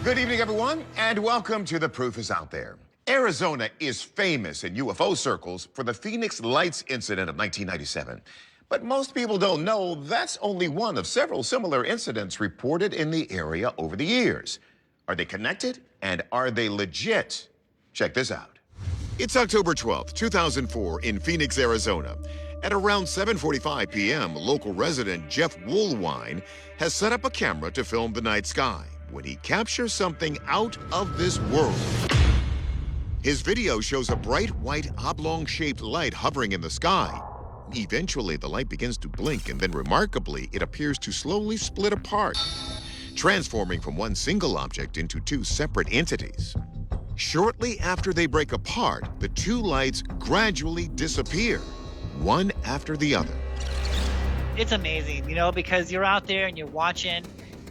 Good evening, everyone, and welcome to The Proof is Out There. Arizona is famous in UFO circles for the Phoenix Lights incident of 1997. But most people don't know that's only one of several similar incidents reported in the area over the years. Are they connected? And are they legit? Check this out. It's October 12th, 2004 in Phoenix, Arizona. At around 7:45 p.m., local resident Jeff Woolwine has set up a camera to film the night sky when he captures something out of this world. His video shows a bright white oblong-shaped light hovering in the sky. Eventually, the light begins to blink, and then remarkably, it appears to slowly split apart, transforming from one single object into two separate entities. Shortly after they break apart, the two lights gradually disappear, one after the other. It's amazing, because you're out there and you're watching,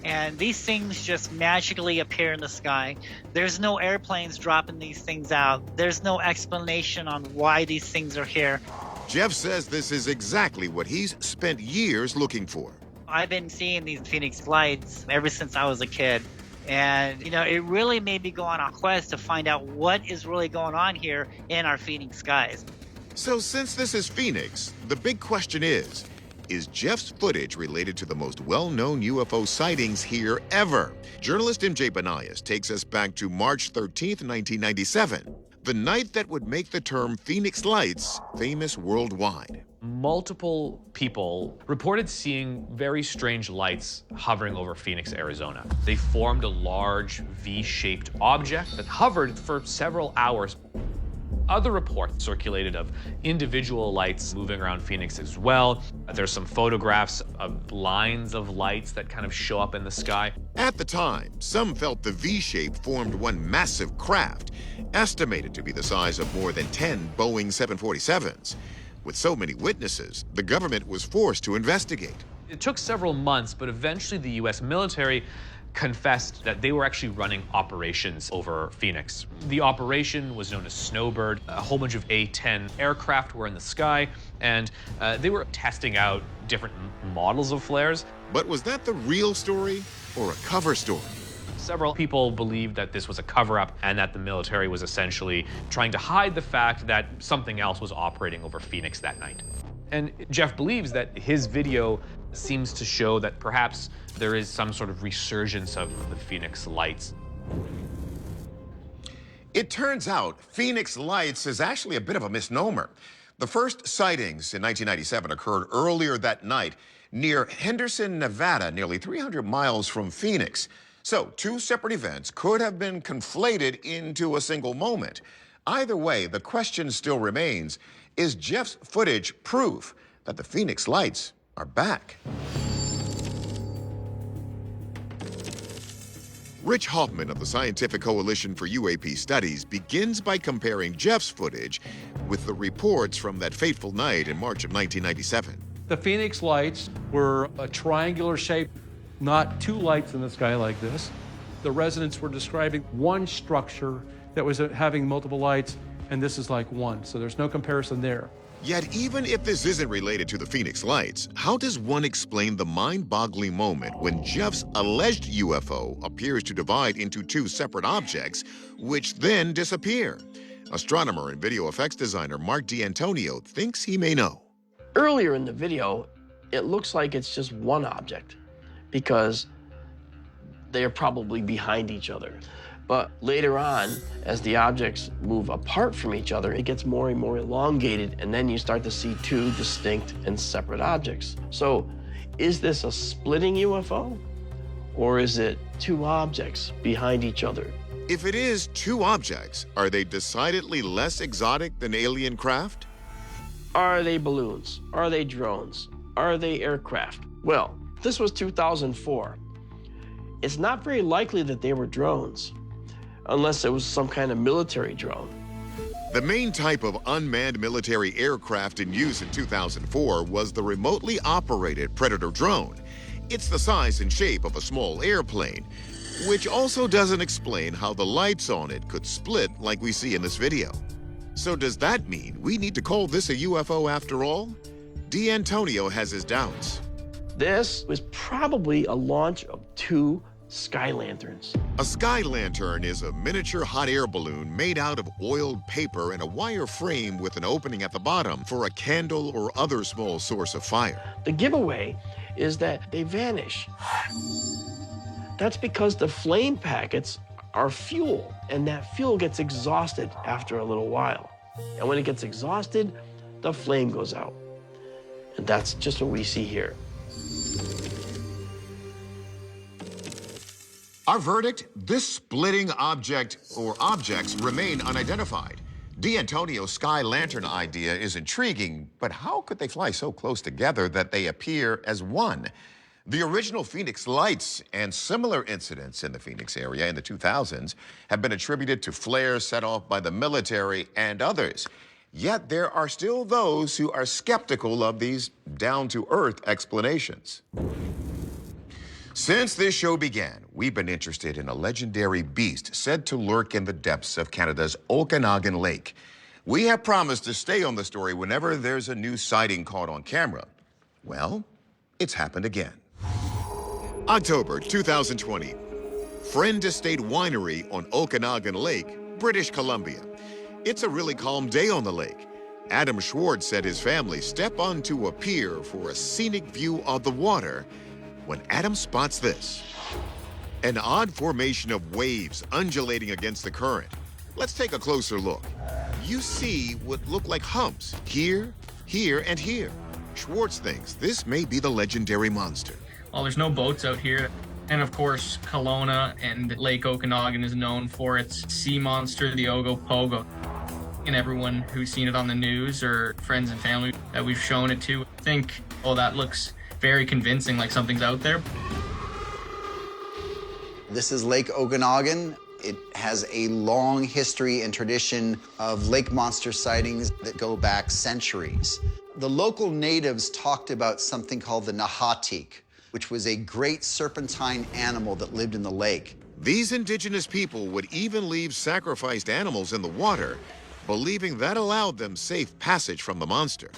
and these things just magically appear in the sky. There's no airplanes dropping these things out. There's no explanation on why these things are here. Jeff says this is exactly what he's spent years looking for. I've been seeing these Phoenix lights ever since I was a kid. And, it really made me go on a quest to find out what is really going on here in our Phoenix skies. So since this is Phoenix, the big question is Jeff's footage related to the most well-known UFO sightings here ever? Journalist MJ Banayas takes us back to March 13th, 1997, the night that would make the term Phoenix Lights famous worldwide. Multiple people reported seeing very strange lights hovering over Phoenix, Arizona. They formed a large V-shaped object that hovered for several hours. Other reports circulated of individual lights moving around Phoenix as well. There's some photographs of lines of lights that kind of show up in the sky. At the time, some felt the V-shape formed one massive craft, estimated to be the size of more than 10 Boeing 747s. With so many witnesses, the government was forced to investigate. It took several months, but eventually the U.S. military confessed that they were actually running operations over Phoenix. The operation was known as Snowbird. A whole bunch of A-10 aircraft were in the sky, and they were testing out different models of flares. But was that the real story or a cover story? Several people believed that this was a cover-up and that the military was essentially trying to hide the fact that something else was operating over Phoenix that night. And Jeff believes that his video seems to show that perhaps there is some sort of resurgence of the Phoenix Lights. It turns out Phoenix Lights is actually a bit of a misnomer. The first sightings in 1997 occurred earlier that night near Henderson, Nevada, nearly 300 miles from Phoenix. So two separate events could have been conflated into a single moment. Either way, the question still remains, is Jeff's footage proof that the Phoenix Lights are back? Rich Hoffman of the Scientific Coalition for UAP Studies begins by comparing Jeff's footage with the reports from that fateful night in March of 1997. The Phoenix Lights were a triangular shape, not two lights in the sky like this. The residents were describing one structure that was having multiple lights, and this is like one, so there's no comparison there. Yet even if this isn't related to the Phoenix Lights, how does one explain the mind-boggling moment when Jeff's alleged UFO appears to divide into two separate objects, which then disappear? Astronomer and video effects designer Mark D'Antonio thinks he may know. Earlier in the video, it looks like it's just one object, because they are probably behind each other. But later on, as the objects move apart from each other, it gets more and more elongated, and then you start to see two distinct and separate objects. So is this a splitting UFO, or is it two objects behind each other? If it is two objects, are they decidedly less exotic than alien craft? Are they balloons? Are they drones? Are they aircraft? Well, this was 2004. It's not very likely that they were drones, unless it was some kind of military drone. The main type of unmanned military aircraft in use in 2004 was the remotely operated Predator drone. It's the size and shape of a small airplane, which also doesn't explain how the lights on it could split like we see in this video. So does that mean we need to call this a UFO after all? D'Antonio has his doubts. This was probably a launch of two sky lanterns. A sky lantern is a miniature hot air balloon made out of oiled paper and a wire frame with an opening at the bottom for a candle or other small source of fire. The giveaway is that they vanish. That's because the flame packets are fuel, and that fuel gets exhausted after a little while. And when it gets exhausted, the flame goes out. And that's just what we see here. Our verdict, this splitting object or objects remain unidentified. D'Antonio's sky lantern idea is intriguing, but how could they fly so close together that they appear as one? The original Phoenix lights and similar incidents in the Phoenix area in the 2000s have been attributed to flares set off by the military and others. Yet there are still those who are skeptical of these down-to-earth explanations. Since this show began, we've been interested in a legendary beast said to lurk in the depths of Canada's Okanagan Lake. We have promised to stay on the story whenever there's a new sighting caught on camera. Well, it's happened again. October 2020, Friend Estate Winery on Okanagan Lake, British Columbia. It's a really calm day on the lake. Adam Schwartz said his family step onto a pier for a scenic view of the water when Adam spots this. An odd formation of waves undulating against the current. Let's take a closer look. You see what look like humps here, here, and here. Schwartz thinks this may be the legendary monster. Well, there's no boats out here. And of course, Kelowna and Lake Okanagan is known for its sea monster, the Ogopogo. And everyone who's seen it on the news or friends and family that we've shown it to think, oh, that looks very convincing, like something's out there. This is Lake Okanagan. It has a long history and tradition of lake monster sightings that go back centuries. The local natives talked about something called the Nahatik, which was a great serpentine animal that lived in the lake. These indigenous people would even leave sacrificed animals in the water, believing that allowed them safe passage from the monster.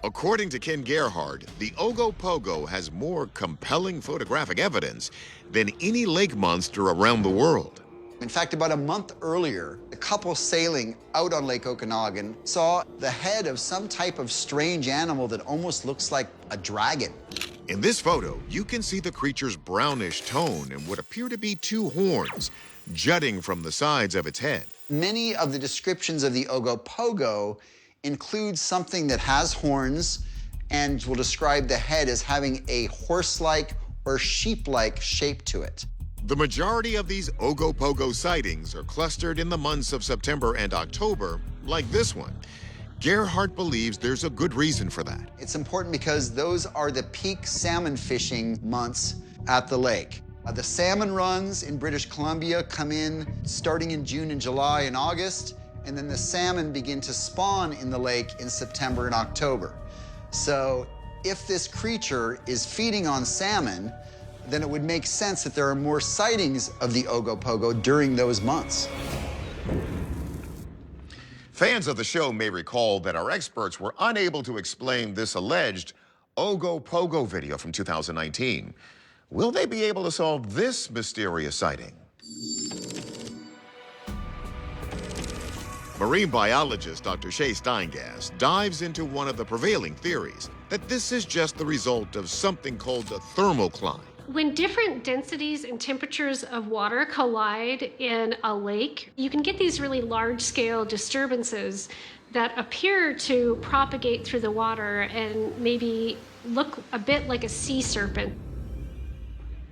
According to Ken Gerhard, the Ogopogo has more compelling photographic evidence than any lake monster around the world. In fact, about a month earlier, a couple sailing out on Lake Okanagan saw the head of some type of strange animal that almost looks like a dragon. In this photo, you can see the creature's brownish tone and what appear to be two horns jutting from the sides of its head. Many of the descriptions of the Ogopogo include something that has horns and will describe the head as having a horse-like or sheep-like shape to it. The majority of these Ogopogo sightings are clustered in the months of September and October, like this one. Gerhardt believes there's a good reason for that. It's important because those are the peak salmon fishing months at the lake. The salmon runs in British Columbia come in starting in June and July and August, and then the salmon begin to spawn in the lake in September and October. So if this creature is feeding on salmon, then it would make sense that there are more sightings of the Ogopogo during those months. Fans of the show may recall that our experts were unable to explain this alleged Ogopogo video from 2019. Will they be able to solve this mysterious sighting? Marine biologist Dr. Shay Steingass dives into one of the prevailing theories, that this is just the result of something called a thermocline. When different densities and temperatures of water collide in a lake, you can get these really large-scale disturbances that appear to propagate through the water and maybe look a bit like a sea serpent.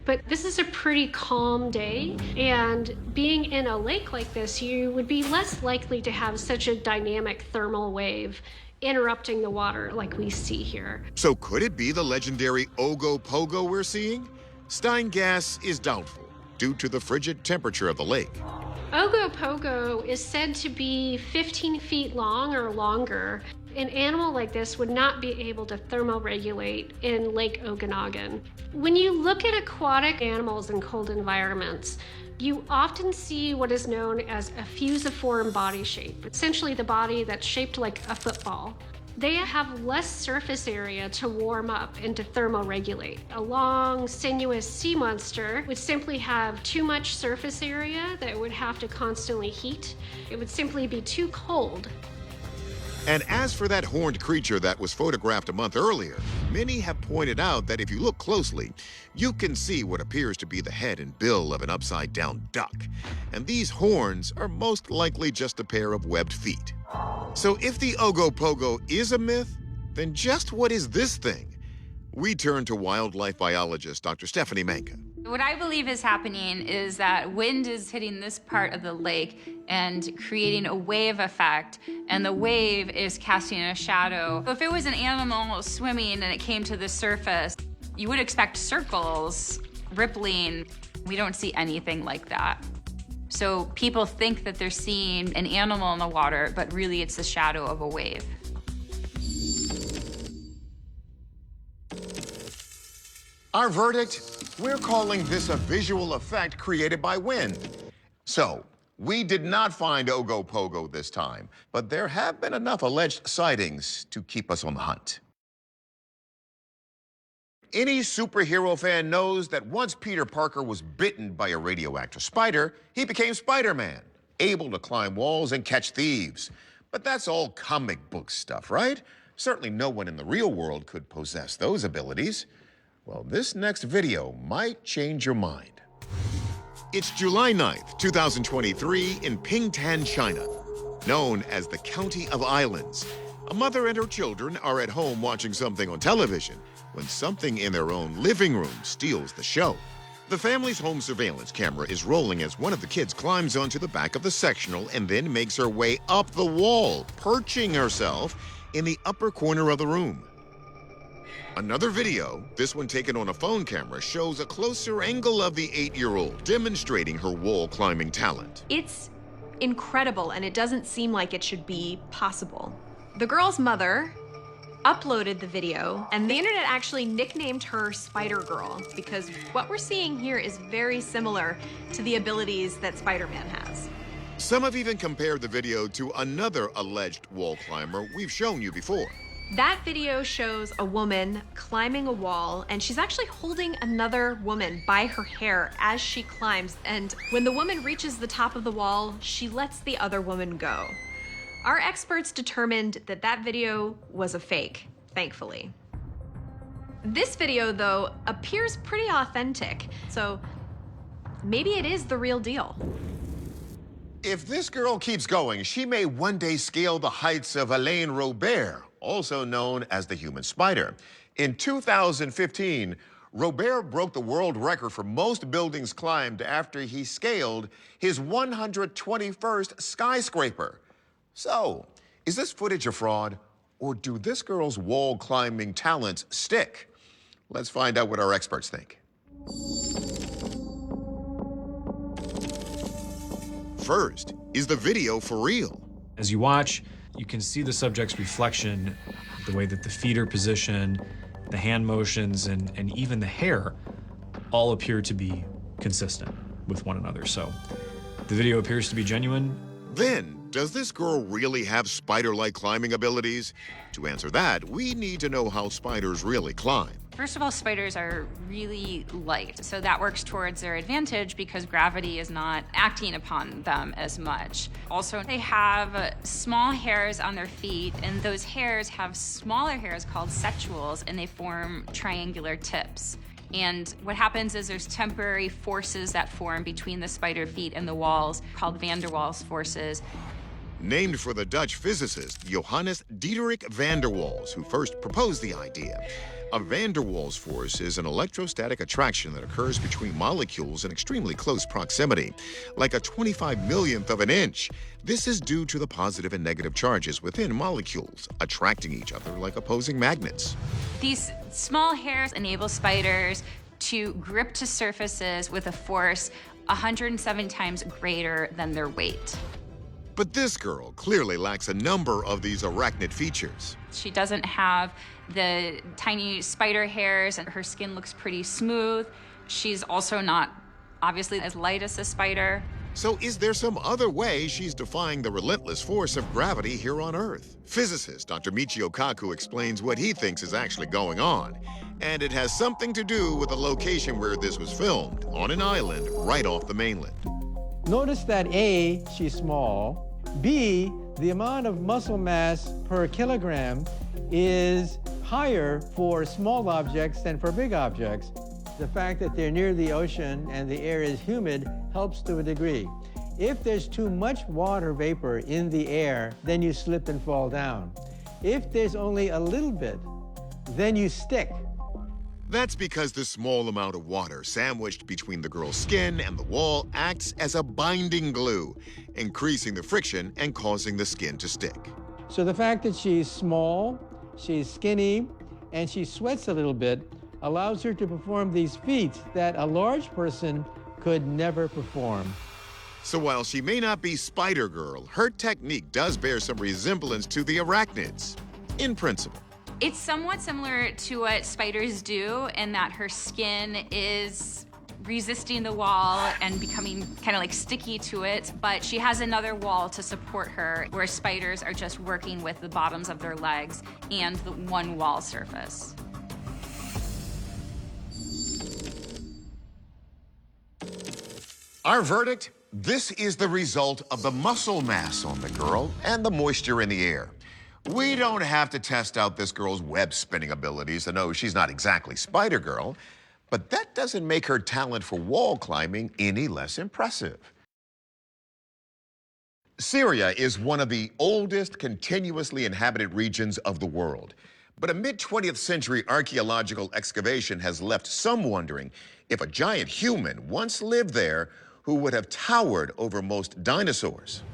But this is a pretty calm day, and being in a lake like this, you would be less likely to have such a dynamic thermal wave interrupting the water like we see here. So could it be the legendary Ogopogo we're seeing? Steingass is doubtful due to the frigid temperature of the lake. Ogopogo is said to be 15 feet long or longer. An animal like this would not be able to thermoregulate in Lake Okanagan. When you look at aquatic animals in cold environments, you often see what is known as a fusiform body shape, essentially the body that's shaped like a football. They have less surface area to warm up and to thermoregulate. A long, sinuous sea monster would simply have too much surface area that would have to constantly heat. It would simply be too cold. And as for that horned creature that was photographed a month earlier, many have pointed out that if you look closely, you can see what appears to be the head and bill of an upside-down duck. And these horns are most likely just a pair of webbed feet. So if the Ogopogo is a myth, then just what is this thing? We turn to wildlife biologist Dr. Stephanie Manka. What I believe is happening is that wind is hitting this part of the lake and creating a wave effect, and the wave is casting a shadow. If it was an animal swimming and it came to the surface, you would expect circles, rippling. We don't see anything like that. So people think that they're seeing an animal in the water, but really it's the shadow of a wave. Our verdict? We're calling this a visual effect created by wind. So, we did not find Ogopogo this time, but there have been enough alleged sightings to keep us on the hunt. Any superhero fan knows that once Peter Parker was bitten by a radioactive spider, he became Spider-Man, able to climb walls and catch thieves. But that's all comic book stuff, right? Certainly no one in the real world could possess those abilities. Well, this next video might change your mind. It's July 9th, 2023 in Pingtan, China, known as the County of Islands. A mother and her children are at home watching something on television when something in their own living room steals the show. The family's home surveillance camera is rolling as one of the kids climbs onto the back of the sectional and then makes her way up the wall, perching herself in the upper corner of the room. Another video, this one taken on a phone camera, shows a closer angle of the 8-year-old, demonstrating her wall climbing talent. It's incredible, and it doesn't seem like it should be possible. The girl's mother uploaded the video, and the internet actually nicknamed her Spider Girl, because what we're seeing here is very similar to the abilities that Spider-Man has. Some have even compared the video to another alleged wall climber we've shown you before. That video shows a woman climbing a wall, and she's actually holding another woman by her hair as she climbs. And when the woman reaches the top of the wall, she lets the other woman go. Our experts determined that that video was a fake, thankfully. This video, though, appears pretty authentic, so maybe it is the real deal. If this girl keeps going, she may one day scale the heights of Alain Robert, also known as the human spider. In 2015, Robert broke the world record for most buildings climbed after he scaled his 121st skyscraper. So, is this footage a fraud, or do this girl's wall climbing talents stick? Let's find out what our experts think. First, is the video for real? As you watch, you can see the subject's reflection, the way that the feet are positioned, the hand motions, and even the hair all appear to be consistent with one another. So the video appears to be genuine. Then, does this girl really have spider-like climbing abilities? To answer that, we need to know how spiders really climb. First of all, spiders are really light, so that works towards their advantage because gravity is not acting upon them as much. Also, they have small hairs on their feet, and those hairs have smaller hairs called sexuals, and they form triangular tips. And what happens is there's temporary forces that form between the spider feet and the walls called van der Waals forces. Named for the Dutch physicist Johannes Diederik van der Waals, who first proposed the idea. A van der Waals force is an electrostatic attraction that occurs between molecules in extremely close proximity, like a 25 millionth of an inch. This is due to the positive and negative charges within molecules, attracting each other like opposing magnets. These small hairs enable spiders to grip to surfaces with a force 107 times greater than their weight. But this girl clearly lacks a number of these arachnid features. She doesn't have the tiny spider hairs, and her skin looks pretty smooth. She's also not obviously as light as a spider. So is there some other way she's defying the relentless force of gravity here on Earth? Physicist Dr. Michio Kaku explains what he thinks is actually going on. And it has something to do with the location where this was filmed, on an island right off the mainland. Notice that A, she's small. B, the amount of muscle mass per kilogram is higher for small objects than for big objects. The fact that they're near the ocean and the air is humid helps to a degree. If there's too much water vapor in the air, then you slip and fall down. If there's only a little bit, then you stick. That's because the small amount of water sandwiched between the girl's skin and the wall acts as a binding glue, increasing the friction and causing the skin to stick. So the fact that she's small, she's skinny, and she sweats a little bit allows her to perform these feats that a large person could never perform. So while she may not be Spider-Girl, her technique does bear some resemblance to the arachnids, in principle. It's somewhat similar to what spiders do in that her skin is resisting the wall and becoming kind of like sticky to it, but she has another wall to support her, where spiders are just working with the bottoms of their legs and the one wall surface. Our verdict? This is the result of the muscle mass on the girl and the moisture in the air. We don't have to test out this girl's web-spinning abilities to know she's not exactly Spider-Girl, but that doesn't make her talent for wall climbing any less impressive. Syria is one of the oldest continuously inhabited regions of the world. But a mid-20th century archaeological excavation has left some wondering if a giant human once lived there who would have towered over most dinosaurs.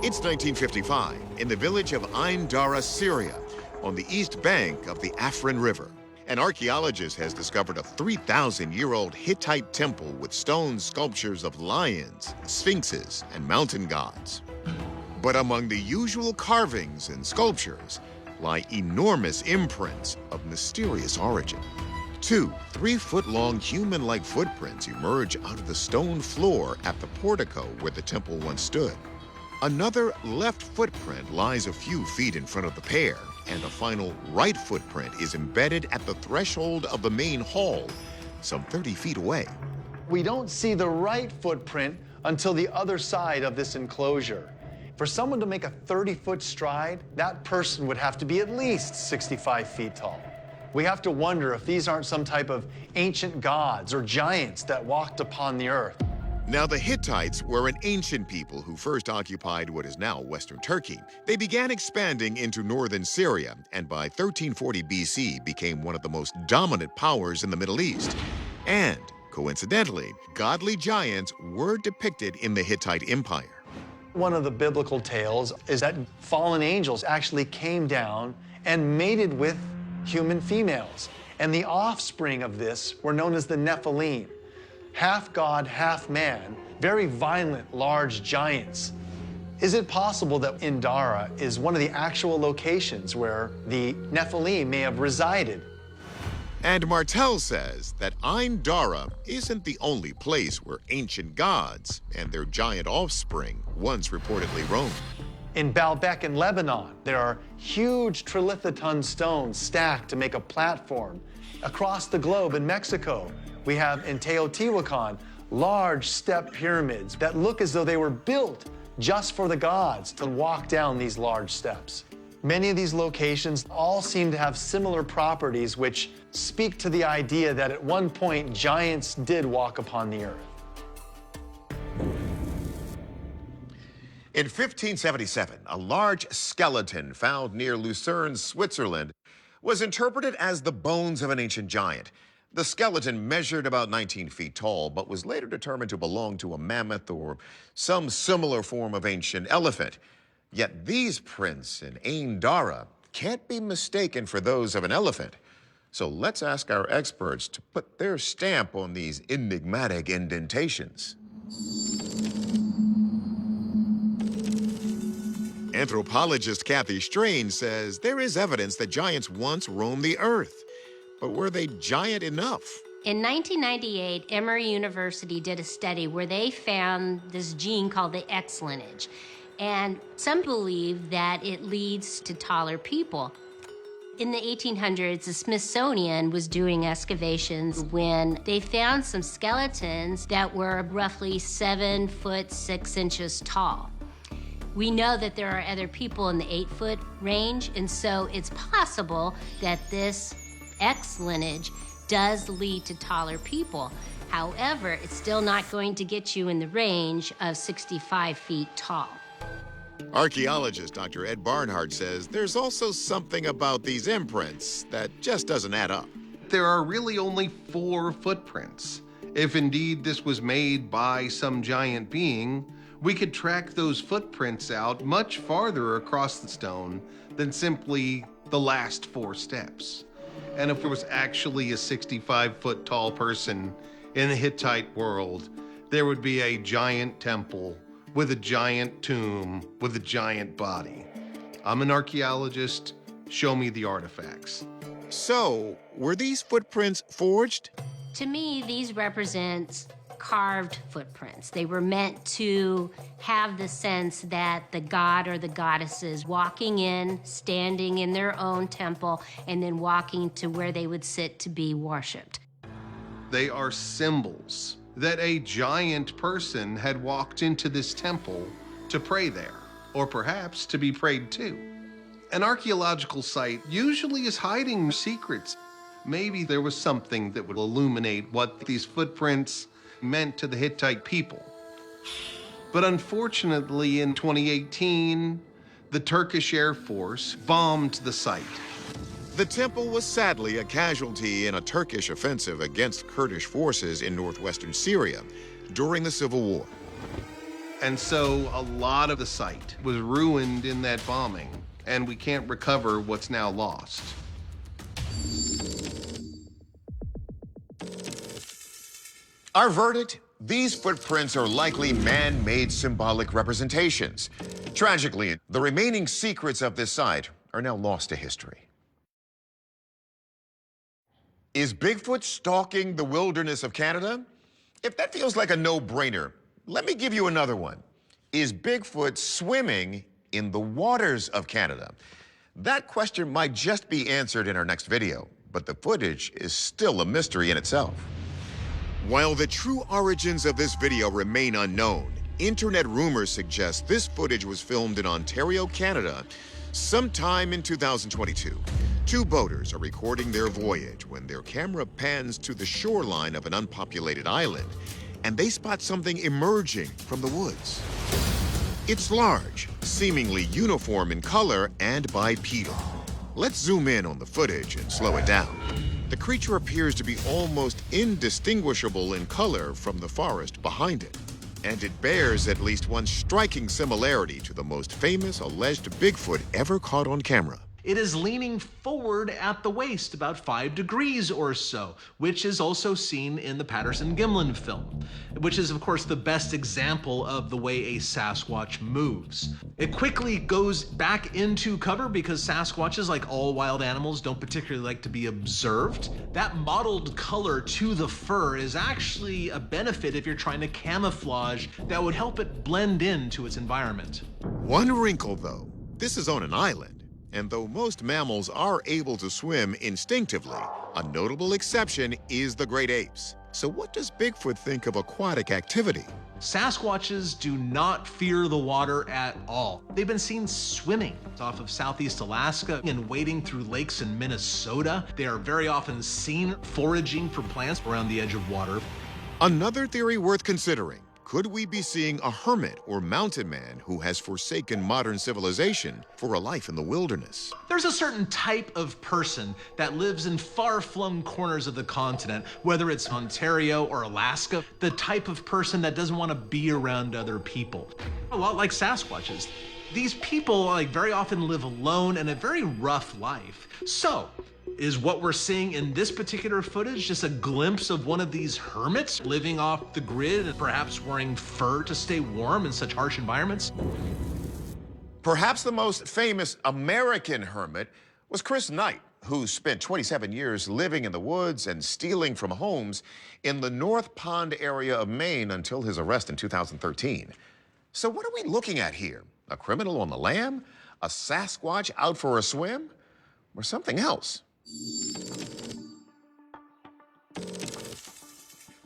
It's 1955 in the village of Ain Dara, Syria, on the east bank of the Afrin River. An archaeologist has discovered a 3,000-year-old Hittite temple with stone sculptures of lions, sphinxes, and mountain gods. But among the usual carvings and sculptures lie enormous imprints of mysterious origin. 2 3-foot-long human-like footprints emerge out of the stone floor at the portico where the temple once stood. Another left footprint lies a few feet in front of the pair, and a final right footprint is embedded at the threshold of the main hall, some 30 feet away. We don't see the right footprint until the other side of this enclosure. For someone to make a 30-foot stride, that person would have to be at least 65 feet tall. We have to wonder if these aren't some type of ancient gods or giants that walked upon the earth. Now, the Hittites were an ancient people who first occupied what is now Western Turkey. They began expanding into northern Syria, and by 1340 BC became one of the most dominant powers in the Middle East. And, coincidentally, godly giants were depicted in the Hittite Empire. One of the biblical tales is that fallen angels actually came down and mated with human females. And the offspring of this were known as the Nephilim. Half god, half man, very violent, large giants. Is it possible that Ain Dara is one of the actual locations where the Nephilim may have resided? And Martel says that Ain Dara isn't the only place where ancient gods and their giant offspring once reportedly roamed. In Baalbek in Lebanon, there are huge trilithiton stones stacked to make a platform. Across the globe in Mexico, we have in Teotihuacan large step pyramids that look as though they were built just for the gods to walk down these large steps. Many of these locations all seem to have similar properties which speak to the idea that at one point giants did walk upon the earth. In 1577, a large skeleton found near Lucerne, Switzerland, was interpreted as the bones of an ancient giant. The skeleton measured about 19 feet tall, but was later determined to belong to a mammoth or some similar form of ancient elephant. Yet these prints in Ain Dara can't be mistaken for those of an elephant. So let's ask our experts to put their stamp on these enigmatic indentations. Anthropologist Kathy Strain says there is evidence that giants once roamed the earth. But were they giant enough? In 1998, Emory University did a study where they found this gene called the X lineage. And some believe that it leads to taller people. In the 1800s, the Smithsonian was doing excavations when they found some skeletons that were roughly 7 foot 6 inches tall. We know that there are other people in the 8-foot range, and so it's possible that this X lineage does lead to taller people. However, it's still not going to get you in the range of 65 feet tall. Archaeologist Dr. Ed Barnhart says there's also something about these imprints that just doesn't add up. There are really only 4 footprints. If indeed this was made by some giant being, we could track those footprints out much farther across the stone than simply the last 4 steps. And if there was actually a 65-foot tall person in the Hittite world, there would be a giant temple with a giant tomb with a giant body. I'm an archaeologist. Show me the artifacts. So, were these footprints forged? To me, these represent carved footprints. They were meant to have the sense that the god or the goddesses walking in, standing in their own temple, and then walking to where they would sit to be worshipped. They are symbols that a giant person had walked into this temple to pray there, or perhaps to be prayed to. An archaeological site usually is hiding secrets. Maybe there was something that would illuminate what these footprints meant to the Hittite people. But unfortunately, in 2018, the Turkish Air Force bombed the site. The temple was sadly a casualty in a Turkish offensive against Kurdish forces in northwestern Syria during the Civil War. And so a lot of the site was ruined in that bombing, and we can't recover what's now lost. Our verdict? These footprints are likely man-made symbolic representations. Tragically, the remaining secrets of this site are now lost to history. Is Bigfoot stalking the wilderness of Canada? If that feels like a no-brainer, let me give you another one. Is Bigfoot swimming in the waters of Canada? That question might just be answered in our next video, but the footage is still a mystery in itself. While the true origins of this video remain unknown, internet rumors suggest this footage was filmed in Ontario, Canada, sometime in 2022. 2 boaters are recording their voyage when their camera pans to the shoreline of an unpopulated island, and they spot something emerging from the woods. It's large, seemingly uniform in color and bipedal. Let's zoom in on the footage and slow it down. The creature appears to be almost indistinguishable in color from the forest behind it. And it bears at least one striking similarity to the most famous alleged Bigfoot ever caught on camera. It is leaning forward at the waist about 5 degrees or so, which is also seen in the Patterson-Gimlin film, which is of course the best example of the way a Sasquatch moves. It quickly goes back into cover because Sasquatches, like all wild animals, don't particularly like to be observed. That mottled color to the fur is actually a benefit if you're trying to camouflage that would help it blend into its environment. One wrinkle though, this is on an island. And though most mammals are able to swim instinctively, a notable exception is the great apes. So what does Bigfoot think of aquatic activity? Sasquatches do not fear the water at all. They've been seen swimming off of southeast Alaska and wading through lakes in Minnesota. They are very often seen foraging for plants around the edge of water. Another theory worth considering. Could we be seeing a hermit or mountain man who has forsaken modern civilization for a life in the wilderness? There's a certain type of person that lives in far-flung corners of the continent, whether it's Ontario or Alaska, the type of person that doesn't want to be around other people. A lot like Sasquatches. These people very often live alone and a very rough life. So, is what we're seeing in this particular footage just a glimpse of one of these hermits living off the grid and perhaps wearing fur to stay warm in such harsh environments? Perhaps the most famous American hermit was Chris Knight, who spent 27 years living in the woods and stealing from homes in the North Pond area of Maine until his arrest in 2013. So what are we looking at here? A criminal on the lam? A Sasquatch out for a swim? Or something else?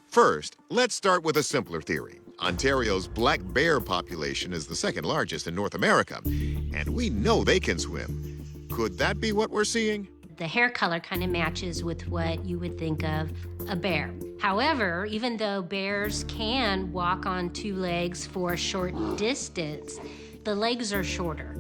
First, let's start with a simpler theory. Ontario's black bear population is the second largest in North America, and we know they can swim. Could that be what we're seeing? The hair color kind of matches with what you would think of a bear. However, even though bears can walk on two legs for a short distance, the legs are shorter.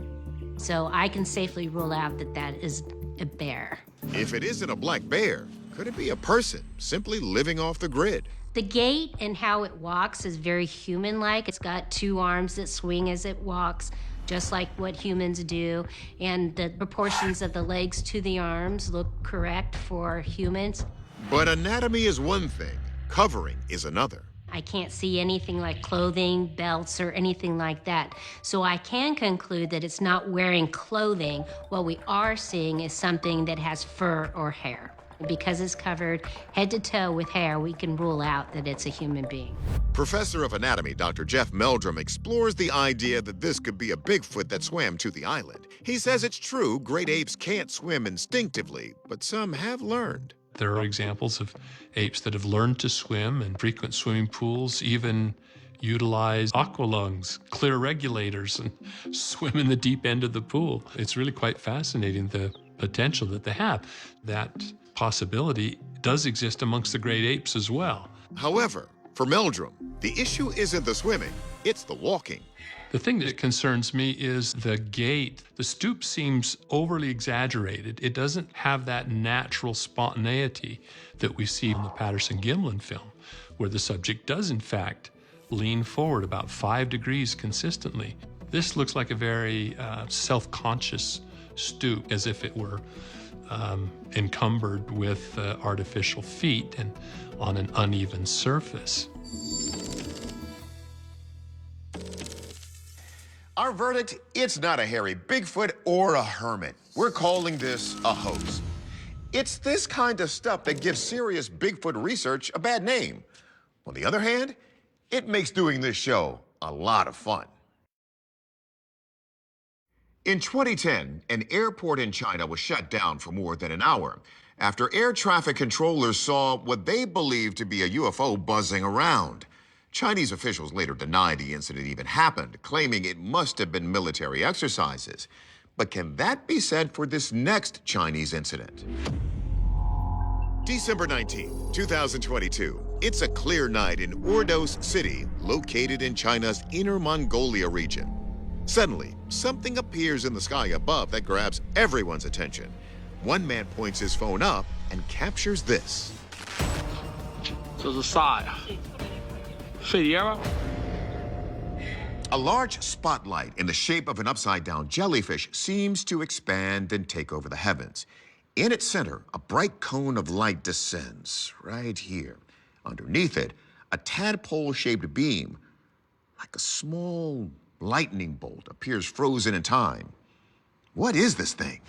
So I can safely rule out that that is a bear. If it isn't a black bear, could it be a person simply living off the grid? The gait and how it walks is very human-like. It's got two arms that swing as it walks, just like what humans do. And the proportions of the legs to the arms look correct for humans. But anatomy is one thing, covering is another. I can't see anything like clothing, belts, or anything like that. So I can conclude that it's not wearing clothing. What we are seeing is something that has fur or hair. Because it's covered head to toe with hair, we can rule out that it's a human being. Professor of anatomy Dr. Jeff Meldrum explores the idea that this could be a Bigfoot that swam to the island. He says it's true great apes can't swim instinctively, but some have learned. There are examples of apes that have learned to swim, and frequent swimming pools even utilize aqualungs, clear regulators, and swim in the deep end of the pool. It's really quite fascinating, the potential that they have. That possibility does exist amongst the great apes as well. However, for Meldrum, the issue isn't the swimming, it's the walking. The thing that concerns me is the gait. The stoop seems overly exaggerated. It doesn't have that natural spontaneity that we see in the Patterson-Gimlin film, where the subject does, in fact, lean forward about 5 degrees consistently. This looks like a very self-conscious stoop, as if it were encumbered with artificial feet and on an uneven surface. Our verdict, it's not a hairy Bigfoot or a hermit. We're calling this a hoax. It's this kind of stuff that gives serious Bigfoot research a bad name. On the other hand, it makes doing this show a lot of fun. In 2010, an airport in China was shut down for more than an hour after air traffic controllers saw what they believed to be a UFO buzzing around. Chinese officials later denied the incident even happened, claiming it must have been military exercises. But can that be said for this next Chinese incident? December 19, 2022. It's a clear night in Ordos City, located in China's Inner Mongolia region. Suddenly, something appears in the sky above that grabs everyone's attention. One man points his phone up and captures this. A large spotlight in the shape of an upside-down jellyfish seems to expand and take over the heavens. In its center, a bright cone of light descends right here. Underneath it, a tadpole-shaped beam, like a small lightning bolt, appears frozen in time. What is this thing?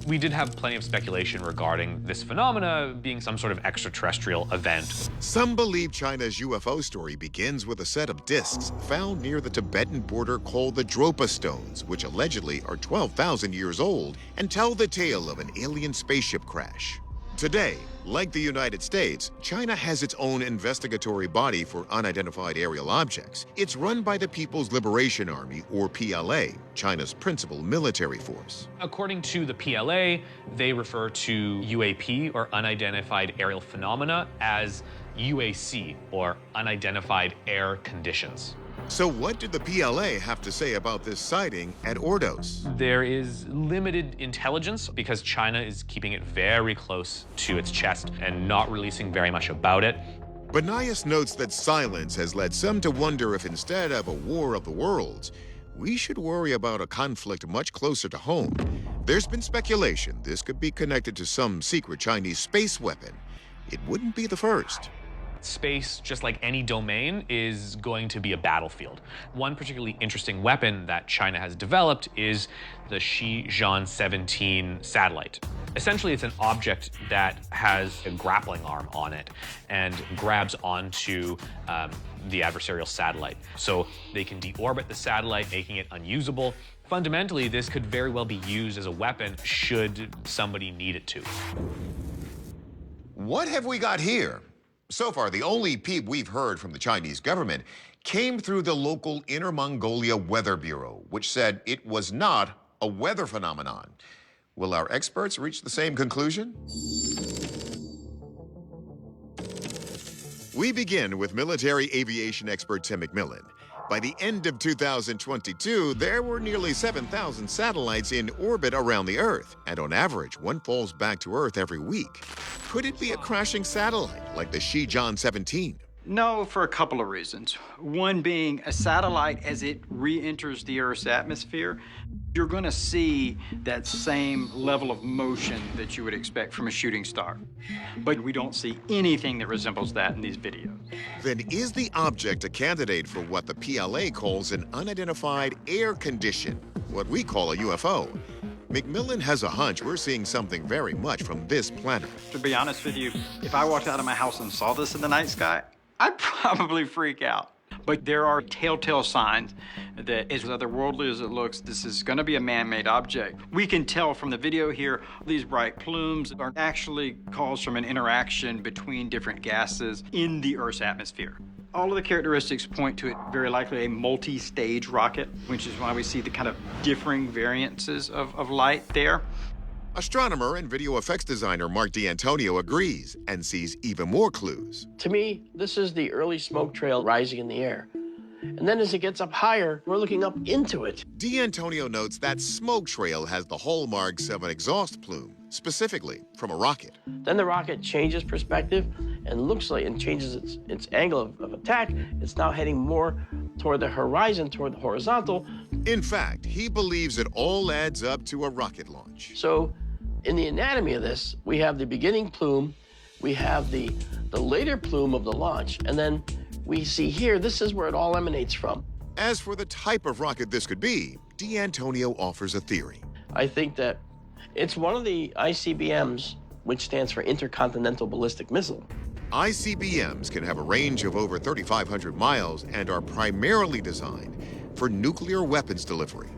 We did have plenty of speculation regarding this phenomena being some sort of extraterrestrial event. Some believe China's UFO story begins with a set of discs found near the Tibetan border called the Dropa Stones, which allegedly are 12,000 years old and tell the tale of an alien spaceship crash. Today, like the United States, China has its own investigatory body for unidentified aerial objects. It's run by the People's Liberation Army, or PLA, China's principal military force. According to the PLA, they refer to UAP, or unidentified aerial phenomena, as UAC, or unidentified air conditions. So what did the PLA have to say about this sighting at Ordos? There is limited intelligence because China is keeping it very close to its chest and not releasing very much about it. Banias notes that silence has led some to wonder if instead of a war of the worlds, we should worry about a conflict much closer to home. There's been speculation this could be connected to some secret Chinese space weapon. It wouldn't be the first. Space, just like any domain, is going to be a battlefield. One particularly interesting weapon that China has developed is the Shenzhou-17 satellite. Essentially, it's an object that has a grappling arm on it and grabs onto the adversarial satellite. So they can deorbit the satellite, making it unusable. Fundamentally, this could very well be used as a weapon should somebody need it to. What have we got here? So far, the only peep we've heard from the Chinese government came through the local Inner Mongolia Weather Bureau, which said it was not a weather phenomenon. Will our experts reach the same conclusion? We begin with military aviation expert Tim McMillan. By the end of 2022, there were nearly 7,000 satellites in orbit around the Earth, and on average, one falls back to Earth every week. Could it be a crashing satellite like the Shenzhou-17? No, for a couple of reasons. One being a satellite, as it re-enters the Earth's atmosphere, you're going to see that same level of motion that you would expect from a shooting star. But we don't see anything that resembles that in these videos. Then is the object a candidate for what the PLA calls an unidentified air condition, what we call a UFO? McMillan has a hunch we're seeing something very much from this planet. To be honest with you, if I walked out of my house and saw this in the night sky, I'd probably freak out. But there are telltale signs that, as otherworldly as it looks, this is going to be a man-made object. We can tell from the video here, these bright plumes are actually caused from an interaction between different gases in the Earth's atmosphere. All of the characteristics point to it very likely a multi-stage rocket, which is why we see the kind of differing variances of light there. Astronomer and video effects designer Mark D'Antonio agrees and sees even more clues. To me, this is the early smoke trail rising in the air. And then as it gets up higher, we're looking up into it. D'Antonio notes that smoke trail has the hallmarks of an exhaust plume, specifically from a rocket. Then the rocket changes perspective and looks like and changes its angle of attack. It's now heading more toward the horizon, toward the horizontal. In fact, he believes it all adds up to a rocket launch. So in the anatomy of this, we have the beginning plume, we have the later plume of the launch, and then we see here, this is where it all emanates from. As for the type of rocket this could be, D'Antonio offers a theory. I think that it's one of the ICBMs, which stands for Intercontinental Ballistic Missile. ICBMs can have a range of over 3,500 miles and are primarily designed for nuclear weapons delivery.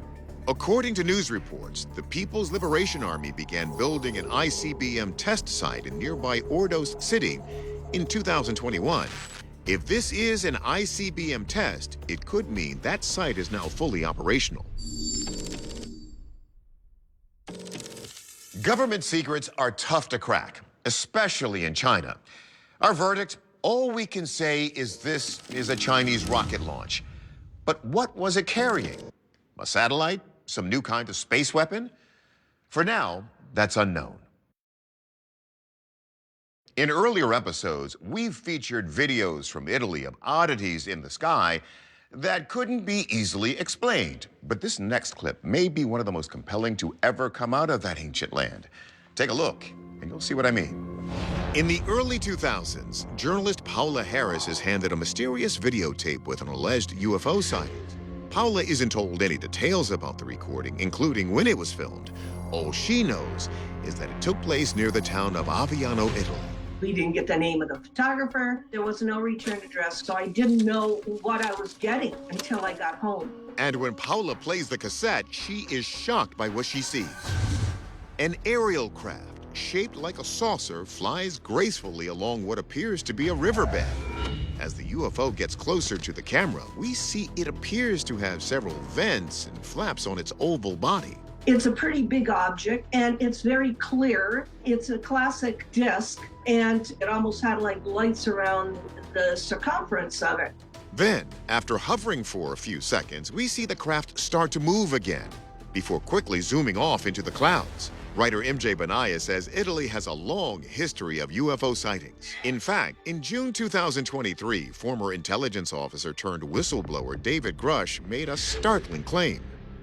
According to news reports, the People's Liberation Army began building an ICBM test site in nearby Ordos City in 2021. If this is an ICBM test, it could mean that site is now fully operational. Government secrets are tough to crack, especially in China. Our verdict, all we can say is this is a Chinese rocket launch. But what was it carrying? A satellite? Some new kind of space weapon? For now, that's unknown. In earlier episodes, we've featured videos from Italy of oddities in the sky that couldn't be easily explained. But this next clip may be one of the most compelling to ever come out of that ancient land. Take a look, and you'll see what I mean. In the early 2000s, journalist Paula Harris is handed a mysterious videotape with an alleged UFO sighting. Paula isn't told any details about the recording, including when it was filmed. All she knows is that it took place near the town of Aviano, Italy. We didn't get the name of the photographer. There was no return address, so I didn't know what I was getting until I got home. And when Paula plays the cassette, she is shocked by what she sees. An aerial craft shaped like a saucer flies gracefully along what appears to be a riverbed. As the UFO gets closer to the camera, we see it appears to have several vents and flaps on its oval body. It's a pretty big object, and it's very clear. It's a classic disc, and it almost had like lights around the circumference of it. Then, after hovering for a few seconds, we see the craft start to move again, before quickly zooming off into the clouds. Writer MJ Benaya says Italy has a long history of UFO sightings. In fact, in June 2023, former intelligence officer turned whistleblower David Grush made a startling claim.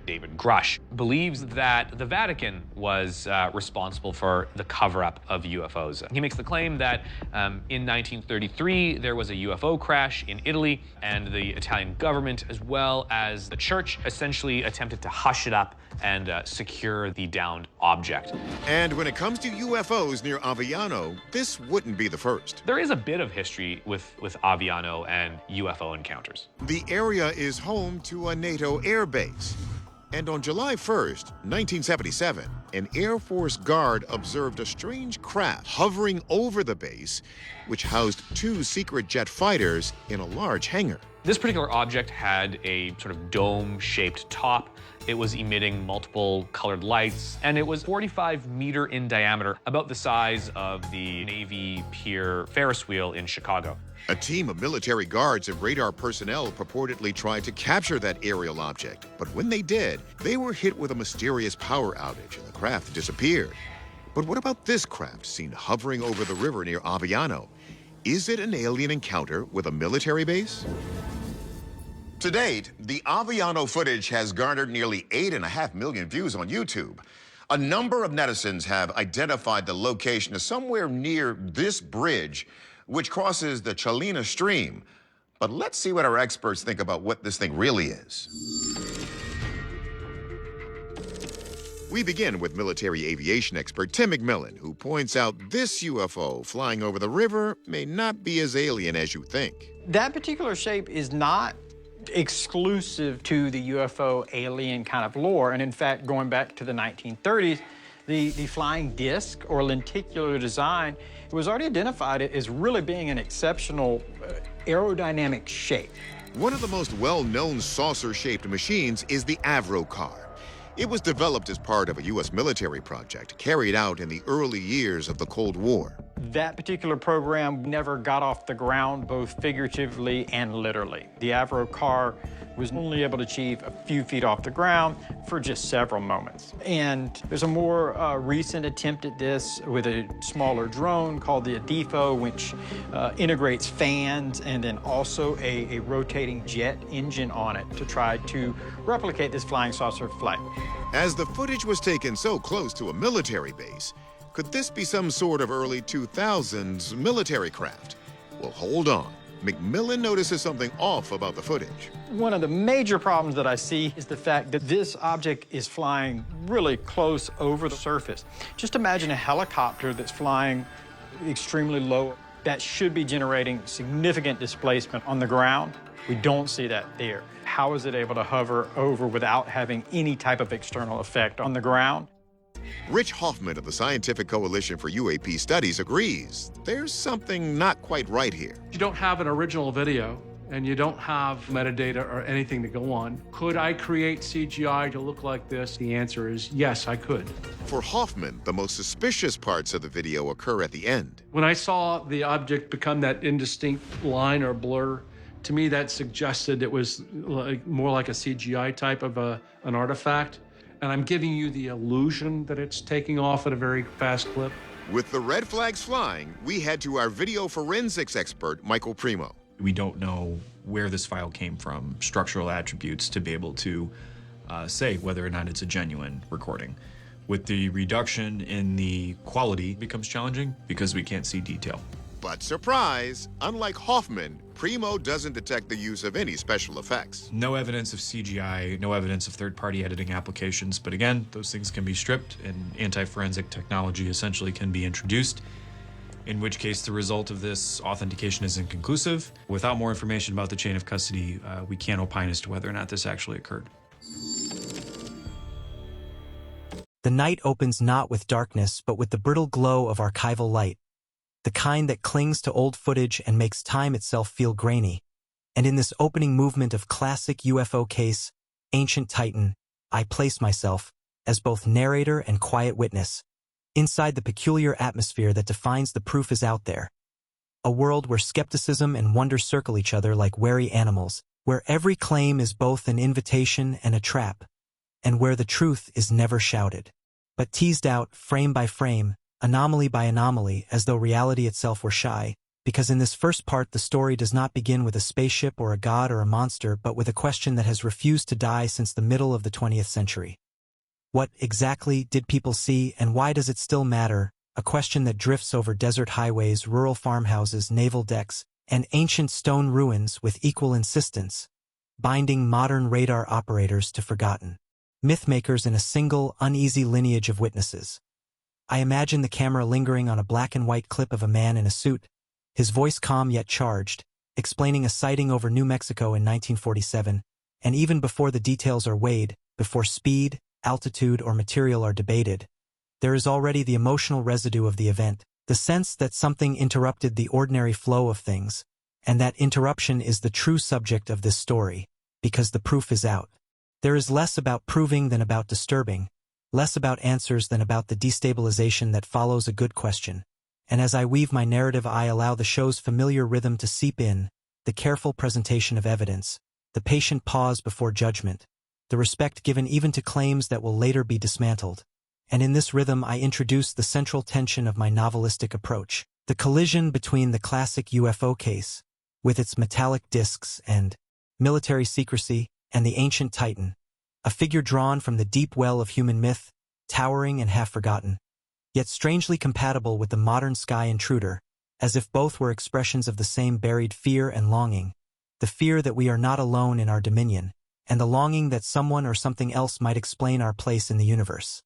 David Grush, believes that the Vatican was responsible for the cover-up of UFOs. He makes the claim that in 1933 there was a UFO crash in Italy, and the Italian government as well as the church essentially attempted to hush it up and secure the downed object. And when it comes to UFOs near Aviano, this wouldn't be the first. There is a bit of history with Aviano and UFO encounters. The area is home to a NATO air base. And on July 1st, 1977, an Air Force guard observed a strange craft hovering over the base, which housed 2 secret jet fighters in a large hangar. This particular object had a sort of dome-shaped top. It was emitting multiple colored lights, and it was 45 meter in diameter, about the size of the Navy Pier Ferris wheel in Chicago. A team of military guards and radar personnel purportedly tried to capture that aerial object, but when they did, they were hit with a mysterious power outage and the craft disappeared. But what about this craft seen hovering over the river near Aviano? Is it an alien encounter with a military base? To date, the Aviano footage has garnered nearly 8.5 million views on YouTube. A number of netizens have identified the location as somewhere near this bridge, which crosses the Chalina Stream. But let's see what our experts think about what this thing really is. We begin with military aviation expert Tim McMillan, who points out this UFO flying over the river may not be as alien as you think. That particular shape is not exclusive to the UFO alien kind of lore. And in fact, going back to the 1930s, the flying disc or lenticular design was already identified as really being an exceptional aerodynamic shape. One of the most well-known saucer-shaped machines is the Avro car. It was developed as part of a U.S. military project carried out in the early years of the Cold War. That particular program never got off the ground, both figuratively and literally. The Avro car was only able to achieve a few feet off the ground for just several moments. And there's a more recent attempt at this with a smaller drone called the Adifo, which integrates fans and then also a rotating jet engine on it to try to replicate this flying saucer flight. As the footage was taken so close to a military base, could this be some sort of early 2000s military craft? Well, hold on. McMillan notices something off about the footage. One of the major problems that I see is the fact that this object is flying really close over the surface. Just imagine a helicopter that's flying extremely low. That should be generating significant displacement on the ground. We don't see that there. How is it able to hover over without having any type of external effect on the ground? Rich Hoffman of the Scientific Coalition for UAP Studies agrees. There's something not quite right here. You don't have an original video, and you don't have metadata or anything to go on. Could I create CGI to look like this? The answer is yes, I could. For Hoffman, the most suspicious parts of the video occur at the end. When I saw the object become that indistinct line or blur, to me that suggested it was more like a CGI type of an artifact. And I'm giving you the illusion that it's taking off at a very fast clip. With the red flags flying, we head to our video forensics expert, Michael Primo. We don't know where this file came from, structural attributes to be able to say whether or not it's a genuine recording. With the reduction in the quality, it becomes challenging because we can't see detail. But surprise, unlike Hoffman, Primo doesn't detect the use of any special effects. No evidence of CGI, no evidence of third-party editing applications, but again, those things can be stripped and anti-forensic technology essentially can be introduced, in which case the result of this authentication is inconclusive. Without more information about the chain of custody, we can't opine as to whether or not this actually occurred. The night opens not with darkness, but with the brittle glow of archival light, the kind that clings to old footage and makes time itself feel grainy. And in this opening movement of classic UFO case, Ancient Titan, I place myself as both narrator and quiet witness, inside the peculiar atmosphere that defines the proof is out there. A world where skepticism and wonder circle each other like wary animals, where every claim is both an invitation and a trap, and where the truth is never shouted, but teased out frame by frame, anomaly by anomaly, as though reality itself were shy, because in this first part the story does not begin with a spaceship or a god or a monster, but with a question that has refused to die since the middle of the 20th century. What exactly did people see, and why does it still matter? A question that drifts over desert highways, rural farmhouses, naval decks, and ancient stone ruins with equal insistence, binding modern radar operators to forgotten mythmakers in a single, uneasy lineage of witnesses. I imagine the camera lingering on a black and white clip of a man in a suit, his voice calm yet charged, explaining a sighting over New Mexico in 1947, and even before the details are weighed, before speed, altitude, or material are debated, there is already the emotional residue of the event, the sense that something interrupted the ordinary flow of things, and that interruption is the true subject of this story, because the proof is out. There is less about proving than about disturbing, less about answers than about the destabilization that follows a good question. And as I weave my narrative, I allow the show's familiar rhythm to seep in, the careful presentation of evidence, the patient pause before judgment, the respect given even to claims that will later be dismantled. And in this rhythm I introduce the central tension of my novelistic approach, the collision between the classic UFO case, with its metallic discs and military secrecy, and the ancient Titan, a figure drawn from the deep well of human myth, towering and half-forgotten, yet strangely compatible with the modern sky intruder, as if both were expressions of the same buried fear and longing, the fear that we are not alone in our dominion, and the longing that someone or something else might explain our place in the universe.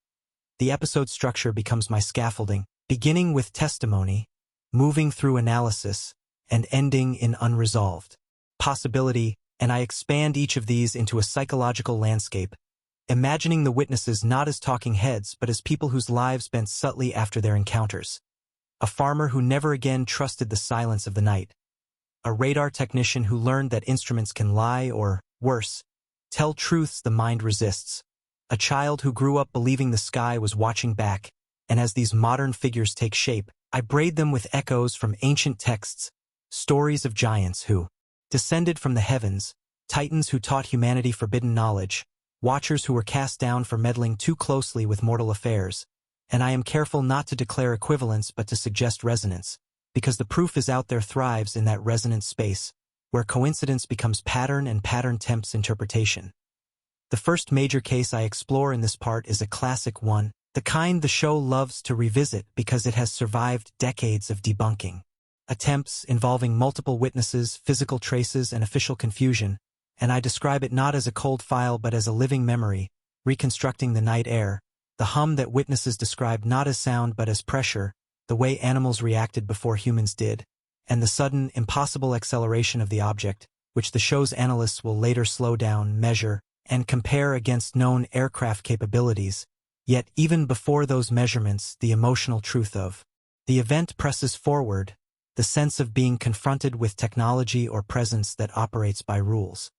The episode structure becomes my scaffolding, beginning with testimony, moving through analysis, and ending in unresolved possibility, and I expand each of these into a psychological landscape, imagining the witnesses not as talking heads but as people whose lives bent subtly after their encounters. A farmer who never again trusted the silence of the night. A radar technician who learned that instruments can lie or, worse, tell truths the mind resists. A child who grew up believing the sky was watching back, and as these modern figures take shape, I braid them with echoes from ancient texts, stories of giants who descended from the heavens, titans who taught humanity forbidden knowledge, watchers who were cast down for meddling too closely with mortal affairs, and I am careful not to declare equivalence but to suggest resonance, because the proof is out there thrives in that resonant space, where coincidence becomes pattern and pattern tempts interpretation. The first major case I explore in this part is a classic one, the kind the show loves to revisit because it has survived decades of debunking. Attempts involving multiple witnesses, physical traces, and official confusion, and I describe it not as a cold file but as a living memory, reconstructing the night air, the hum that witnesses described not as sound but as pressure, the way animals reacted before humans did, and the sudden, impossible acceleration of the object, which the show's analysts will later slow down, measure, and compare against known aircraft capabilities, yet even before those measurements, the emotional truth of the event presses forward, the sense of being confronted with technology or presence that operates by rules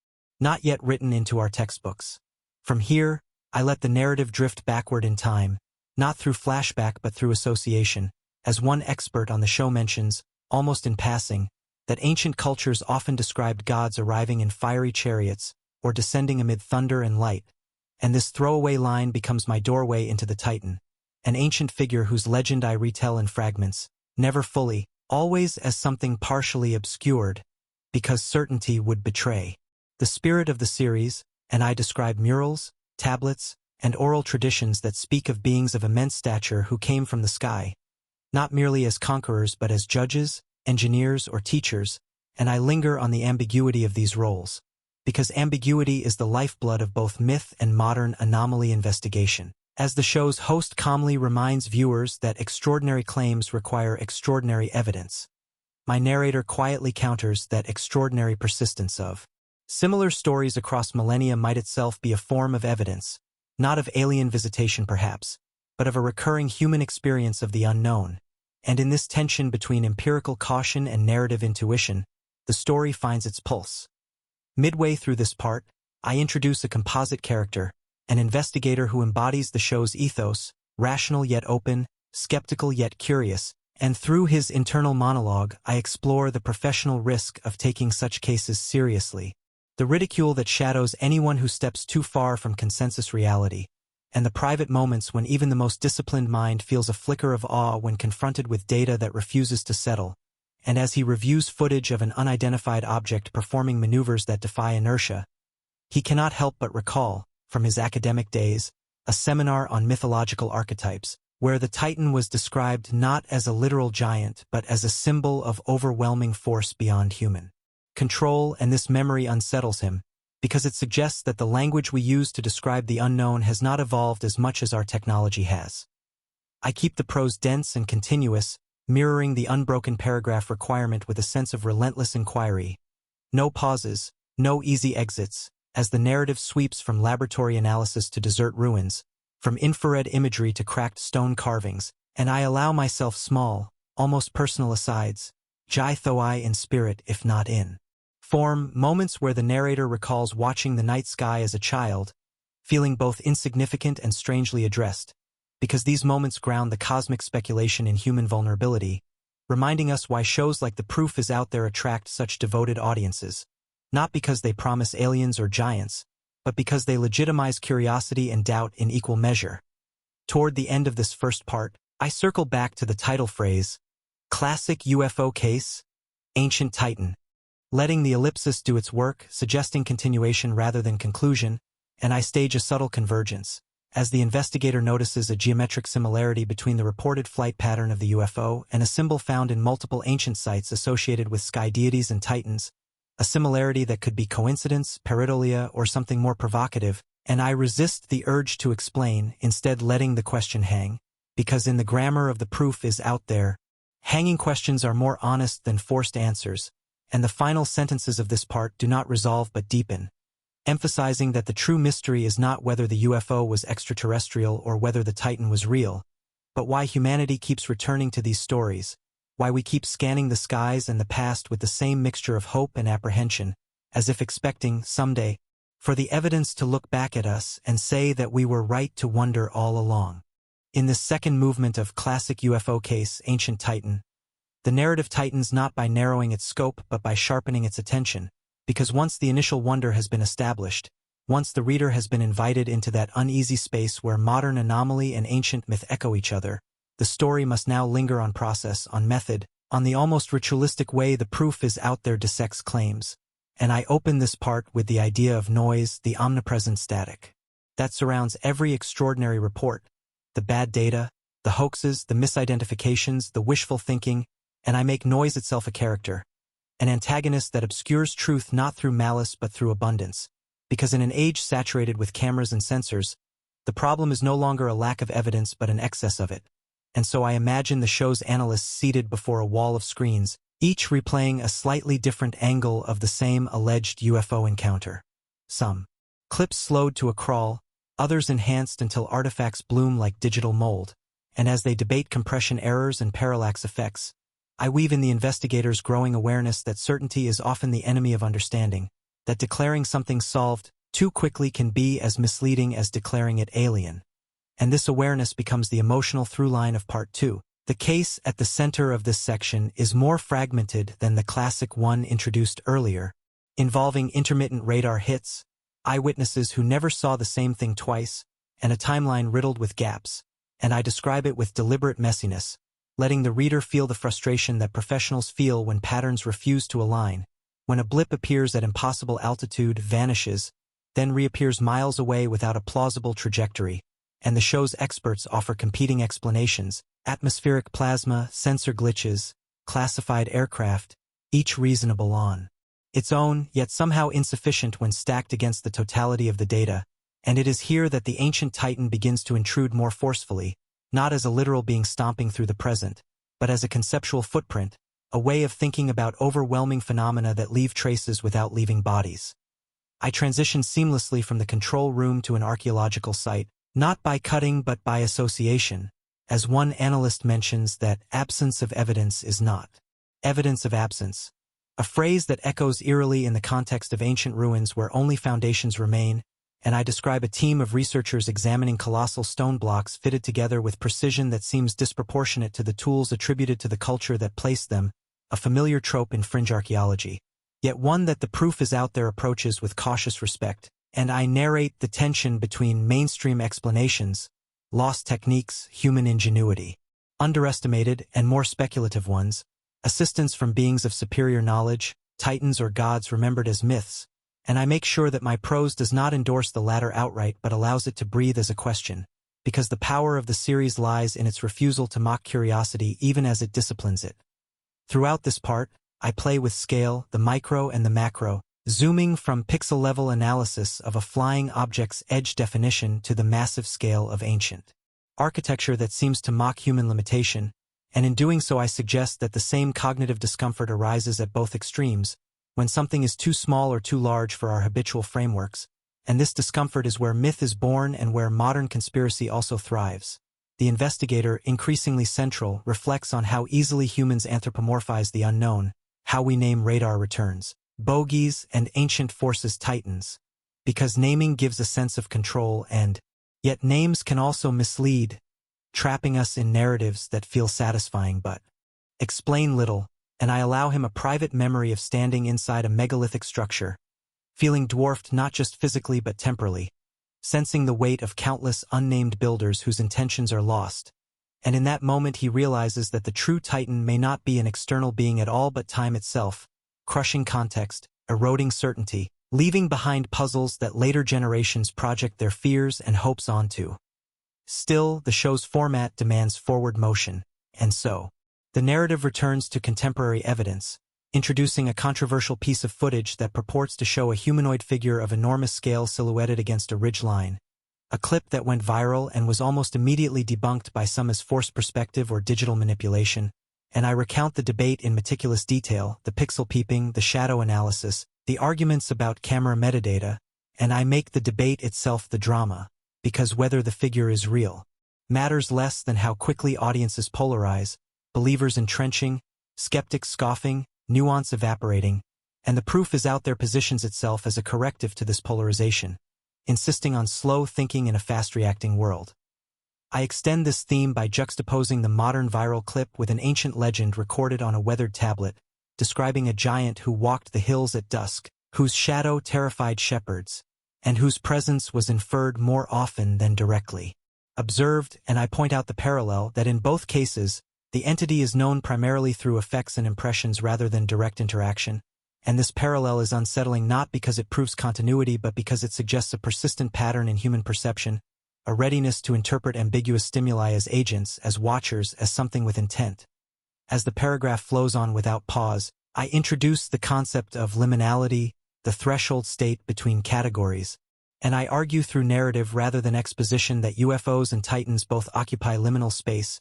not yet written into our textbooks. From here, I let the narrative drift backward in time, not through flashback but through association, as one expert on the show mentions, almost in passing, that ancient cultures often described gods arriving in fiery chariots or descending amid thunder and light, and this throwaway line becomes my doorway into the Titan, an ancient figure whose legend I retell in fragments, never fully, always as something partially obscured, because certainty would betray the spirit of the series, and I describe murals, tablets, and oral traditions that speak of beings of immense stature who came from the sky, not merely as conquerors but as judges, engineers, or teachers, and I linger on the ambiguity of these roles, because ambiguity is the lifeblood of both myth and modern anomaly investigation. As the show's host calmly reminds viewers that extraordinary claims require extraordinary evidence, my narrator quietly counters that extraordinary persistence of similar stories across millennia might itself be a form of evidence, not of alien visitation perhaps, but of a recurring human experience of the unknown. And in this tension between empirical caution and narrative intuition, the story finds its pulse. Midway through this part, I introduce a composite character, an investigator who embodies the show's ethos, rational yet open, skeptical yet curious, and through his internal monologue, I explore the professional risk of taking such cases seriously, the ridicule that shadows anyone who steps too far from consensus reality, and the private moments when even the most disciplined mind feels a flicker of awe when confronted with data that refuses to settle, and as he reviews footage of an unidentified object performing maneuvers that defy inertia, he cannot help but recall, from his academic days, a seminar on mythological archetypes, where the Titan was described not as a literal giant but as a symbol of overwhelming force beyond human control, and this memory unsettles him, because it suggests that the language we use to describe the unknown has not evolved as much as our technology has. I keep the prose dense and continuous, mirroring the unbroken paragraph requirement with a sense of relentless inquiry. No pauses, no easy exits, as the narrative sweeps from laboratory analysis to desert ruins, from infrared imagery to cracked stone carvings, and I allow myself small, almost personal asides, jai thoi in spirit if not in form, moments where the narrator recalls watching the night sky as a child, feeling both insignificant and strangely addressed, because these moments ground the cosmic speculation in human vulnerability, reminding us why shows like The Proof is Out There attract such devoted audiences, not because they promise aliens or giants, but because they legitimize curiosity and doubt in equal measure. Toward the end of this first part, I circle back to the title phrase, Classic UFO Case, Ancient Titan, letting the ellipsis do its work, suggesting continuation rather than conclusion, and I stage a subtle convergence, as the investigator notices a geometric similarity between the reported flight pattern of the UFO and a symbol found in multiple ancient sites associated with sky deities and titans, a similarity that could be coincidence, pareidolia, or something more provocative, and I resist the urge to explain, instead letting the question hang, because in the grammar of The Proof is Out There, hanging questions are more honest than forced answers, and the final sentences of this part do not resolve but deepen, emphasizing that the true mystery is not whether the UFO was extraterrestrial or whether the Titan was real, but why humanity keeps returning to these stories, why we keep scanning the skies and the past with the same mixture of hope and apprehension, as if expecting, someday, for the evidence to look back at us and say that we were right to wonder all along. In this second movement of Classic UFO Case, Ancient Titan, the narrative tightens not by narrowing its scope but by sharpening its attention, because once the initial wonder has been established, once the reader has been invited into that uneasy space where modern anomaly and ancient myth echo each other, the story must now linger on process, on method, on the almost ritualistic way The Proof is Out There dissects claims. And I open this part with the idea of noise, the omnipresent static, that surrounds every extraordinary report, the bad data, the hoaxes, the misidentifications, the wishful thinking, and I make noise itself a character, an antagonist that obscures truth not through malice but through abundance, because in an age saturated with cameras and sensors, the problem is no longer a lack of evidence but an excess of it, and so I imagine the show's analysts seated before a wall of screens, each replaying a slightly different angle of the same alleged UFO encounter. Some clips slowed to a crawl, others enhanced until artifacts bloom like digital mold, and as they debate compression errors and parallax effects, I weave in the investigator's growing awareness that certainty is often the enemy of understanding, that declaring something solved too quickly can be as misleading as declaring it alien. And this awareness becomes the emotional through line of Part 2. The case at the center of this section is more fragmented than the classic one introduced earlier, involving intermittent radar hits, eyewitnesses who never saw the same thing twice, and a timeline riddled with gaps, and I describe it with deliberate messiness, letting the reader feel the frustration that professionals feel when patterns refuse to align, when a blip appears at impossible altitude, vanishes, then reappears miles away without a plausible trajectory, and the show's experts offer competing explanations, atmospheric plasma, sensor glitches, classified aircraft, each reasonable on its own, yet somehow insufficient when stacked against the totality of the data, and it is here that the ancient Titan begins to intrude more forcefully, not as a literal being stomping through the present, but as a conceptual footprint, a way of thinking about overwhelming phenomena that leave traces without leaving bodies. I transition seamlessly from the control room to an archaeological site, not by cutting but by association, as one analyst mentions that absence of evidence is not evidence of absence, a phrase that echoes eerily in the context of ancient ruins where only foundations remain, and I describe a team of researchers examining colossal stone blocks fitted together with precision that seems disproportionate to the tools attributed to the culture that placed them, a familiar trope in fringe archaeology, yet one that The Proof is Out There approaches with cautious respect, and I narrate the tension between mainstream explanations, lost techniques, human ingenuity, underestimated and more speculative ones, assistance from beings of superior knowledge, titans or gods remembered as myths, and I make sure that my prose does not endorse the latter outright but allows it to breathe as a question, because the power of the series lies in its refusal to mock curiosity even as it disciplines it. Throughout this part, I play with scale, the micro and the macro, zooming from pixel-level analysis of a flying object's edge definition to the massive scale of ancient architecture that seems to mock human limitation, and in doing so I suggest that the same cognitive discomfort arises at both extremes, when something is too small or too large for our habitual frameworks, and this discomfort is where myth is born and where modern conspiracy also thrives. The investigator, increasingly central, reflects on how easily humans anthropomorphize the unknown, how we name radar returns, bogies, and ancient forces titans, because naming gives a sense of control and, yet names can also mislead, trapping us in narratives that feel satisfying but explain little, and I allow him a private memory of standing inside a megalithic structure, feeling dwarfed not just physically but temporally, sensing the weight of countless unnamed builders whose intentions are lost, and in that moment he realizes that the true titan may not be an external being at all but time itself, crushing context, eroding certainty, leaving behind puzzles that later generations project their fears and hopes onto. Still, the show's format demands forward motion, and so, the narrative returns to contemporary evidence, introducing a controversial piece of footage that purports to show a humanoid figure of enormous scale silhouetted against a ridge line, a clip that went viral and was almost immediately debunked by some as forced perspective or digital manipulation, and I recount the debate in meticulous detail, the pixel peeping, the shadow analysis, the arguments about camera metadata, and I make the debate itself the drama, because whether the figure is real matters less than how quickly audiences polarize, believers entrenching, skeptics scoffing, nuance evaporating, and the proof is out there positions itself as a corrective to this polarization, insisting on slow thinking in a fast-reacting world. I extend this theme by juxtaposing the modern viral clip with an ancient legend recorded on a weathered tablet, describing a giant who walked the hills at dusk, whose shadow terrified shepherds, and whose presence was inferred more often than directly observed, and I point out the parallel that in both cases, the entity is known primarily through effects and impressions rather than direct interaction, and this parallel is unsettling not because it proves continuity but because it suggests a persistent pattern in human perception, a readiness to interpret ambiguous stimuli as agents, as watchers, as something with intent. As the paragraph flows on without pause, I introduce the concept of liminality, the threshold state between categories, and I argue through narrative rather than exposition that UFOs and titans both occupy liminal space,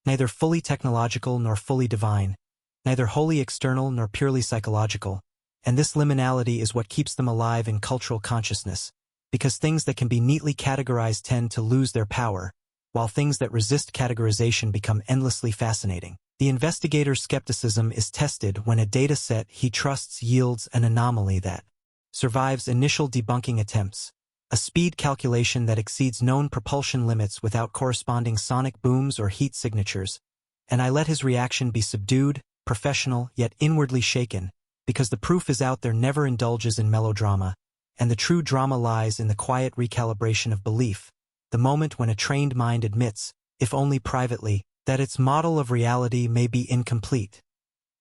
neither fully technological nor fully divine, neither wholly external nor purely psychological, and this liminality is what keeps them alive in cultural consciousness, because things that can be neatly categorized tend to lose their power, while things that resist categorization become endlessly fascinating. The investigator's skepticism is tested when a data set he trusts yields an anomaly that survives initial debunking attempts, a speed calculation that exceeds known propulsion limits without corresponding sonic booms or heat signatures, and I let his reaction be subdued, professional, yet inwardly shaken, because the proof is out there never indulges in melodrama, and the true drama lies in the quiet recalibration of belief, the moment when a trained mind admits, if only privately, that its model of reality may be incomplete.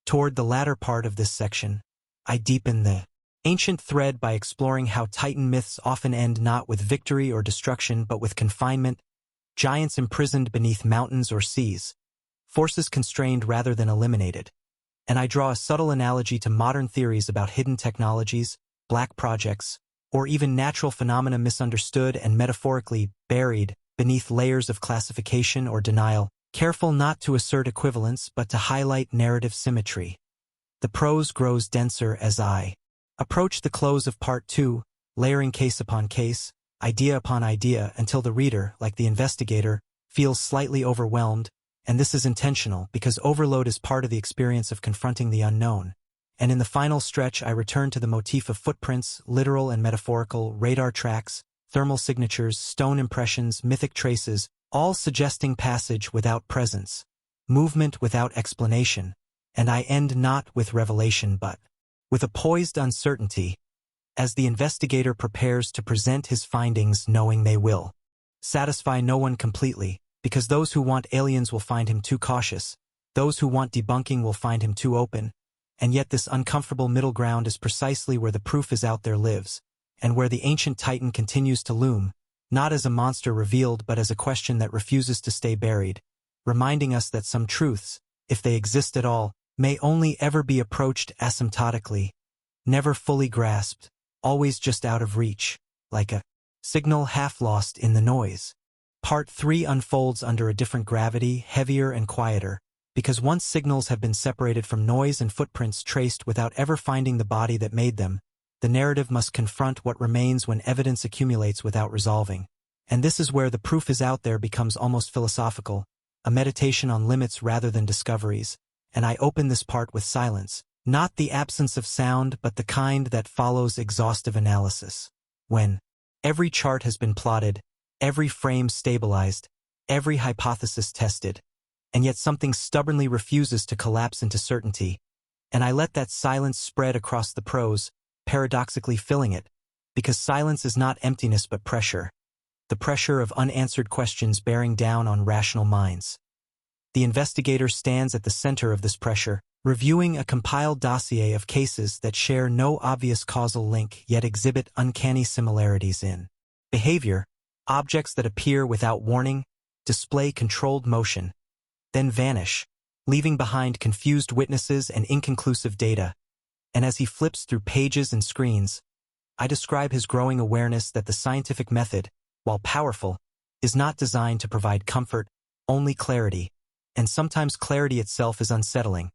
Toward the latter part of this section, I deepen the ancient thread by exploring how Titan myths often end not with victory or destruction but with confinement, giants imprisoned beneath mountains or seas, forces constrained rather than eliminated. And I draw a subtle analogy to modern theories about hidden technologies, black projects, or even natural phenomena misunderstood and metaphorically buried beneath layers of classification or denial, careful not to assert equivalence but to highlight narrative symmetry. The prose grows denser as I approach the close of Part 2, layering case upon case, idea upon idea until the reader, like the investigator, feels slightly overwhelmed, and this is intentional because overload is part of the experience of confronting the unknown. And in the final stretch I return to the motif of footprints, literal and metaphorical, radar tracks, thermal signatures, stone impressions, mythic traces, all suggesting passage without presence, movement without explanation, and I end not with revelation but with a poised uncertainty, as the investigator prepares to present his findings knowing they will satisfy no one completely, because those who want aliens will find him too cautious, Those who want debunking will find him too open, and yet this uncomfortable middle ground is precisely where the proof is out there lives, and where the ancient Titan continues to loom, not as a monster revealed but as a question that refuses to stay buried, reminding us that some truths, if they exist at all, may only ever be approached asymptotically, never fully grasped, always just out of reach, like a signal half lost in the noise. Part 3 unfolds under a different gravity, heavier and quieter, because once signals have been separated from noise and footprints traced without ever finding the body that made them, the narrative must confront what remains when evidence accumulates without resolving. And this is where the proof is out there becomes almost philosophical, a meditation on limits rather than discoveries, and I open this part with silence, not the absence of sound but the kind that follows exhaustive analysis. When every chart has been plotted, every frame stabilized, every hypothesis tested, and yet something stubbornly refuses to collapse into certainty, and I let that silence spread across the prose, paradoxically filling it, because silence is not emptiness but pressure, the pressure of unanswered questions bearing down on rational minds. The investigator stands at the center of this pressure, reviewing a compiled dossier of cases that share no obvious causal link yet exhibit uncanny similarities in behavior, objects that appear without warning, display controlled motion, then vanish, leaving behind confused witnesses and inconclusive data. And as he flips through pages and screens, I describe his growing awareness that the scientific method, while powerful, is not designed to provide comfort, only clarity, and sometimes clarity itself is unsettling,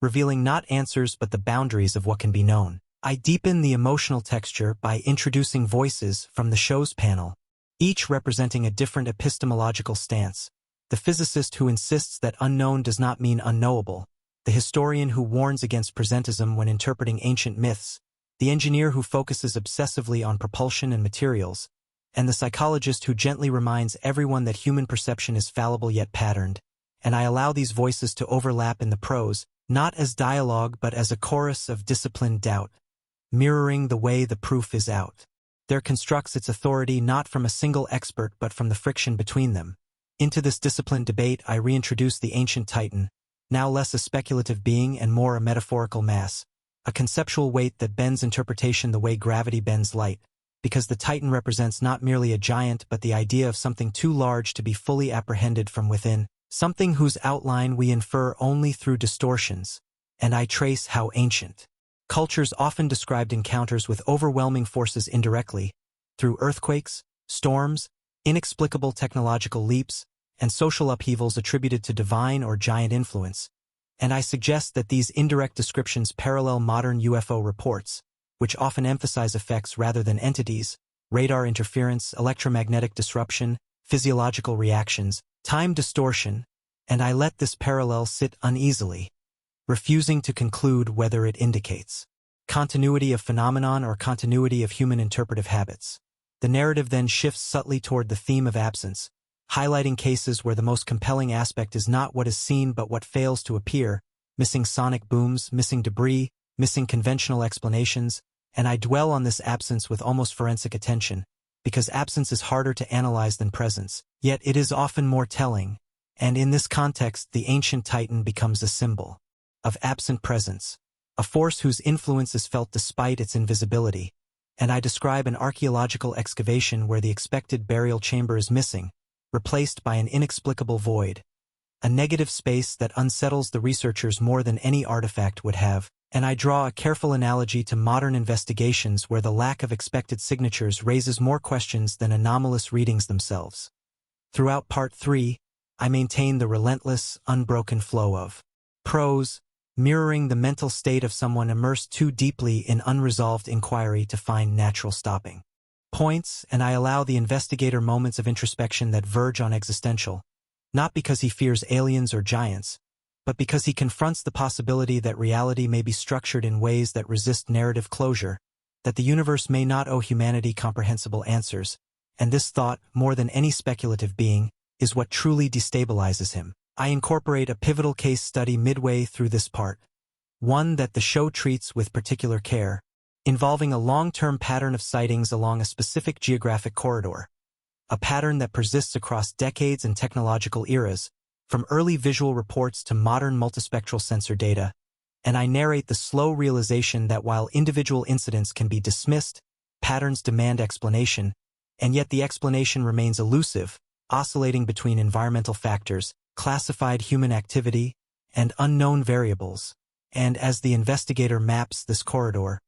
revealing not answers but the boundaries of what can be known. I deepen the emotional texture by introducing voices from the show's panel, each representing a different epistemological stance. The physicist who insists that unknown does not mean unknowable, the historian who warns against presentism when interpreting ancient myths, the engineer who focuses obsessively on propulsion and materials, and the psychologist who gently reminds everyone that human perception is fallible yet patterned. And I allow these voices to overlap in the prose, not as dialogue but as a chorus of disciplined doubt, mirroring the way the proof is out. There constructs its authority not from a single expert but from the friction between them. Into this disciplined debate I reintroduce the ancient Titan, now less a speculative being and more a metaphorical mass, a conceptual weight that bends interpretation the way gravity bends light, because the Titan represents not merely a giant but the idea of something too large to be fully apprehended from within, something whose outline we infer only through distortions, and I trace how ancient cultures often described encounters with overwhelming forces indirectly, through earthquakes, storms, inexplicable technological leaps, and social upheavals attributed to divine or giant influence, and I suggest that these indirect descriptions parallel modern UFO reports, which often emphasize effects rather than entities, radar interference, electromagnetic disruption, physiological reactions, time distortion, and I let this parallel sit uneasily, refusing to conclude whether it indicates continuity of phenomenon or continuity of human interpretive habits. The narrative then shifts subtly toward the theme of absence, highlighting cases where the most compelling aspect is not what is seen but what fails to appear, missing sonic booms, missing debris, missing conventional explanations, and I dwell on this absence with almost forensic attention, because absence is harder to analyze than presence, yet it is often more telling, and in this context the ancient Titan becomes a symbol of absent presence, a force whose influence is felt despite its invisibility. And I describe an archaeological excavation where the expected burial chamber is missing, replaced by an inexplicable void, a negative space that unsettles the researchers more than any artifact would have, and I draw a careful analogy to modern investigations where the lack of expected signatures raises more questions than anomalous readings themselves. Throughout Part 3, I maintain the relentless, unbroken flow of prose, mirroring the mental state of someone immersed too deeply in unresolved inquiry to find natural stopping points, and I allow the investigator moments of introspection that verge on existential, not because he fears aliens or giants, but because he confronts the possibility that reality may be structured in ways that resist narrative closure, that the universe may not owe humanity comprehensible answers, and this thought, more than any speculative being, is what truly destabilizes him. I incorporate a pivotal case study midway through this part, one that the show treats with particular care, involving a long-term pattern of sightings along a specific geographic corridor, a pattern that persists across decades and technological eras, from early visual reports to modern multispectral sensor data, and I narrate the slow realization that while individual incidents can be dismissed, patterns demand explanation, and yet the explanation remains elusive, oscillating between environmental factors, classified human activity, and unknown variables. And as the investigator maps this corridor,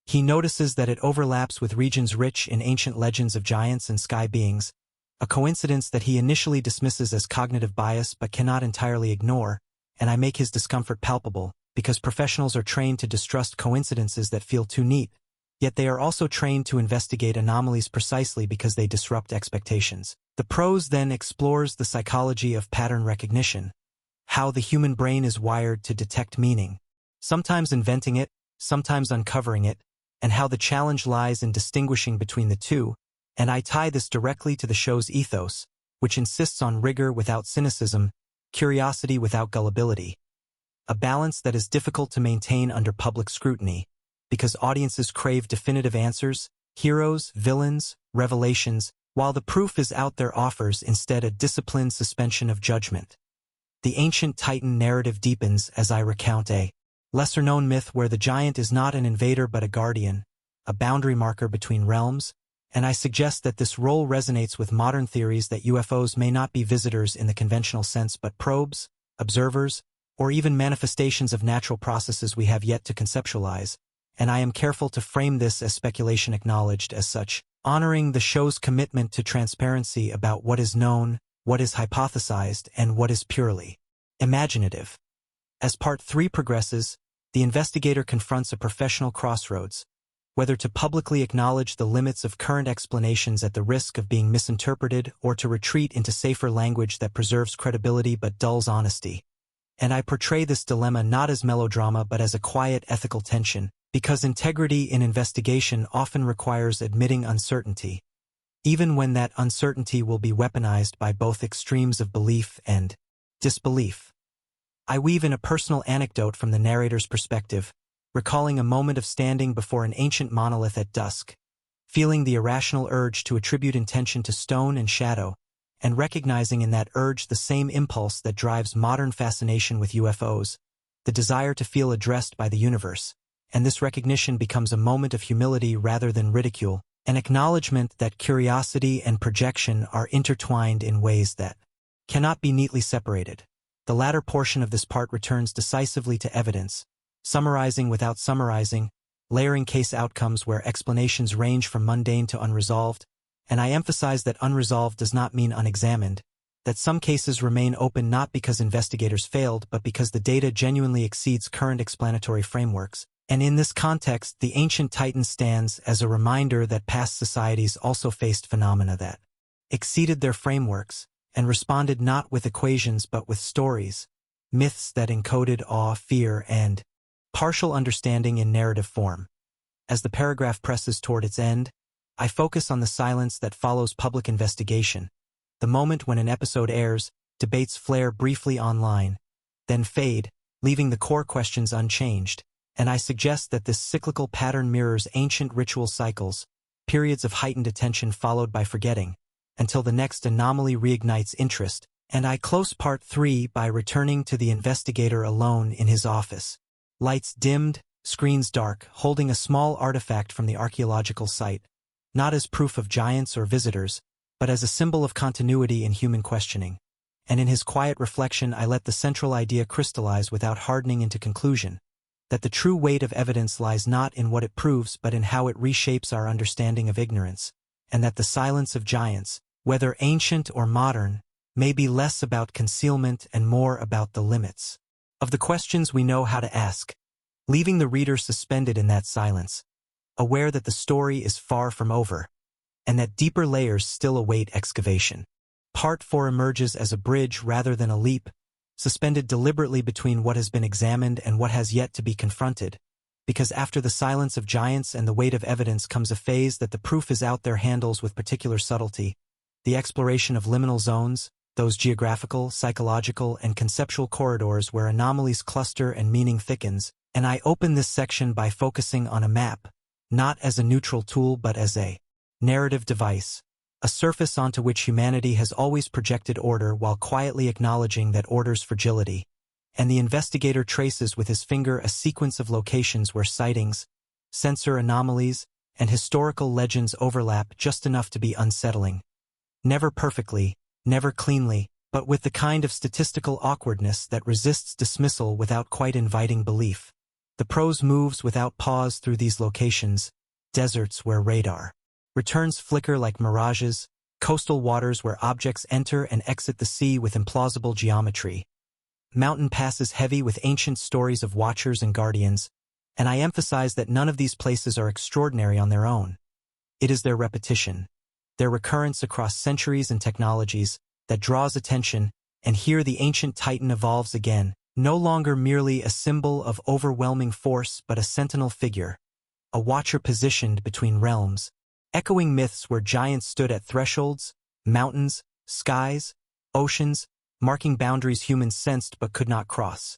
he notices that it overlaps with regions rich in ancient legends of giants and sky beings, a coincidence that he initially dismisses as cognitive bias but cannot entirely ignore, and I make his discomfort palpable, because professionals are trained to distrust coincidences that feel too neat, yet they are also trained to investigate anomalies precisely because they disrupt expectations. The prose then explores the psychology of pattern recognition, how the human brain is wired to detect meaning, sometimes inventing it, sometimes uncovering it, and how the challenge lies in distinguishing between the two, and I tie this directly to the show's ethos, which insists on rigor without cynicism, curiosity without gullibility, a balance that is difficult to maintain under public scrutiny, because audiences crave definitive answers, heroes, villains, revelations, while the proof is out there offers instead a disciplined suspension of judgment. The ancient Titan narrative deepens as I recount a lesser-known myth where the giant is not an invader but a guardian, a boundary marker between realms, and I suggest that this role resonates with modern theories that UFOs may not be visitors in the conventional sense but probes, observers, or even manifestations of natural processes we have yet to conceptualize, and I am careful to frame this as speculation acknowledged as such, honoring the show's commitment to transparency about what is known, what is hypothesized, and what is purely imaginative. As Part 3 progresses, the investigator confronts a professional crossroads, whether to publicly acknowledge the limits of current explanations at the risk of being misinterpreted or to retreat into safer language that preserves credibility but dulls honesty. And I portray this dilemma not as melodrama but as a quiet ethical tension, because integrity in investigation often requires admitting uncertainty, even when that uncertainty will be weaponized by both extremes of belief and disbelief. I weave in a personal anecdote from the narrator's perspective, recalling a moment of standing before an ancient monolith at dusk, feeling the irrational urge to attribute intention to stone and shadow, and recognizing in that urge the same impulse that drives modern fascination with UFOs, the desire to feel addressed by the universe, and this recognition becomes a moment of humility rather than ridicule, an acknowledgement that curiosity and projection are intertwined in ways that cannot be neatly separated. The latter portion of this part returns decisively to evidence, summarizing without summarizing, layering case outcomes where explanations range from mundane to unresolved, and I emphasize that unresolved does not mean unexamined, that some cases remain open not because investigators failed but because the data genuinely exceeds current explanatory frameworks, and in this context the ancient Titan stands as a reminder that past societies also faced phenomena that exceeded their frameworks, and responded not with equations but with stories, myths that encoded awe, fear, and partial understanding in narrative form. As the paragraph presses toward its end, I focus on the silence that follows public investigation, the moment when an episode airs, debates flare briefly online, then fade, leaving the core questions unchanged, and I suggest that this cyclical pattern mirrors ancient ritual cycles, periods of heightened attention followed by forgetting, until the next anomaly reignites interest, and I close Part 3 by returning to the investigator alone in his office. Lights dimmed, screens dark, holding a small artifact from the archaeological site, not as proof of giants or visitors, but as a symbol of continuity in human questioning. And in his quiet reflection I let the central idea crystallize without hardening into conclusion, that the true weight of evidence lies not in what it proves but in how it reshapes our understanding of ignorance, and that the silence of giants, whether ancient or modern, may be less about concealment and more about the limits of the questions we know how to ask, leaving the reader suspended in that silence, aware that the story is far from over, and that deeper layers still await excavation. Part 4 emerges as a bridge rather than a leap, suspended deliberately between what has been examined and what has yet to be confronted, because after the silence of giants and the weight of evidence comes a phase that the proof is out there handles with particular subtlety, the exploration of liminal zones, those geographical, psychological, and conceptual corridors where anomalies cluster and meaning thickens, and I open this section by focusing on a map, not as a neutral tool but as a narrative device, a surface onto which humanity has always projected order while quietly acknowledging that order's fragility. And the investigator traces with his finger a sequence of locations where sightings, sensor anomalies, and historical legends overlap just enough to be unsettling. Never perfectly, never cleanly, but with the kind of statistical awkwardness that resists dismissal without quite inviting belief. The prose moves without pause through these locations, deserts where radar returns flicker like mirages, coastal waters where objects enter and exit the sea with implausible geometry, mountain passes heavy with ancient stories of watchers and guardians, and I emphasize that none of these places are extraordinary on their own. It is their repetition, their recurrence across centuries and technologies, that draws attention, and here the ancient titan evolves again, no longer merely a symbol of overwhelming force but a sentinel figure, a watcher positioned between realms, echoing myths where giants stood at thresholds, mountains, skies, oceans, marking boundaries humans sensed but could not cross.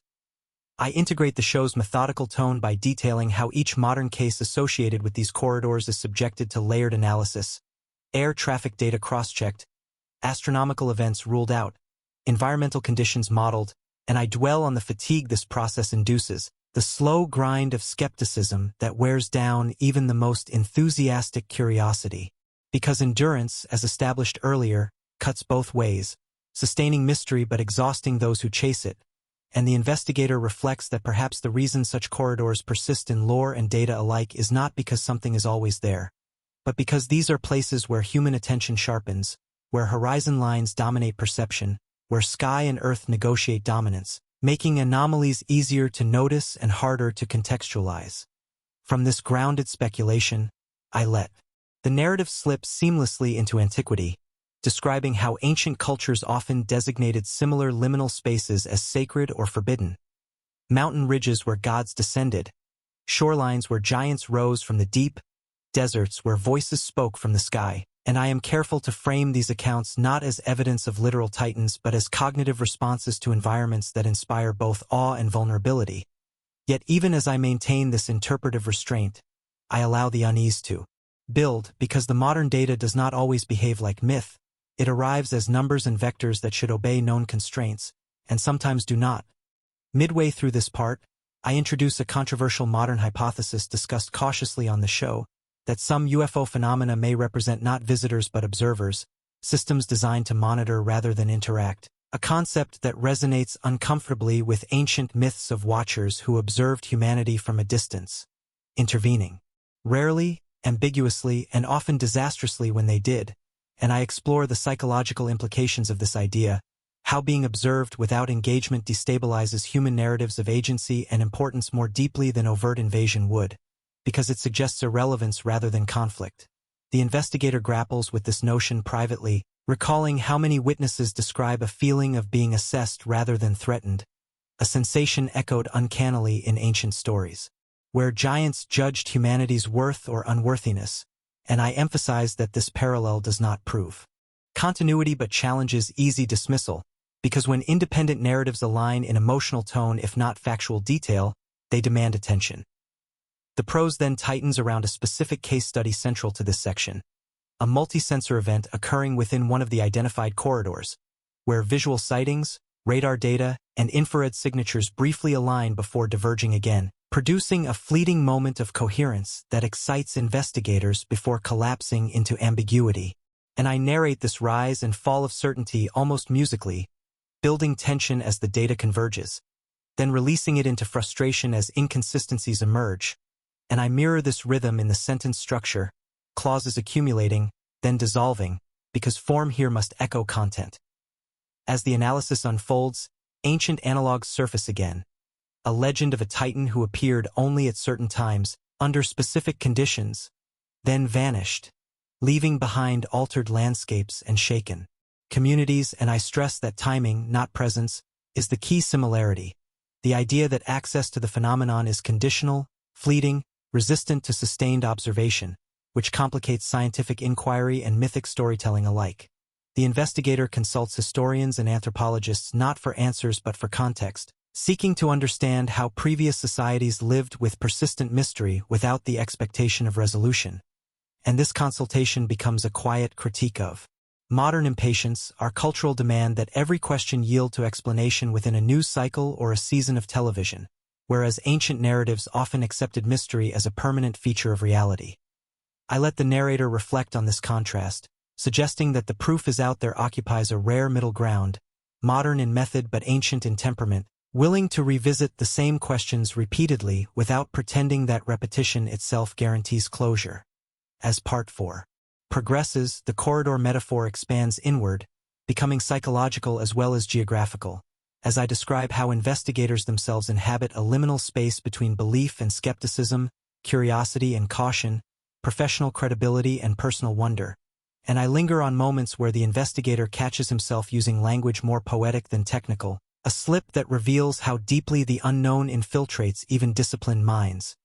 I integrate the show's methodical tone by detailing how each modern case associated with these corridors is subjected to layered analysis, air traffic data cross-checked, astronomical events ruled out, environmental conditions modeled, and I dwell on the fatigue this process induces, the slow grind of skepticism that wears down even the most enthusiastic curiosity. Because endurance, as established earlier, cuts both ways, sustaining mystery but exhausting those who chase it, and the investigator reflects that perhaps the reason such corridors persist in lore and data alike is not because something is always there, but because these are places where human attention sharpens, where horizon lines dominate perception, where sky and earth negotiate dominance, making anomalies easier to notice and harder to contextualize. From this grounded speculation, I let the narrative slip seamlessly into antiquity, describing how ancient cultures often designated similar liminal spaces as sacred or forbidden. Mountain ridges where gods descended, shorelines where giants rose from the deep, deserts where voices spoke from the sky, and I am careful to frame these accounts not as evidence of literal titans but as cognitive responses to environments that inspire both awe and vulnerability. Yet even as I maintain this interpretive restraint, I allow the unease to build because the modern data does not always behave like myth. It arrives as numbers and vectors that should obey known constraints, and sometimes do not. Midway through this part, I introduce a controversial modern hypothesis discussed cautiously on the show, that some UFO phenomena may represent not visitors but observers, systems designed to monitor rather than interact, a concept that resonates uncomfortably with ancient myths of watchers who observed humanity from a distance, intervening, rarely, ambiguously, and often disastrously when they did, and I explore the psychological implications of this idea, how being observed without engagement destabilizes human narratives of agency and importance more deeply than overt invasion would, because it suggests irrelevance rather than conflict. The investigator grapples with this notion privately, recalling how many witnesses describe a feeling of being assessed rather than threatened, a sensation echoed uncannily in ancient stories, where giants judged humanity's worth or unworthiness, and I emphasize that this parallel does not prove continuity but challenges easy dismissal, because when independent narratives align in emotional tone if not factual detail, they demand attention. The prose then tightens around a specific case study central to this section, a multi-sensor event occurring within one of the identified corridors, where visual sightings, radar data, and infrared signatures briefly align before diverging again, producing a fleeting moment of coherence that excites investigators before collapsing into ambiguity. And I narrate this rise and fall of certainty almost musically, building tension as the data converges, then releasing it into frustration as inconsistencies emerge. And I mirror this rhythm in the sentence structure, clauses accumulating, then dissolving, because form here must echo content. As the analysis unfolds, ancient analogs surface again, a legend of a titan who appeared only at certain times, under specific conditions, then vanished, leaving behind altered landscapes and shaken communities, and I stress that timing, not presence, is the key similarity. The idea that access to the phenomenon is conditional, fleeting, resistant to sustained observation, which complicates scientific inquiry and mythic storytelling alike. The investigator consults historians and anthropologists not for answers but for context, seeking to understand how previous societies lived with persistent mystery without the expectation of resolution. and this consultation becomes a quiet critique of modern impatience, our cultural demand that every question yield to explanation within a news cycle or a season of television, whereas ancient narratives often accepted mystery as a permanent feature of reality. I let the narrator reflect on this contrast, suggesting that the proof is out there occupies a rare middle ground, modern in method but ancient in temperament, willing to revisit the same questions repeatedly without pretending that repetition itself guarantees closure. As Part 4 progresses, the corridor metaphor expands inward, becoming psychological as well as geographical, as I describe how investigators themselves inhabit a liminal space between belief and skepticism, curiosity and caution, professional credibility and personal wonder, and I linger on moments where the investigator catches himself using language more poetic than technical, a slip that reveals how deeply the unknown infiltrates even disciplined minds.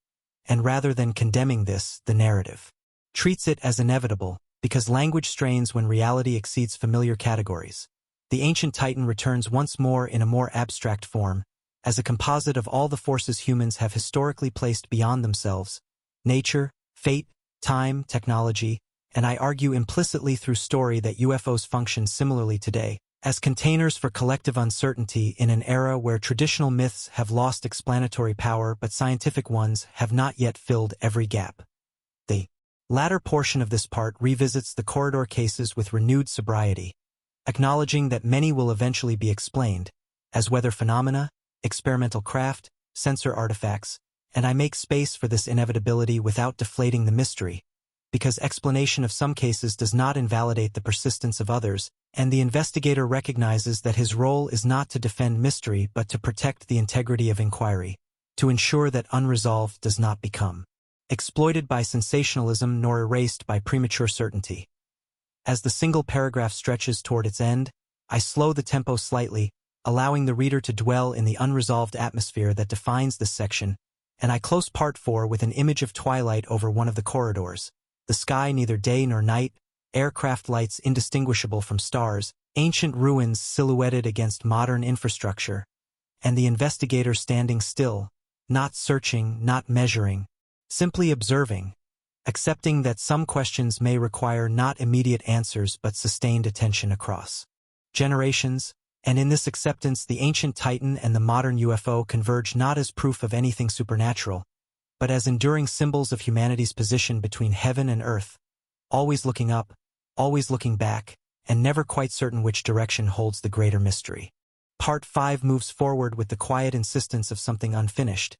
And rather than condemning this, the narrative treats it as inevitable, because language strains when reality exceeds familiar categories. The ancient Titan returns once more in a more abstract form, as a composite of all the forces humans have historically placed beyond themselves: nature, fate, time, technology, and I argue implicitly through story that UFOs function similarly today, as containers for collective uncertainty in an era where traditional myths have lost explanatory power but scientific ones have not yet filled every gap. The latter portion of this part revisits the corridor cases with renewed sobriety, acknowledging that many will eventually be explained, as weather phenomena, experimental craft, sensor artifacts, and I make space for this inevitability without deflating the mystery, because explanation of some cases does not invalidate the persistence of others, and the investigator recognizes that his role is not to defend mystery but to protect the integrity of inquiry, to ensure that unresolved does not become exploited by sensationalism nor erased by premature certainty. As the single paragraph stretches toward its end, I slow the tempo slightly, allowing the reader to dwell in the unresolved atmosphere that defines this section, and I close Part 4 with an image of twilight over one of the corridors, the sky neither day nor night, aircraft lights indistinguishable from stars, ancient ruins silhouetted against modern infrastructure, and the investigator standing still, not searching, not measuring, simply observing, accepting that some questions may require not immediate answers but sustained attention across generations, and in this acceptance the ancient Titan and the modern UFO converge not as proof of anything supernatural, but as enduring symbols of humanity's position between heaven and earth, always looking up, always looking back, and never quite certain which direction holds the greater mystery. Part 5 moves forward with the quiet insistence of something unfinished,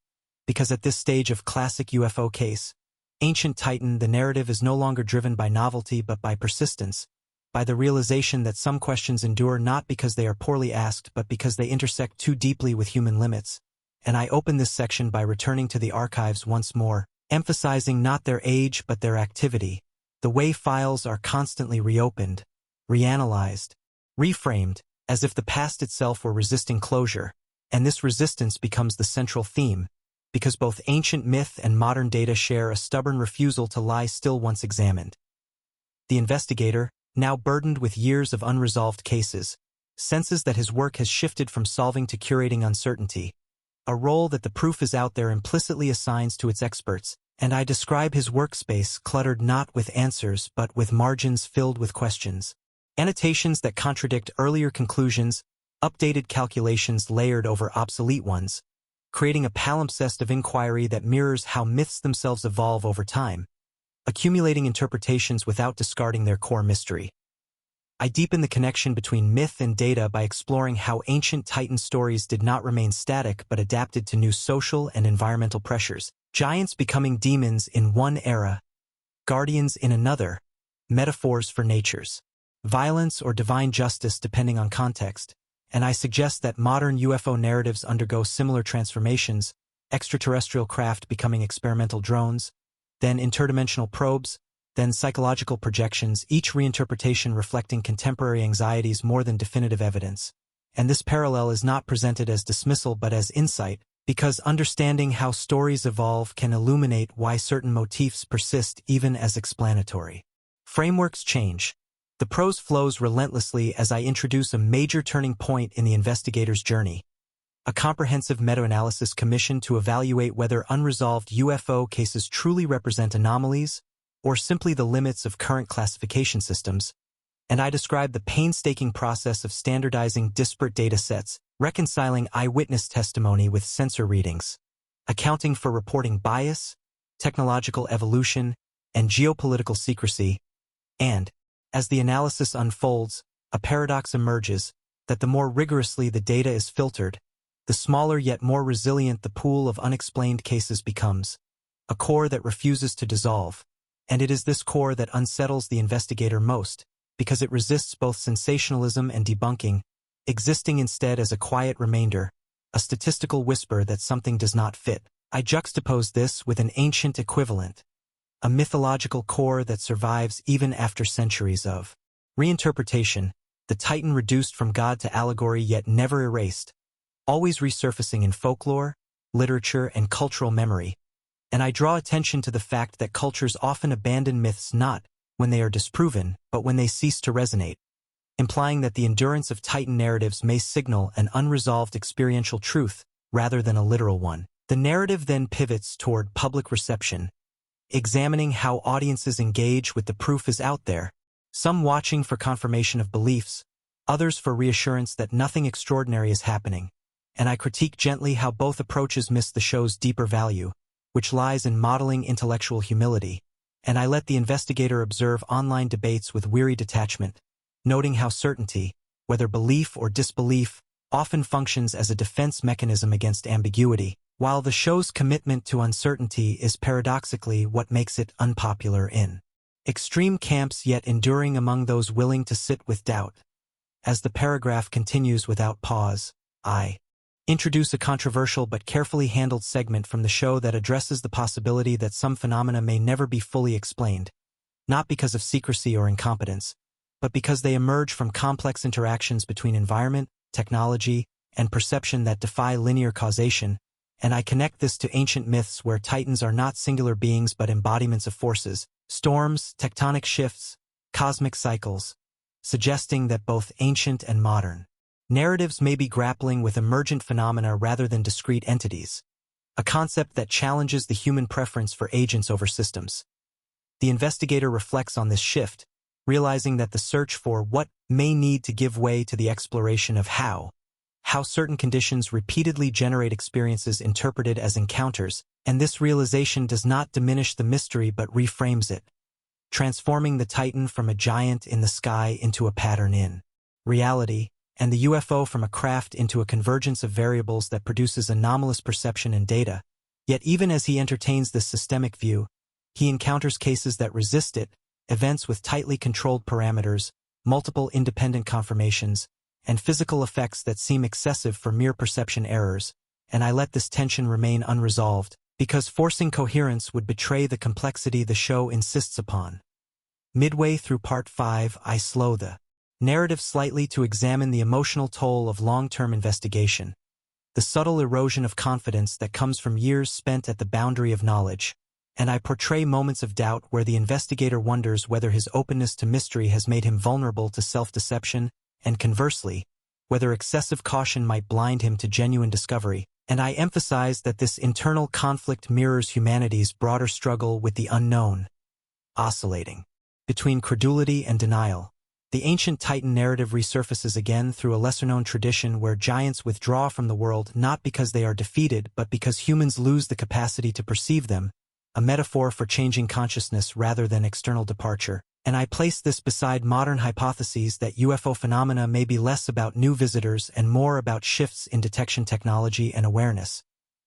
because at this stage of classic UFO case, Ancient Titan, the narrative is no longer driven by novelty but by persistence, by the realization that some questions endure not because they are poorly asked but because they intersect too deeply with human limits, and I open this section by returning to the archives once more, emphasizing not their age but their activity, the way files are constantly reopened, reanalyzed, reframed, as if the past itself were resisting closure, and this resistance becomes the central theme, because both ancient myth and modern data share a stubborn refusal to lie still once examined. The investigator, now burdened with years of unresolved cases, senses that his work has shifted from solving to curating uncertainty, a role that the proof is out there implicitly assigns to its experts, and I describe his workspace cluttered not with answers but with margins filled with questions, annotations that contradict earlier conclusions, updated calculations layered over obsolete ones, creating a palimpsest of inquiry that mirrors how myths themselves evolve over time, accumulating interpretations without discarding their core mystery. I deepen the connection between myth and data by exploring how ancient Titan stories did not remain static but adapted to new social and environmental pressures, giants becoming demons in one era, guardians in another, metaphors for natures, violence or divine justice depending on context, and I suggest that modern UFO narratives undergo similar transformations, extraterrestrial craft becoming experimental drones, then interdimensional probes, then psychological projections, each reinterpretation reflecting contemporary anxieties more than definitive evidence. And this parallel is not presented as dismissal but as insight, because understanding how stories evolve can illuminate why certain motifs persist even as explanatory frameworks change. The prose flows relentlessly as I introduce a major turning point in the investigator's journey, a comprehensive meta-analysis commissioned to evaluate whether unresolved UFO cases truly represent anomalies or simply the limits of current classification systems, and I describe the painstaking process of standardizing disparate data sets, reconciling eyewitness testimony with sensor readings, accounting for reporting bias, technological evolution, and geopolitical secrecy, and, as the analysis unfolds, a paradox emerges that the more rigorously the data is filtered, the smaller yet more resilient the pool of unexplained cases becomes, a core that refuses to dissolve, and it is this core that unsettles the investigator most, because it resists both sensationalism and debunking, existing instead as a quiet remainder, a statistical whisper that something does not fit. I juxtapose this with an ancient equivalent, a mythological core that survives even after centuries of reinterpretation, the Titan reduced from god to allegory yet never erased, always resurfacing in folklore, literature, and cultural memory. And I draw attention to the fact that cultures often abandon myths not when they are disproven, but when they cease to resonate, implying that the endurance of Titan narratives may signal an unresolved experiential truth rather than a literal one. The narrative then pivots toward public reception, examining how audiences engage with the proof is out there, some watching for confirmation of beliefs, others for reassurance that nothing extraordinary is happening, and I critique gently how both approaches miss the show's deeper value, which lies in modeling intellectual humility, and I let the investigator observe online debates with weary detachment, noting how certainty, whether belief or disbelief, often functions as a defense mechanism against ambiguity, while the show's commitment to uncertainty is paradoxically what makes it unpopular in extreme camps yet enduring among those willing to sit with doubt. As the paragraph continues without pause, I introduce a controversial but carefully handled segment from the show that addresses the possibility that some phenomena may never be fully explained, not because of secrecy or incompetence, but because they emerge from complex interactions between environment, technology, and perception that defy linear causation, and I connect this to ancient myths where titans are not singular beings but embodiments of forces, storms, tectonic shifts, cosmic cycles, suggesting that both ancient and modern narratives may be grappling with emergent phenomena rather than discrete entities, a concept that challenges the human preference for agents over systems. The investigator reflects on this shift, realizing that the search for what may need to give way to the exploration of how certain conditions repeatedly generate experiences interpreted as encounters, and this realization does not diminish the mystery but reframes it, transforming the Titan from a giant in the sky into a pattern in reality, and the UFO from a craft into a convergence of variables that produces anomalous perception and data. Yet even as he entertains this systemic view, he encounters cases that resist it, events with tightly controlled parameters, multiple independent confirmations, and physical effects that seem excessive for mere perception errors, and I let this tension remain unresolved, because forcing coherence would betray the complexity the show insists upon. Midway through Part 5, I slow the narrative slightly to examine the emotional toll of long-term investigation, the subtle erosion of confidence that comes from years spent at the boundary of knowledge, and I portray moments of doubt where the investigator wonders whether his openness to mystery has made him vulnerable to self-deception, and conversely, whether excessive caution might blind him to genuine discovery, and I emphasize that this internal conflict mirrors humanity's broader struggle with the unknown, oscillating between credulity and denial. The ancient Titan narrative resurfaces again through a lesser-known tradition where giants withdraw from the world not because they are defeated but because humans lose the capacity to perceive them, a metaphor for changing consciousness rather than external departure. And I place this beside modern hypotheses that UFO phenomena may be less about new visitors and more about shifts in detection technology and awareness,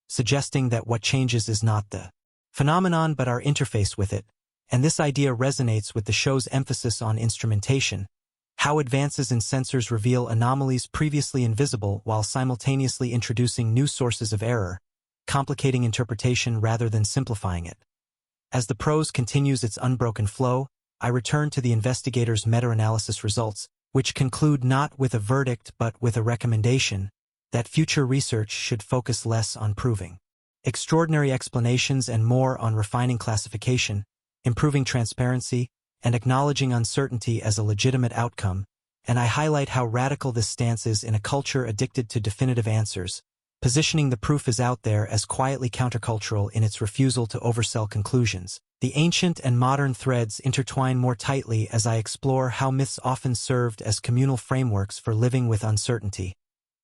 suggesting that what changes is not the phenomenon but our interface with it, and this idea resonates with the show's emphasis on instrumentation, how advances in sensors reveal anomalies previously invisible while simultaneously introducing new sources of error, complicating interpretation rather than simplifying it. As the prose continues its unbroken flow, I return to the investigator's meta-analysis results, which conclude not with a verdict but with a recommendation that future research should focus less on proving extraordinary explanations and more on refining classification, improving transparency, and acknowledging uncertainty as a legitimate outcome, and I highlight how radical this stance is in a culture addicted to definitive answers, positioning the proof is out there as quietly countercultural in its refusal to oversell conclusions. The ancient and modern threads intertwine more tightly as I explore how myths often served as communal frameworks for living with uncertainty,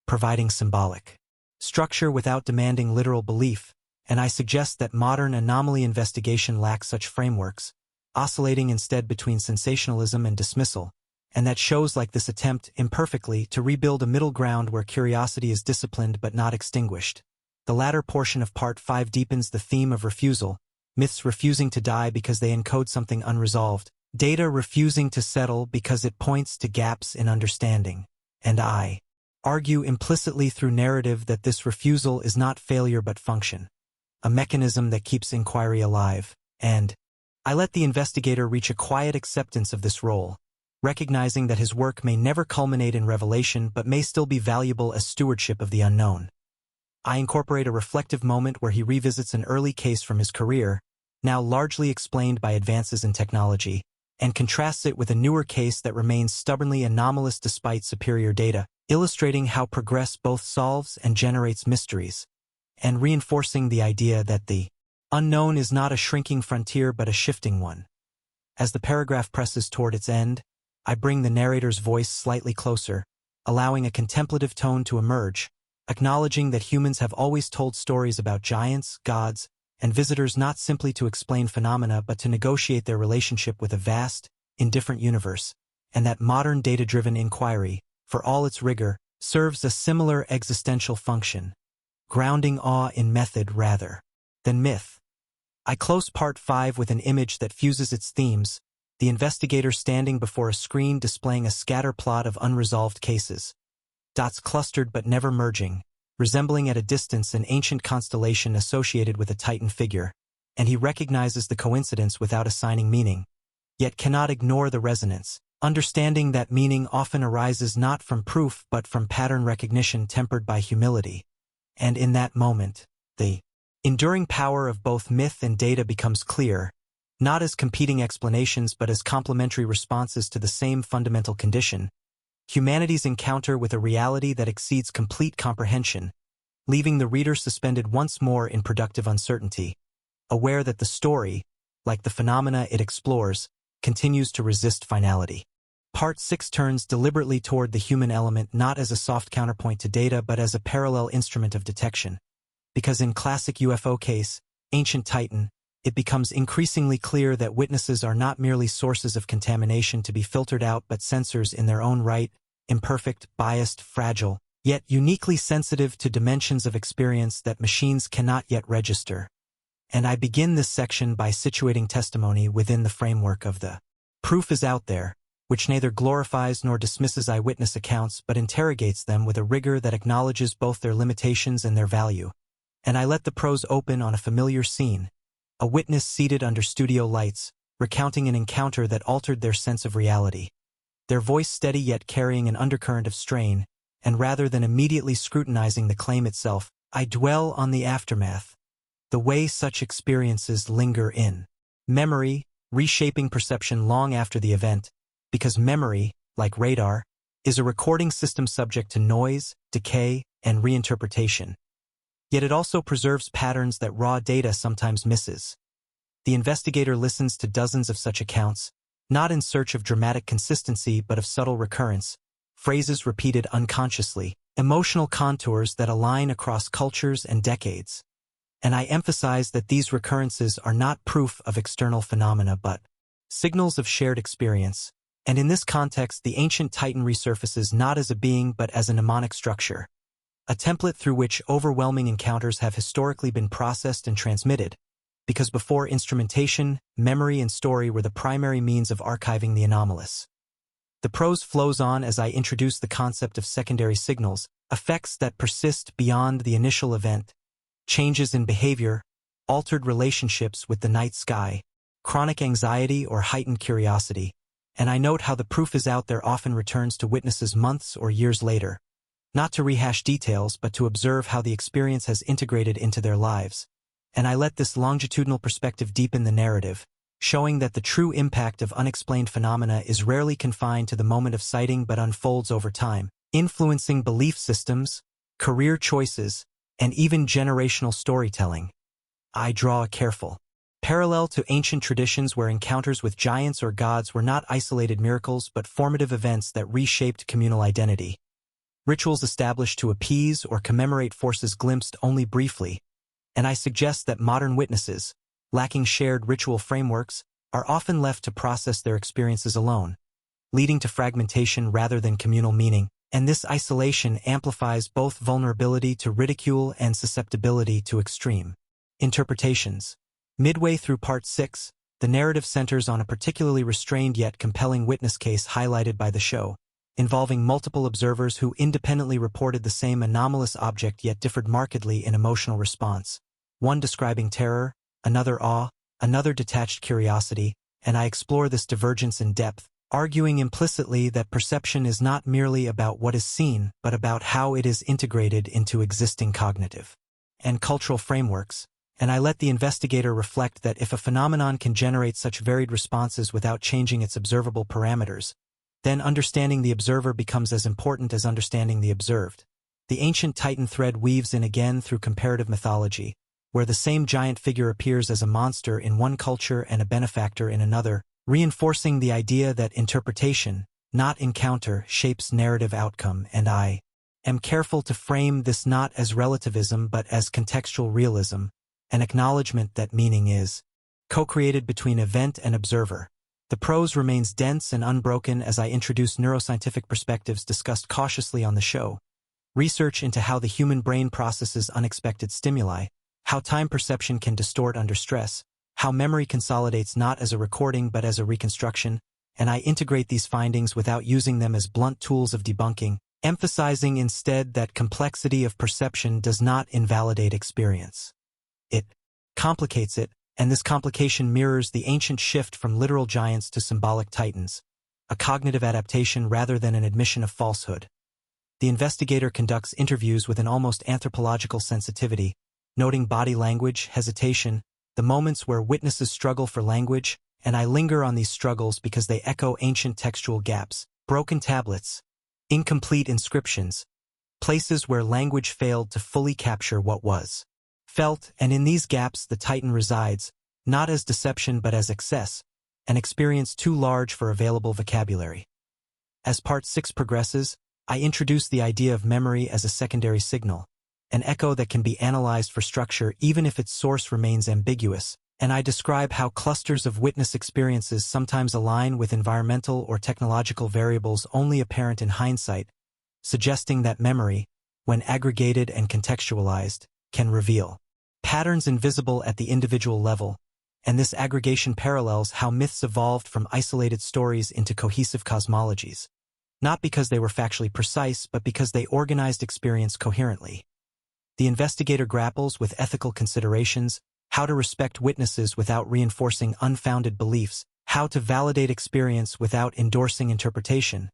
providing symbolic structure without demanding literal belief, and I suggest that modern anomaly investigation lacks such frameworks, oscillating instead between sensationalism and dismissal, and that shows like this attempt, imperfectly, to rebuild a middle ground where curiosity is disciplined but not extinguished. The latter portion of Part 5 deepens the theme of refusal, myths refusing to die because they encode something unresolved, data refusing to settle because it points to gaps in understanding, and I argue implicitly through narrative that this refusal is not failure but function, a mechanism that keeps inquiry alive, and I let the investigator reach a quiet acceptance of this role, recognizing that his work may never culminate in revelation but may still be valuable as stewardship of the unknown. I incorporate a reflective moment where he revisits an early case from his career, now largely explained by advances in technology, and contrasts it with a newer case that remains stubbornly anomalous despite superior data, illustrating how progress both solves and generates mysteries, and reinforcing the idea that the unknown is not a shrinking frontier but a shifting one. As the paragraph presses toward its end, I bring the narrator's voice slightly closer, allowing a contemplative tone to emerge, acknowledging that humans have always told stories about giants, gods, and visitors not simply to explain phenomena but to negotiate their relationship with a vast, indifferent universe, and that modern data-driven inquiry, for all its rigor, serves a similar existential function, grounding awe in method rather than myth. I close Part 5 with an image that fuses its themes, the investigator standing before a screen displaying a scatter plot of unresolved cases, dots clustered but never merging, resembling at a distance an ancient constellation associated with a Titan figure, and he recognizes the coincidence without assigning meaning, yet cannot ignore the resonance, understanding that meaning often arises not from proof but from pattern recognition tempered by humility. And in that moment, the enduring power of both myth and data becomes clear, not as competing explanations but as complementary responses to the same fundamental condition, humanity's encounter with a reality that exceeds complete comprehension, leaving the reader suspended once more in productive uncertainty, aware that the story, like the phenomena it explores, continues to resist finality. Part 6 turns deliberately toward the human element not as a soft counterpoint to data but as a parallel instrument of detection, because in classic UFO case, Ancient Titan, it becomes increasingly clear that witnesses are not merely sources of contamination to be filtered out but sensors in their own right, imperfect, biased, fragile, yet uniquely sensitive to dimensions of experience that machines cannot yet register. And I begin this section by situating testimony within the framework of the proof is out there, which neither glorifies nor dismisses eyewitness accounts but interrogates them with a rigor that acknowledges both their limitations and their value. And I let the prose open on a familiar scene, a witness seated under studio lights, recounting an encounter that altered their sense of reality, their voice steady yet carrying an undercurrent of strain, and rather than immediately scrutinizing the claim itself, I dwell on the aftermath, the way such experiences linger in memory, reshaping perception long after the event, because memory, like radar, is a recording system subject to noise, decay, and reinterpretation. Yet it also preserves patterns that raw data sometimes misses. The investigator listens to dozens of such accounts, not in search of dramatic consistency but of subtle recurrence, phrases repeated unconsciously, emotional contours that align across cultures and decades. And I emphasize that these recurrences are not proof of external phenomena but signals of shared experience, and in this context the ancient Titan resurfaces not as a being but as a mnemonic structure, a template through which overwhelming encounters have historically been processed and transmitted, because before instrumentation, memory and story were the primary means of archiving the anomalous. The prose flows on as I introduce the concept of secondary signals, effects that persist beyond the initial event, changes in behavior, altered relationships with the night sky, chronic anxiety or heightened curiosity, and I note how the proof is out there often returns to witnesses months or years later, not to rehash details but to observe how the experience has integrated into their lives. And I let this longitudinal perspective deepen the narrative, showing that the true impact of unexplained phenomena is rarely confined to the moment of sighting but unfolds over time, influencing belief systems, career choices, and even generational storytelling. I draw a careful parallel to ancient traditions where encounters with giants or gods were not isolated miracles but formative events that reshaped communal identity. Rituals established to appease or commemorate forces glimpsed only briefly, and I suggest that modern witnesses, lacking shared ritual frameworks, are often left to process their experiences alone, leading to fragmentation rather than communal meaning, and this isolation amplifies both vulnerability to ridicule and susceptibility to extreme interpretations. Midway through Part 6, the narrative centers on a particularly restrained yet compelling witness case highlighted by the show, involving multiple observers who independently reported the same anomalous object yet differed markedly in emotional response. One describing terror, another awe, another detached curiosity, and I explore this divergence in depth, arguing implicitly that perception is not merely about what is seen, but about how it is integrated into existing cognitive and cultural frameworks. And I let the investigator reflect that if a phenomenon can generate such varied responses without changing its observable parameters, then understanding the observer becomes as important as understanding the observed. The ancient Titan thread weaves in again through comparative mythology, where the same giant figure appears as a monster in one culture and a benefactor in another, reinforcing the idea that interpretation, not encounter, shapes narrative outcome, and I am careful to frame this not as relativism but as contextual realism, an acknowledgement that meaning is co-created between event and observer. The prose remains dense and unbroken as I introduce neuroscientific perspectives discussed cautiously on the show, research into how the human brain processes unexpected stimuli, how time perception can distort under stress, how memory consolidates not as a recording but as a reconstruction, and I integrate these findings without using them as blunt tools of debunking, emphasizing instead that complexity of perception does not invalidate experience. It complicates it, and this complication mirrors the ancient shift from literal giants to symbolic titans, a cognitive adaptation rather than an admission of falsehood. The investigator conducts interviews with an almost anthropological sensitivity, noting body language, hesitation, the moments where witnesses struggle for language, and I linger on these struggles because they echo ancient textual gaps, broken tablets, incomplete inscriptions, places where language failed to fully capture what was felt, and in these gaps the Titan resides, not as deception but as excess, an experience too large for available vocabulary. As Part 6 progresses, I introduce the idea of memory as a secondary signal, an echo that can be analyzed for structure even if its source remains ambiguous, and I describe how clusters of witness experiences sometimes align with environmental or technological variables only apparent in hindsight, suggesting that memory, when aggregated and contextualized, can reveal patterns invisible at the individual level, and this aggregation parallels how myths evolved from isolated stories into cohesive cosmologies, not because they were factually precise but because they organized experience coherently. The investigator grapples with ethical considerations, how to respect witnesses without reinforcing unfounded beliefs, how to validate experience without endorsing interpretation,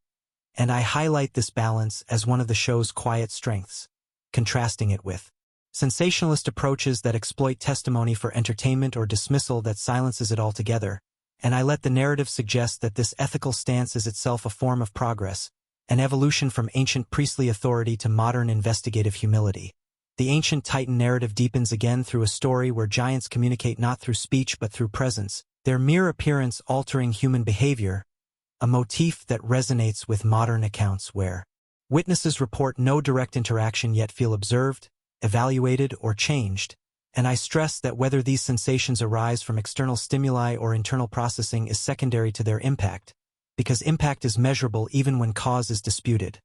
and I highlight this balance as one of the show's quiet strengths, contrasting it with sensationalist approaches that exploit testimony for entertainment or dismissal that silences it altogether, and I let the narrative suggest that this ethical stance is itself a form of progress, an evolution from ancient priestly authority to modern investigative humility. The ancient Titan narrative deepens again through a story where giants communicate not through speech but through presence, their mere appearance altering human behavior, a motif that resonates with modern accounts where witnesses report no direct interaction yet feel observed, evaluated, or changed, and I stress that whether these sensations arise from external stimuli or internal processing is secondary to their impact, because impact is measurable even when cause is disputed.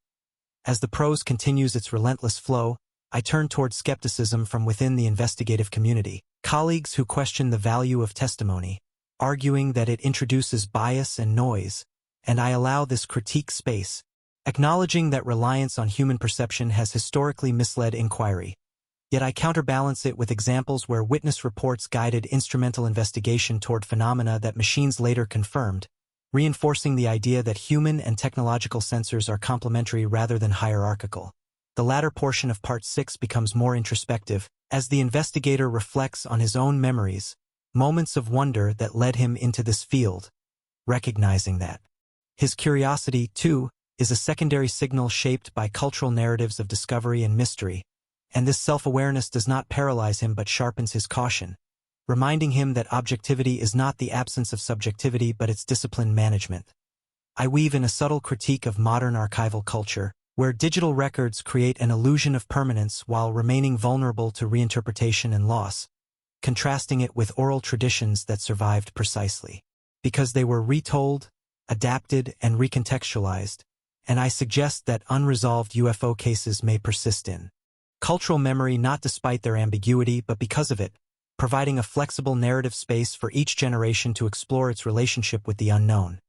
As the prose continues its relentless flow, I turn toward skepticism from within the investigative community, colleagues who question the value of testimony, arguing that it introduces bias and noise, and I allow this critique space, acknowledging that reliance on human perception has historically misled inquiry. Yet I counterbalance it with examples where witness reports guided instrumental investigation toward phenomena that machines later confirmed, reinforcing the idea that human and technological sensors are complementary rather than hierarchical. The latter portion of Part 6 becomes more introspective, as the investigator reflects on his own memories, moments of wonder that led him into this field, recognizing that his curiosity, too, is a secondary signal shaped by cultural narratives of discovery and mystery, And this self-awareness does not paralyze him but sharpens his caution, reminding him that objectivity is not the absence of subjectivity but its disciplined management. I weave in a subtle critique of modern archival culture, where digital records create an illusion of permanence while remaining vulnerable to reinterpretation and loss, contrasting it with oral traditions that survived precisely because they were retold, adapted, and recontextualized, and I suggest that unresolved UFO cases may persist in cultural memory not despite their ambiguity but because of it, providing a flexible narrative space for each generation to explore its relationship with the unknown.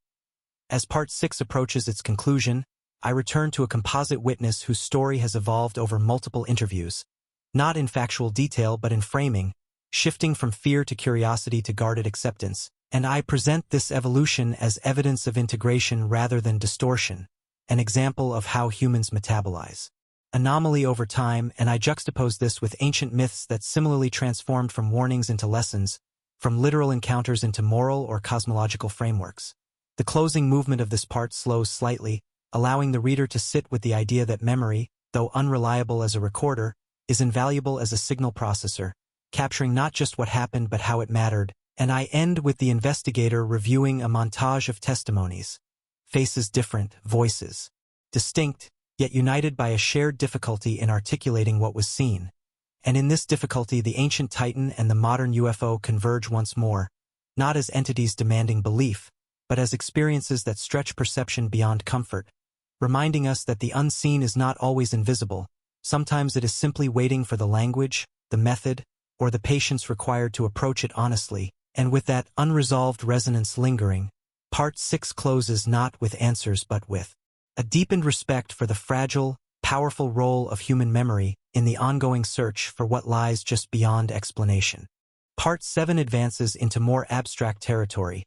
As Part 6 approaches its conclusion, I return to a composite witness whose story has evolved over multiple interviews, not in factual detail but in framing, shifting from fear to curiosity to guarded acceptance, and I present this evolution as evidence of integration rather than distortion, an example of how humans metabolize anomaly over time, and I juxtapose this with ancient myths that similarly transformed from warnings into lessons, from literal encounters into moral or cosmological frameworks. The closing movement of this part slows slightly, allowing the reader to sit with the idea that memory, though unreliable as a recorder, is invaluable as a signal processor, capturing not just what happened but how it mattered, and I end with the investigator reviewing a montage of testimonies. Faces different, voices distinct, yet united by a shared difficulty in articulating what was seen. And in this difficulty the ancient Titan and the modern UFO converge once more, not as entities demanding belief, but as experiences that stretch perception beyond comfort, reminding us that the unseen is not always invisible. Sometimes it is simply waiting for the language, the method, or the patience required to approach it honestly, and with that unresolved resonance lingering, Part 6 closes not with answers but with a deepened respect for the fragile, powerful role of human memory in the ongoing search for what lies just beyond explanation. Part 7 advances into more abstract territory,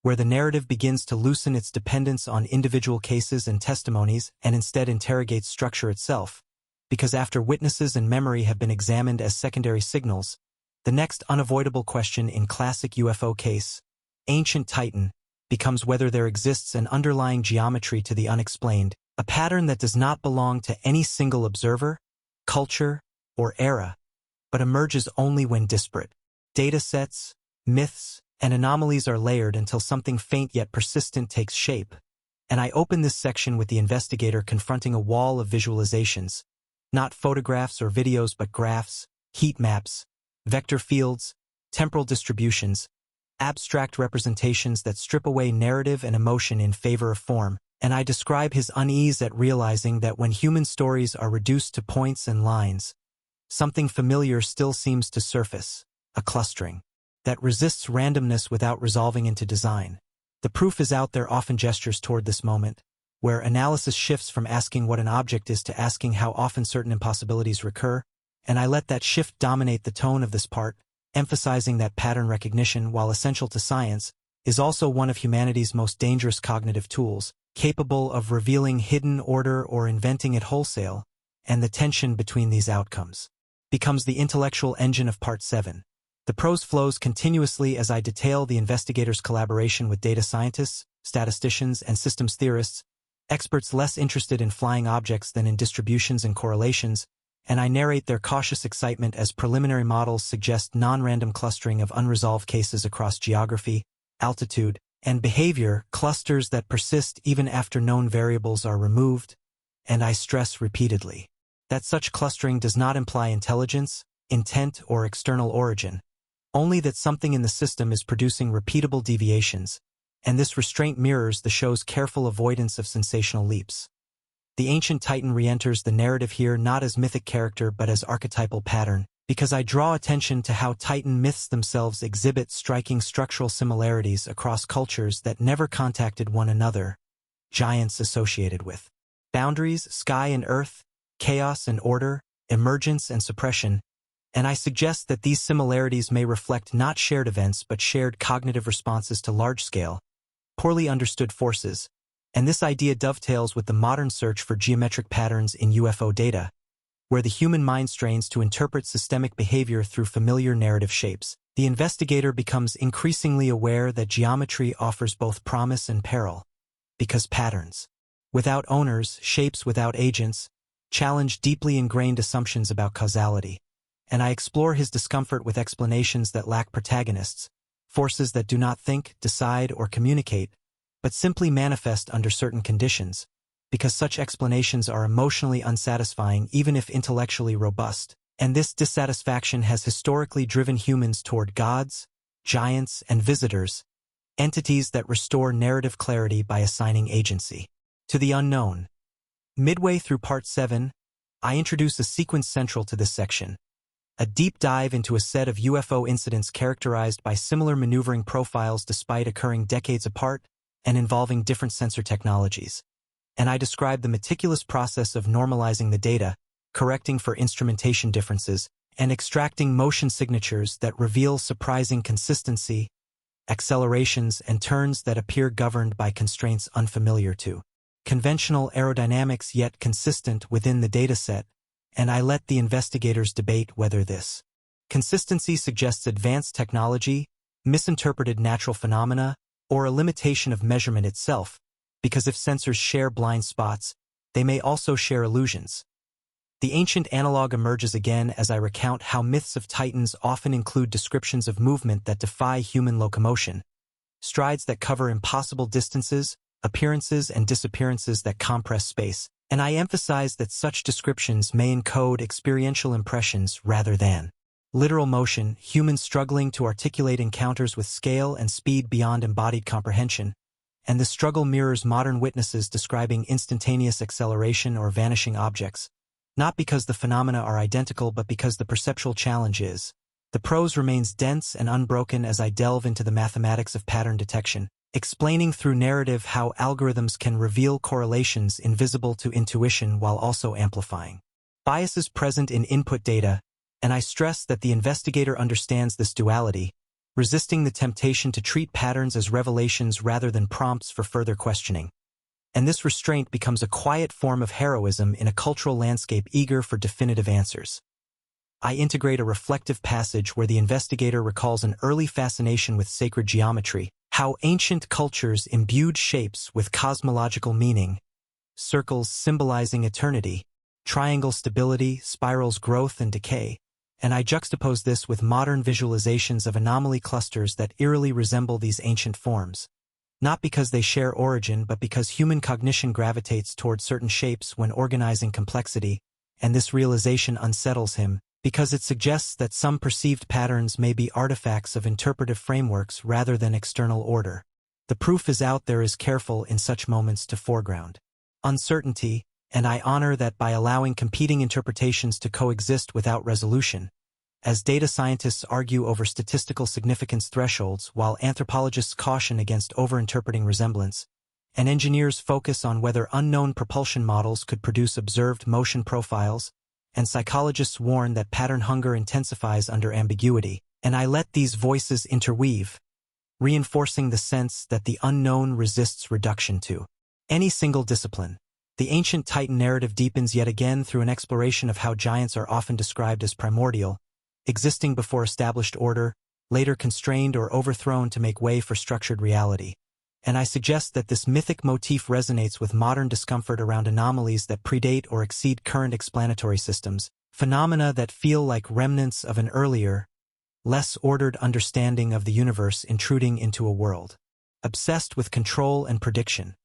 where the narrative begins to loosen its dependence on individual cases and testimonies and instead interrogates structure itself, because after witnesses and memory have been examined as secondary signals, the next unavoidable question in classic UFO case, Ancient Titan, becomes whether there exists an underlying geometry to the unexplained, a pattern that does not belong to any single observer, culture, or era, but emerges only when disparate data sets, myths, and anomalies are layered until something faint yet persistent takes shape. And I open this section with the investigator confronting a wall of visualizations, not photographs or videos but graphs, heat maps, vector fields, temporal distributions, abstract representations that strip away narrative and emotion in favor of form, and I describe his unease at realizing that when human stories are reduced to points and lines, something familiar still seems to surface, a clustering that resists randomness without resolving into design. The proof is out there often gestures toward this moment, where analysis shifts from asking what an object is to asking how often certain impossibilities recur, and I let that shift dominate the tone of this part, emphasizing that pattern recognition, while essential to science, is also one of humanity's most dangerous cognitive tools, capable of revealing hidden order or inventing it wholesale, and the tension between these outcomes becomes the intellectual engine of Part 7. The prose flows continuously as I detail the investigator's collaboration with data scientists, statisticians, and systems theorists, experts less interested in flying objects than in distributions and correlations, and I narrate their cautious excitement as preliminary models suggest non-random clustering of unresolved cases across geography, altitude, and behavior, clusters that persist even after known variables are removed, and I stress repeatedly that such clustering does not imply intelligence, intent, or external origin, only that something in the system is producing repeatable deviations, and this restraint mirrors the show's careful avoidance of sensational leaps. The Ancient Titan re-enters the narrative here not as mythic character but as archetypal pattern, because I draw attention to how Titan myths themselves exhibit striking structural similarities across cultures that never contacted one another, giants associated with boundaries, sky and earth, chaos and order, emergence and suppression, and I suggest that these similarities may reflect not shared events but shared cognitive responses to large-scale, poorly understood forces, and this idea dovetails with the modern search for geometric patterns in UFO data, where the human mind strains to interpret systemic behavior through familiar narrative shapes. The investigator becomes increasingly aware that geometry offers both promise and peril, because patterns without owners, shapes without agents, challenge deeply ingrained assumptions about causality, and I explore his discomfort with explanations that lack protagonists, forces that do not think, decide, or communicate, but simply manifest under certain conditions, because such explanations are emotionally unsatisfying even if intellectually robust. And this dissatisfaction has historically driven humans toward gods, giants, and visitors, entities that restore narrative clarity by assigning agency to the unknown. Midway through Part 7, I introduce a sequence central to this section, a deep dive into a set of UFO incidents characterized by similar maneuvering profiles despite occurring decades apart and involving different sensor technologies. And I describe the meticulous process of normalizing the data, correcting for instrumentation differences, and extracting motion signatures that reveal surprising consistency, accelerations, and turns that appear governed by constraints unfamiliar to conventional aerodynamics yet consistent within the dataset, and I let the investigators debate whether this consistency suggests advanced technology, misinterpreted natural phenomena, or a limitation of measurement itself, because if sensors share blind spots, they may also share illusions. The ancient analog emerges again as I recount how myths of titans often include descriptions of movement that defy human locomotion, strides that cover impossible distances, appearances and disappearances that compress space, and I emphasize that such descriptions may encode experiential impressions rather than literal motion, humans struggling to articulate encounters with scale and speed beyond embodied comprehension, and the struggle mirrors modern witnesses describing instantaneous acceleration or vanishing objects, not because the phenomena are identical but because the perceptual challenge is. The prose remains dense and unbroken as I delve into the mathematics of pattern detection, explaining through narrative how algorithms can reveal correlations invisible to intuition while also amplifying biases present in input data, and I stress that the investigator understands this duality, resisting the temptation to treat patterns as revelations rather than prompts for further questioning. And this restraint becomes a quiet form of heroism in a cultural landscape eager for definitive answers. I integrate a reflective passage where the investigator recalls an early fascination with sacred geometry, how ancient cultures imbued shapes with cosmological meaning, circles symbolizing eternity, triangle stability, spirals growth and decay, and I juxtapose this with modern visualizations of anomaly clusters that eerily resemble these ancient forms, not because they share origin but because human cognition gravitates toward certain shapes when organizing complexity, and this realization unsettles him, because it suggests that some perceived patterns may be artifacts of interpretive frameworks rather than external order. The proof is out there is careful in such moments to foreground uncertainty, and I honor that by allowing competing interpretations to coexist without resolution, as data scientists argue over statistical significance thresholds while anthropologists caution against overinterpreting resemblance, and engineers focus on whether unknown propulsion models could produce observed motion profiles, and psychologists warn that pattern hunger intensifies under ambiguity, and I let these voices interweave, reinforcing the sense that the unknown resists reduction to any single discipline. The ancient Titan narrative deepens yet again through an exploration of how giants are often described as primordial, existing before established order, later constrained or overthrown to make way for structured reality. And I suggest that this mythic motif resonates with modern discomfort around anomalies that predate or exceed current explanatory systems, phenomena that feel like remnants of an earlier, less ordered understanding of the universe intruding into a world obsessed with control and prediction.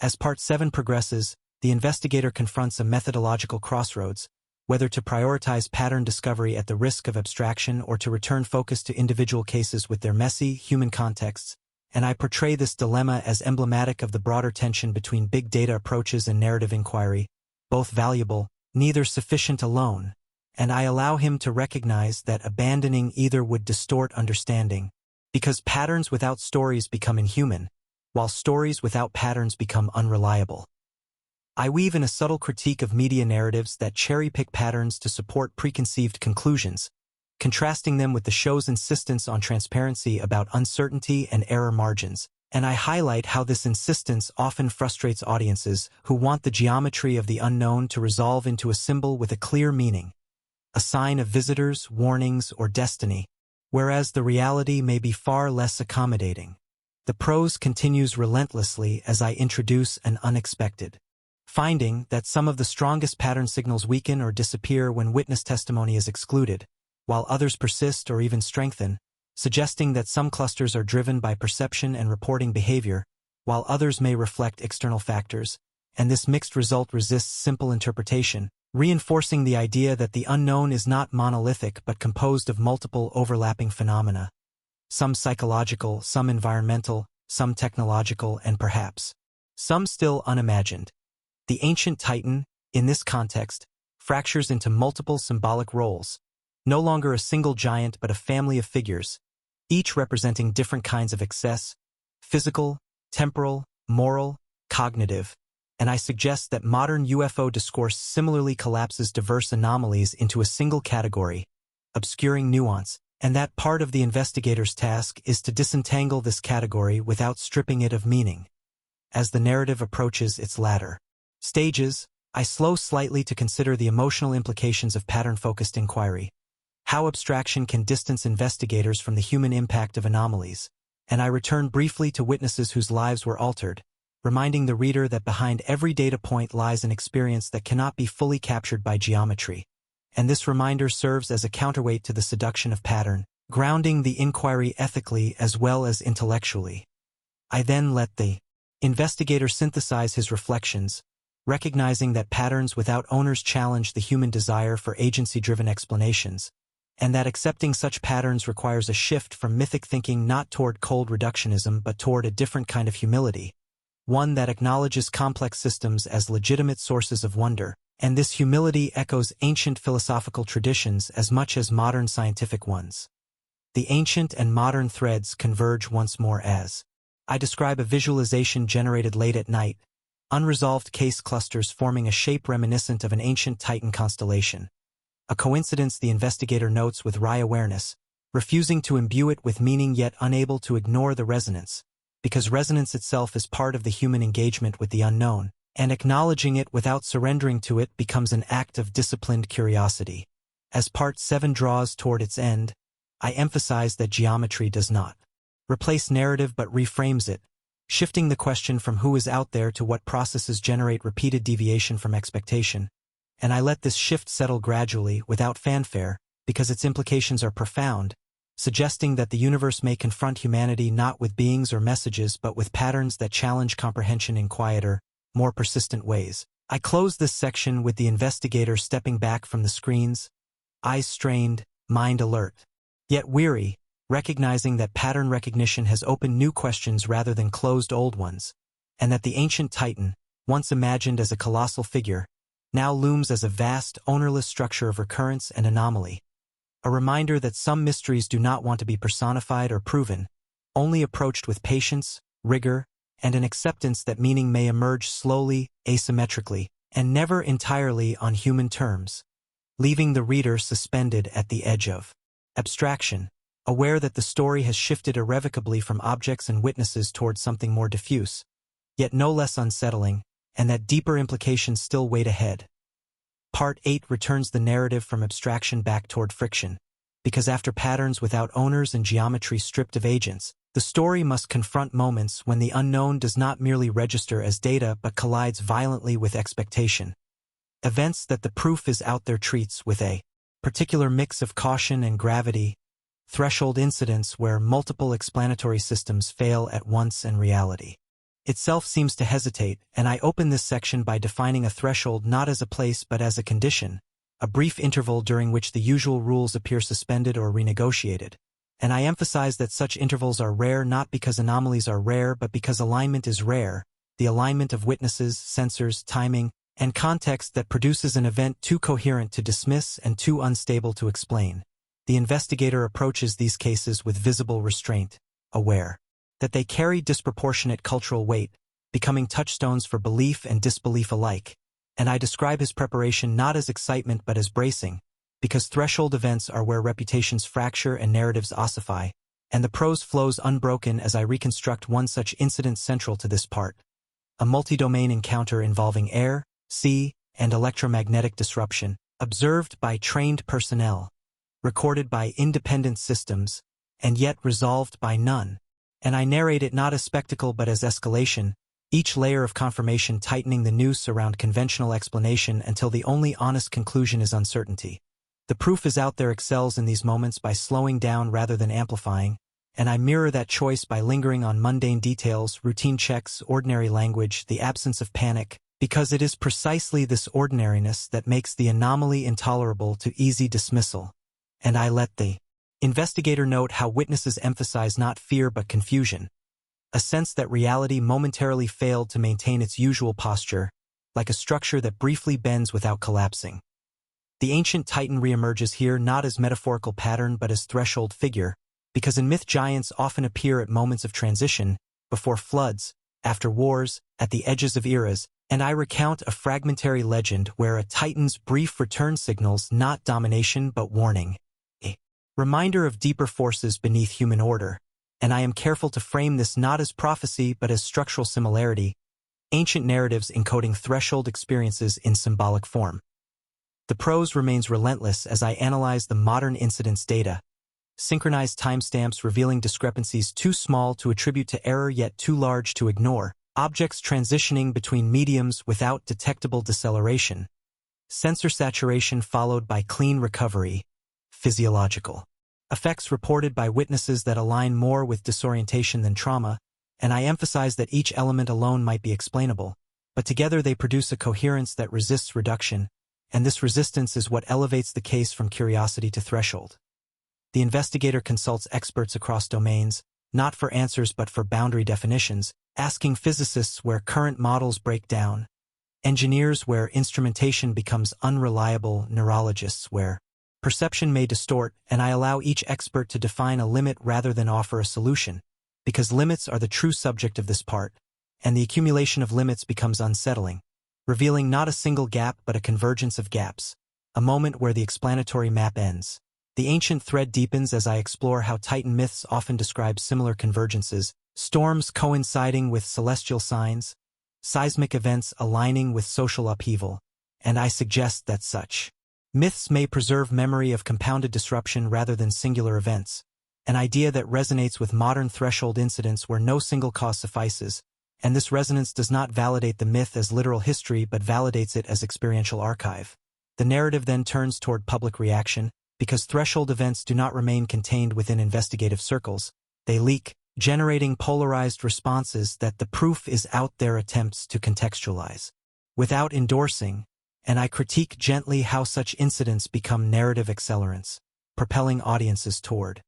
As Part 7 progresses, the investigator confronts a methodological crossroads, whether to prioritize pattern discovery at the risk of abstraction or to return focus to individual cases with their messy, human contexts, and I portray this dilemma as emblematic of the broader tension between big data approaches and narrative inquiry, both valuable, neither sufficient alone, and I allow him to recognize that abandoning either would distort understanding, because patterns without stories become inhuman, while stories without patterns become unreliable. I weave in a subtle critique of media narratives that cherry-pick patterns to support preconceived conclusions, contrasting them with the show's insistence on transparency about uncertainty and error margins, and I highlight how this insistence often frustrates audiences who want the geometry of the unknown to resolve into a symbol with a clear meaning, a sign of visitors, warnings, or destiny, whereas the reality may be far less accommodating. The prose continues relentlessly as I introduce an unexpected finding that some of the strongest pattern signals weaken or disappear when witness testimony is excluded, while others persist or even strengthen, suggesting that some clusters are driven by perception and reporting behavior, while others may reflect external factors, and this mixed result resists simple interpretation, reinforcing the idea that the unknown is not monolithic but composed of multiple overlapping phenomena, some psychological, some environmental, some technological, and perhaps some still unimagined. The ancient Titan, in this context, fractures into multiple symbolic roles, no longer a single giant but a family of figures, each representing different kinds of excess, physical, temporal, moral, cognitive, and I suggest that modern UFO discourse similarly collapses diverse anomalies into a single category, obscuring nuance, and that part of the investigator's task is to disentangle this category without stripping it of meaning. As the narrative approaches its latter stages, I slow slightly to consider the emotional implications of pattern-focused inquiry, how abstraction can distance investigators from the human impact of anomalies, and I return briefly to witnesses whose lives were altered, reminding the reader that behind every data point lies an experience that cannot be fully captured by geometry, and this reminder serves as a counterweight to the seduction of pattern, grounding the inquiry ethically as well as intellectually. I then let the investigator synthesize his reflections, recognizing that patterns without owners challenge the human desire for agency-driven explanations, and that accepting such patterns requires a shift from mythic thinking not toward cold reductionism but toward a different kind of humility, one that acknowledges complex systems as legitimate sources of wonder, and this humility echoes ancient philosophical traditions as much as modern scientific ones. The ancient and modern threads converge once more as I describe a visualization generated late at night, unresolved case clusters forming a shape reminiscent of an ancient Titan constellation. A coincidence the investigator notes with wry awareness, refusing to imbue it with meaning yet unable to ignore the resonance, because resonance itself is part of the human engagement with the unknown, and acknowledging it without surrendering to it becomes an act of disciplined curiosity. As Part 7 draws toward its end, I emphasize that geometry does not replace narrative but reframes it, shifting the question from who is out there to what processes generate repeated deviation from expectation, and I let this shift settle gradually, without fanfare, because its implications are profound, suggesting that the universe may confront humanity not with beings or messages but with patterns that challenge comprehension in quieter, more persistent ways. I close this section with the investigator stepping back from the screens, eyes strained, mind alert, yet weary, recognizing that pattern recognition has opened new questions rather than closed old ones, and that the ancient Titan, once imagined as a colossal figure, now looms as a vast, ownerless structure of recurrence and anomaly. A reminder that some mysteries do not want to be personified or proven, only approached with patience, rigor, and an acceptance that meaning may emerge slowly, asymmetrically, and never entirely on human terms, leaving the reader suspended at the edge of abstraction, aware that the story has shifted irrevocably from objects and witnesses toward something more diffuse, yet no less unsettling, and that deeper implications still wait ahead. Part 8 returns the narrative from abstraction back toward friction, because after patterns without owners and geometry stripped of agents, the story must confront moments when the unknown does not merely register as data but collides violently with expectation. Events that the proof is out there treats with a particular mix of caution and gravity, threshold incidents where multiple explanatory systems fail at once and reality itself seems to hesitate, and I open this section by defining a threshold not as a place but as a condition, a brief interval during which the usual rules appear suspended or renegotiated. And I emphasize that such intervals are rare not because anomalies are rare but because alignment is rare, the alignment of witnesses, sensors, timing, and context that produces an event too coherent to dismiss and too unstable to explain. The investigator approaches these cases with visible restraint, aware that they carry disproportionate cultural weight, becoming touchstones for belief and disbelief alike, and I describe his preparation not as excitement but as bracing, because threshold events are where reputations fracture and narratives ossify, and the prose flows unbroken as I reconstruct one such incident central to this part. A multi-domain encounter involving air, sea, and electromagnetic disruption, observed by trained personnel, recorded by independent systems, and yet resolved by none. And I narrate it not as spectacle but as escalation, each layer of confirmation tightening the noose around conventional explanation until the only honest conclusion is uncertainty. The proof is out there excels in these moments by slowing down rather than amplifying, and I mirror that choice by lingering on mundane details, routine checks, ordinary language, the absence of panic, because it is precisely this ordinariness that makes the anomaly intolerable to easy dismissal. And I let the investigator note how witnesses emphasize not fear but confusion, a sense that reality momentarily failed to maintain its usual posture, like a structure that briefly bends without collapsing. The ancient titan reemerges here not as metaphorical pattern but as threshold figure, because in myth giants often appear at moments of transition, before floods, after wars, at the edges of eras, and I recount a fragmentary legend where a titan's brief return signals not domination but warning, a reminder of deeper forces beneath human order, and I am careful to frame this not as prophecy but as structural similarity, ancient narratives encoding threshold experiences in symbolic form. The prose remains relentless as I analyze the modern incident's data, synchronized timestamps revealing discrepancies too small to attribute to error yet too large to ignore, objects transitioning between mediums without detectable deceleration, sensor saturation followed by clean recovery, physiological effects reported by witnesses that align more with disorientation than trauma, and I emphasize that each element alone might be explainable, but together they produce a coherence that resists reduction, and this resistance is what elevates the case from curiosity to threshold. The investigator consults experts across domains, not for answers but for boundary definitions, asking physicists where current models break down, engineers where instrumentation becomes unreliable, neurologists where perception may distort, and I allow each expert to define a limit rather than offer a solution, because limits are the true subject of this part, and the accumulation of limits becomes unsettling, revealing not a single gap but a convergence of gaps, a moment where the explanatory map ends. The ancient thread deepens as I explore how Titan myths often describe similar convergences, storms coinciding with celestial signs, seismic events aligning with social upheaval, and I suggest that such myths may preserve memory of compounded disruption rather than singular events, an idea that resonates with modern threshold incidents where no single cause suffices, and this resonance does not validate the myth as literal history but validates it as experiential archive. The narrative then turns toward public reaction, because threshold events do not remain contained within investigative circles, they leak, generating polarized responses that the proof is out there attempts to contextualize. Without endorsing, and I critique gently how such incidents become narrative accelerants, propelling audiences toward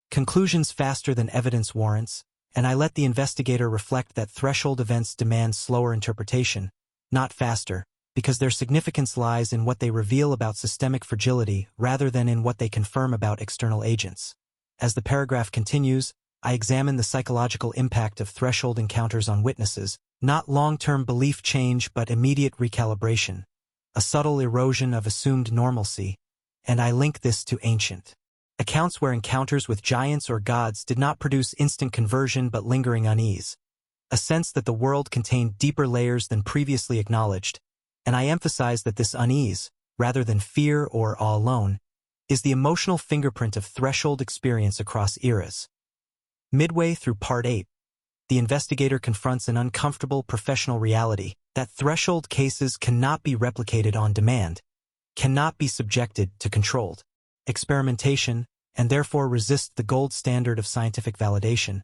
conclusions faster than evidence warrants, and I let the investigator reflect that threshold events demand slower interpretation, not faster, because their significance lies in what they reveal about systemic fragility rather than in what they confirm about external agents. As the paragraph continues, I examine the psychological impact of threshold encounters on witnesses, not long-term belief change but immediate recalibration, a subtle erosion of assumed normalcy, and I link this to ancient accounts where encounters with giants or gods did not produce instant conversion but lingering unease, a sense that the world contained deeper layers than previously acknowledged, and I emphasize that this unease, rather than fear or awe alone, is the emotional fingerprint of threshold experience across eras. Midway through Part 8, the investigator confronts an uncomfortable professional reality that threshold cases cannot be replicated on demand, cannot be subjected to controlled experimentation, and therefore resist the gold standard of scientific validation,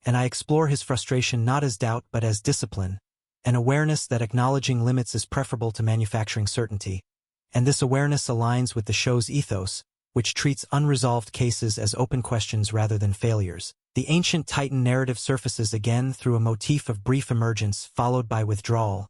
and I explore his frustration not as doubt but as discipline, an awareness that acknowledging limits is preferable to manufacturing certainty, and this awareness aligns with the show's ethos, which treats unresolved cases as open questions rather than failures. The ancient Titan narrative surfaces again through a motif of brief emergence followed by withdrawal,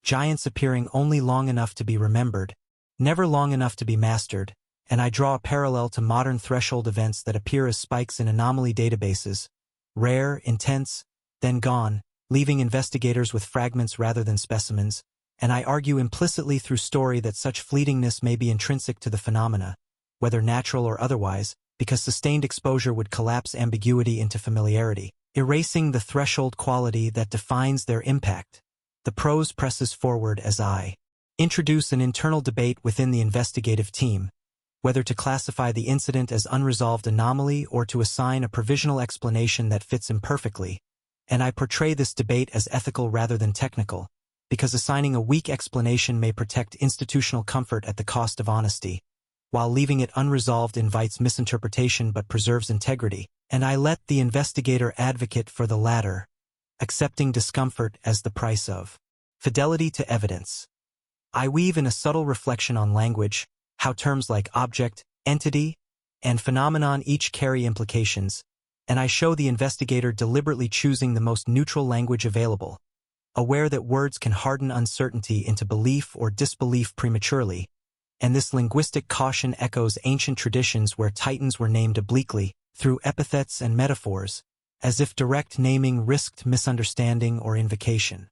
giants appearing only long enough to be remembered, never long enough to be mastered, and I draw a parallel to modern threshold events that appear as spikes in anomaly databases, rare, intense, then gone, leaving investigators with fragments rather than specimens, and I argue implicitly through story that such fleetingness may be intrinsic to the phenomena, whether natural or otherwise, because sustained exposure would collapse ambiguity into familiarity, erasing the threshold quality that defines their impact. The prose presses forward as I introduce an internal debate within the investigative team, whether to classify the incident as unresolved anomaly or to assign a provisional explanation that fits imperfectly, And I portray this debate as ethical rather than technical, because assigning a weak explanation may protect institutional comfort at the cost of honesty, while leaving it unresolved invites misinterpretation but preserves integrity. And I let the investigator advocate for the latter, accepting discomfort as the price of fidelity to evidence. I weave in a subtle reflection on language, how terms like object, entity, and phenomenon each carry implications, and I show the investigator deliberately choosing the most neutral language available, aware that words can harden uncertainty into belief or disbelief prematurely, and this linguistic caution echoes ancient traditions where titans were named obliquely, through epithets and metaphors, as if direct naming risked misunderstanding or invocation.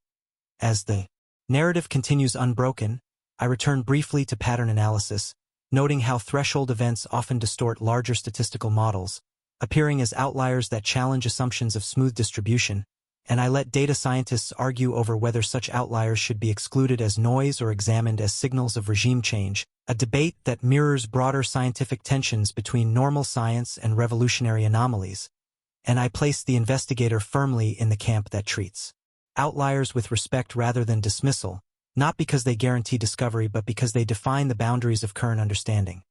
As the narrative continues unbroken, I return briefly to pattern analysis, noting how threshold events often distort larger statistical models, appearing as outliers that challenge assumptions of smooth distribution, and I let data scientists argue over whether such outliers should be excluded as noise or examined as signals of regime change, a debate that mirrors broader scientific tensions between normal science and revolutionary anomalies. And I place the investigator firmly in the camp that treats outliers with respect rather than dismissal, not because they guarantee discovery but because they define the boundaries of current understanding.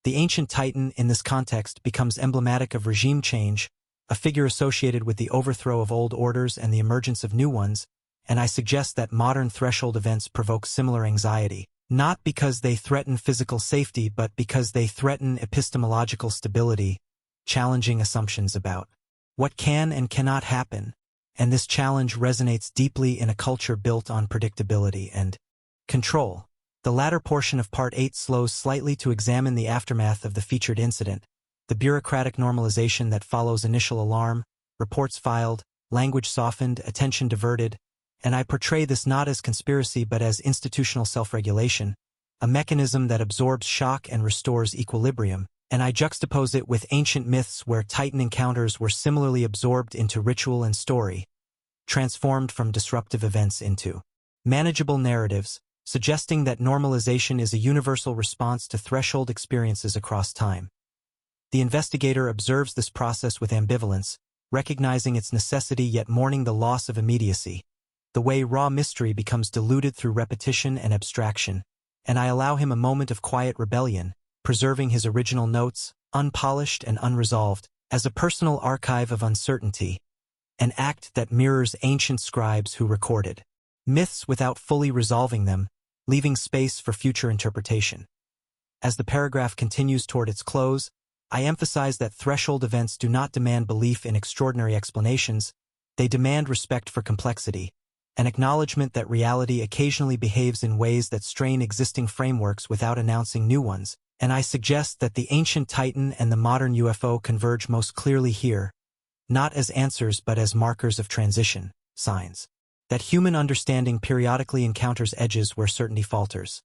The ancient titan in this context becomes emblematic of regime change, a figure associated with the overthrow of old orders and the emergence of new ones, and I suggest that modern threshold events provoke similar anxiety, not because they threaten physical safety but because they threaten epistemological stability, challenging assumptions about what can and cannot happen, and this challenge resonates deeply in a culture built on predictability and control. The latter portion of Part 8 slows slightly to examine the aftermath of the featured incident, the bureaucratic normalization that follows initial alarm, reports filed, language softened, attention diverted, and I portray this not as conspiracy but as institutional self-regulation, a mechanism that absorbs shock and restores equilibrium, and I juxtapose it with ancient myths where titan encounters were similarly absorbed into ritual and story, transformed from disruptive events into manageable narratives, suggesting that normalization is a universal response to threshold experiences across time. The investigator observes this process with ambivalence, recognizing its necessity yet mourning the loss of immediacy, the way raw mystery becomes diluted through repetition and abstraction, and I allow him a moment of quiet rebellion, preserving his original notes, unpolished and unresolved, as a personal archive of uncertainty, an act that mirrors ancient scribes who recorded myths without fully resolving them, leaving space for future interpretation. As the paragraph continues toward its close, I emphasize that threshold events do not demand belief in extraordinary explanations, they demand respect for complexity, an acknowledgement that reality occasionally behaves in ways that strain existing frameworks without announcing new ones, and I suggest that the ancient titan and the modern UFO converge most clearly here, not as answers but as markers of transition, signs that human understanding periodically encounters edges where certainty falters.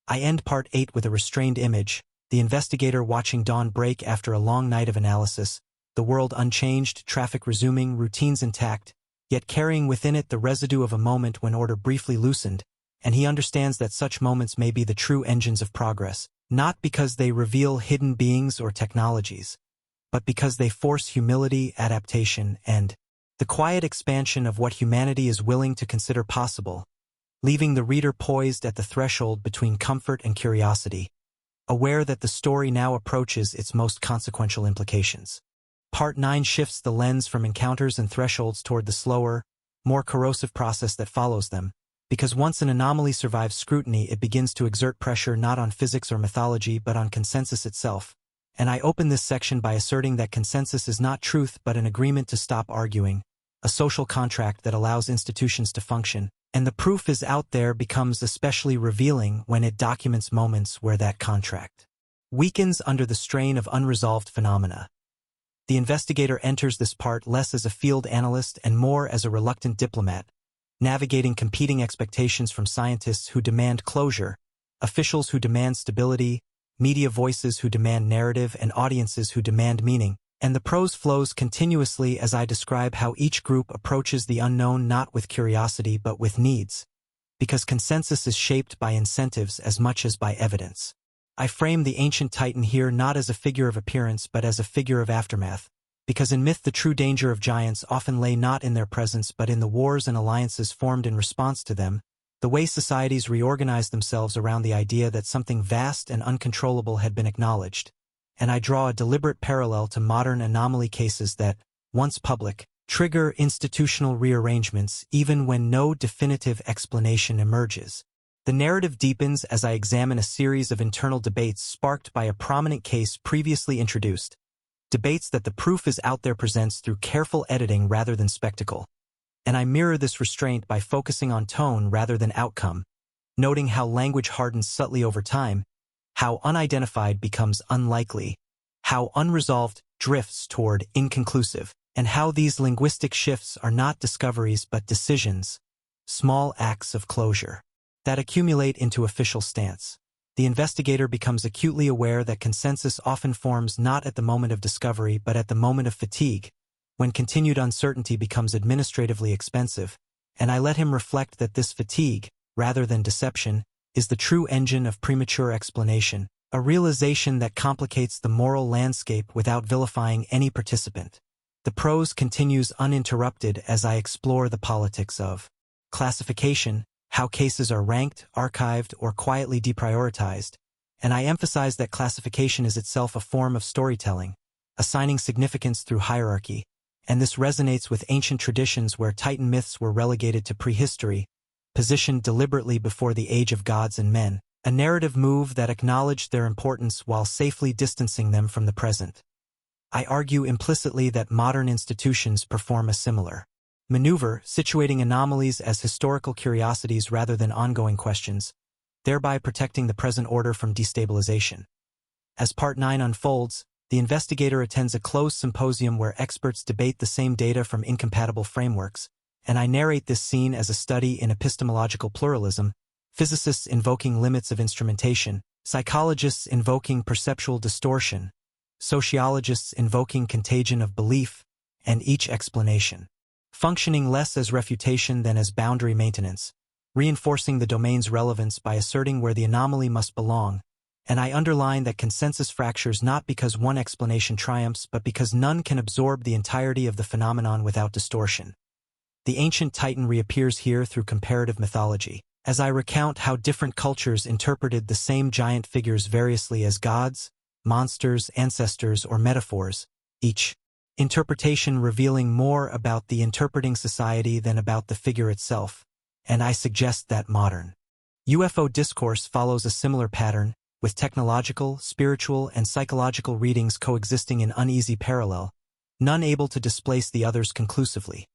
I end Part 8 with a restrained image, the investigator watching dawn break after a long night of analysis, the world unchanged, traffic resuming, routines intact, yet carrying within it the residue of a moment when order briefly loosened, and he understands that such moments may be the true engines of progress, not because they reveal hidden beings or technologies, but because they force humility, adaptation, and the quiet expansion of what humanity is willing to consider possible, leaving the reader poised at the threshold between comfort and curiosity, aware that the story now approaches its most consequential implications. Part 9 shifts the lens from encounters and thresholds toward the slower, more corrosive process that follows them, because once an anomaly survives scrutiny, it begins to exert pressure not on physics or mythology but on consensus itself. And I open this section by asserting that consensus is not truth but an agreement to stop arguing, a social contract that allows institutions to function, and the proof is out there becomes especially revealing when it documents moments where that contract weakens under the strain of unresolved phenomena. The investigator enters this part less as a field analyst and more as a reluctant diplomat, navigating competing expectations from scientists who demand closure, officials who demand stability, media voices who demand narrative, and audiences who demand meaning. And the prose flows continuously as I describe how each group approaches the unknown not with curiosity but with needs, because consensus is shaped by incentives as much as by evidence. I frame the ancient titan here not as a figure of appearance but as a figure of aftermath, Because in myth the true danger of giants often lay not in their presence but in the wars and alliances formed in response to them, the way societies reorganized themselves around the idea that something vast and uncontrollable had been acknowledged. And I draw a deliberate parallel to modern anomaly cases that, once public, trigger institutional rearrangements even when no definitive explanation emerges. The narrative deepens as I examine a series of internal debates sparked by a prominent case previously introduced, debates that the proof is out there presents through careful editing rather than spectacle. And I mirror this restraint by focusing on tone rather than outcome, noting how language hardens subtly over time, how unidentified becomes unlikely, how unresolved drifts toward inconclusive, and how these linguistic shifts are not discoveries but decisions, small acts of closure, that accumulate into official stance. The investigator becomes acutely aware that consensus often forms not at the moment of discovery but at the moment of fatigue, when continued uncertainty becomes administratively expensive, and I let him reflect that this fatigue, rather than deception, is the true engine of premature explanation, a realization that complicates the moral landscape without vilifying any participant. The prose continues uninterrupted as I explore the politics of classification, how cases are ranked, archived, or quietly deprioritized, and I emphasize that classification is itself a form of storytelling, assigning significance through hierarchy, and this resonates with ancient traditions where Titan myths were relegated to prehistory, positioned deliberately before the age of gods and men, a narrative move that acknowledged their importance while safely distancing them from the present. I argue implicitly that modern institutions perform a similar maneuver, situating anomalies as historical curiosities rather than ongoing questions, thereby protecting the present order from destabilization. As Part 9 unfolds, the investigator attends a closed symposium where experts debate the same data from incompatible frameworks, and I narrate this scene as a study in epistemological pluralism, physicists invoking limits of instrumentation, psychologists invoking perceptual distortion, sociologists invoking contagion of belief, and each explanation functioning less as refutation than as boundary maintenance, reinforcing the domain's relevance by asserting where the anomaly must belong, and I underline that consensus fractures not because one explanation triumphs but because none can absorb the entirety of the phenomenon without distortion. The ancient Titan reappears here through comparative mythology, as I recount how different cultures interpreted the same giant figures variously as gods, monsters, ancestors, or metaphors, each interpretation revealing more about the interpreting society than about the figure itself, and I suggest that modern UFO discourse follows a similar pattern, with technological, spiritual, and psychological readings coexisting in uneasy parallel, none able to displace the others conclusively.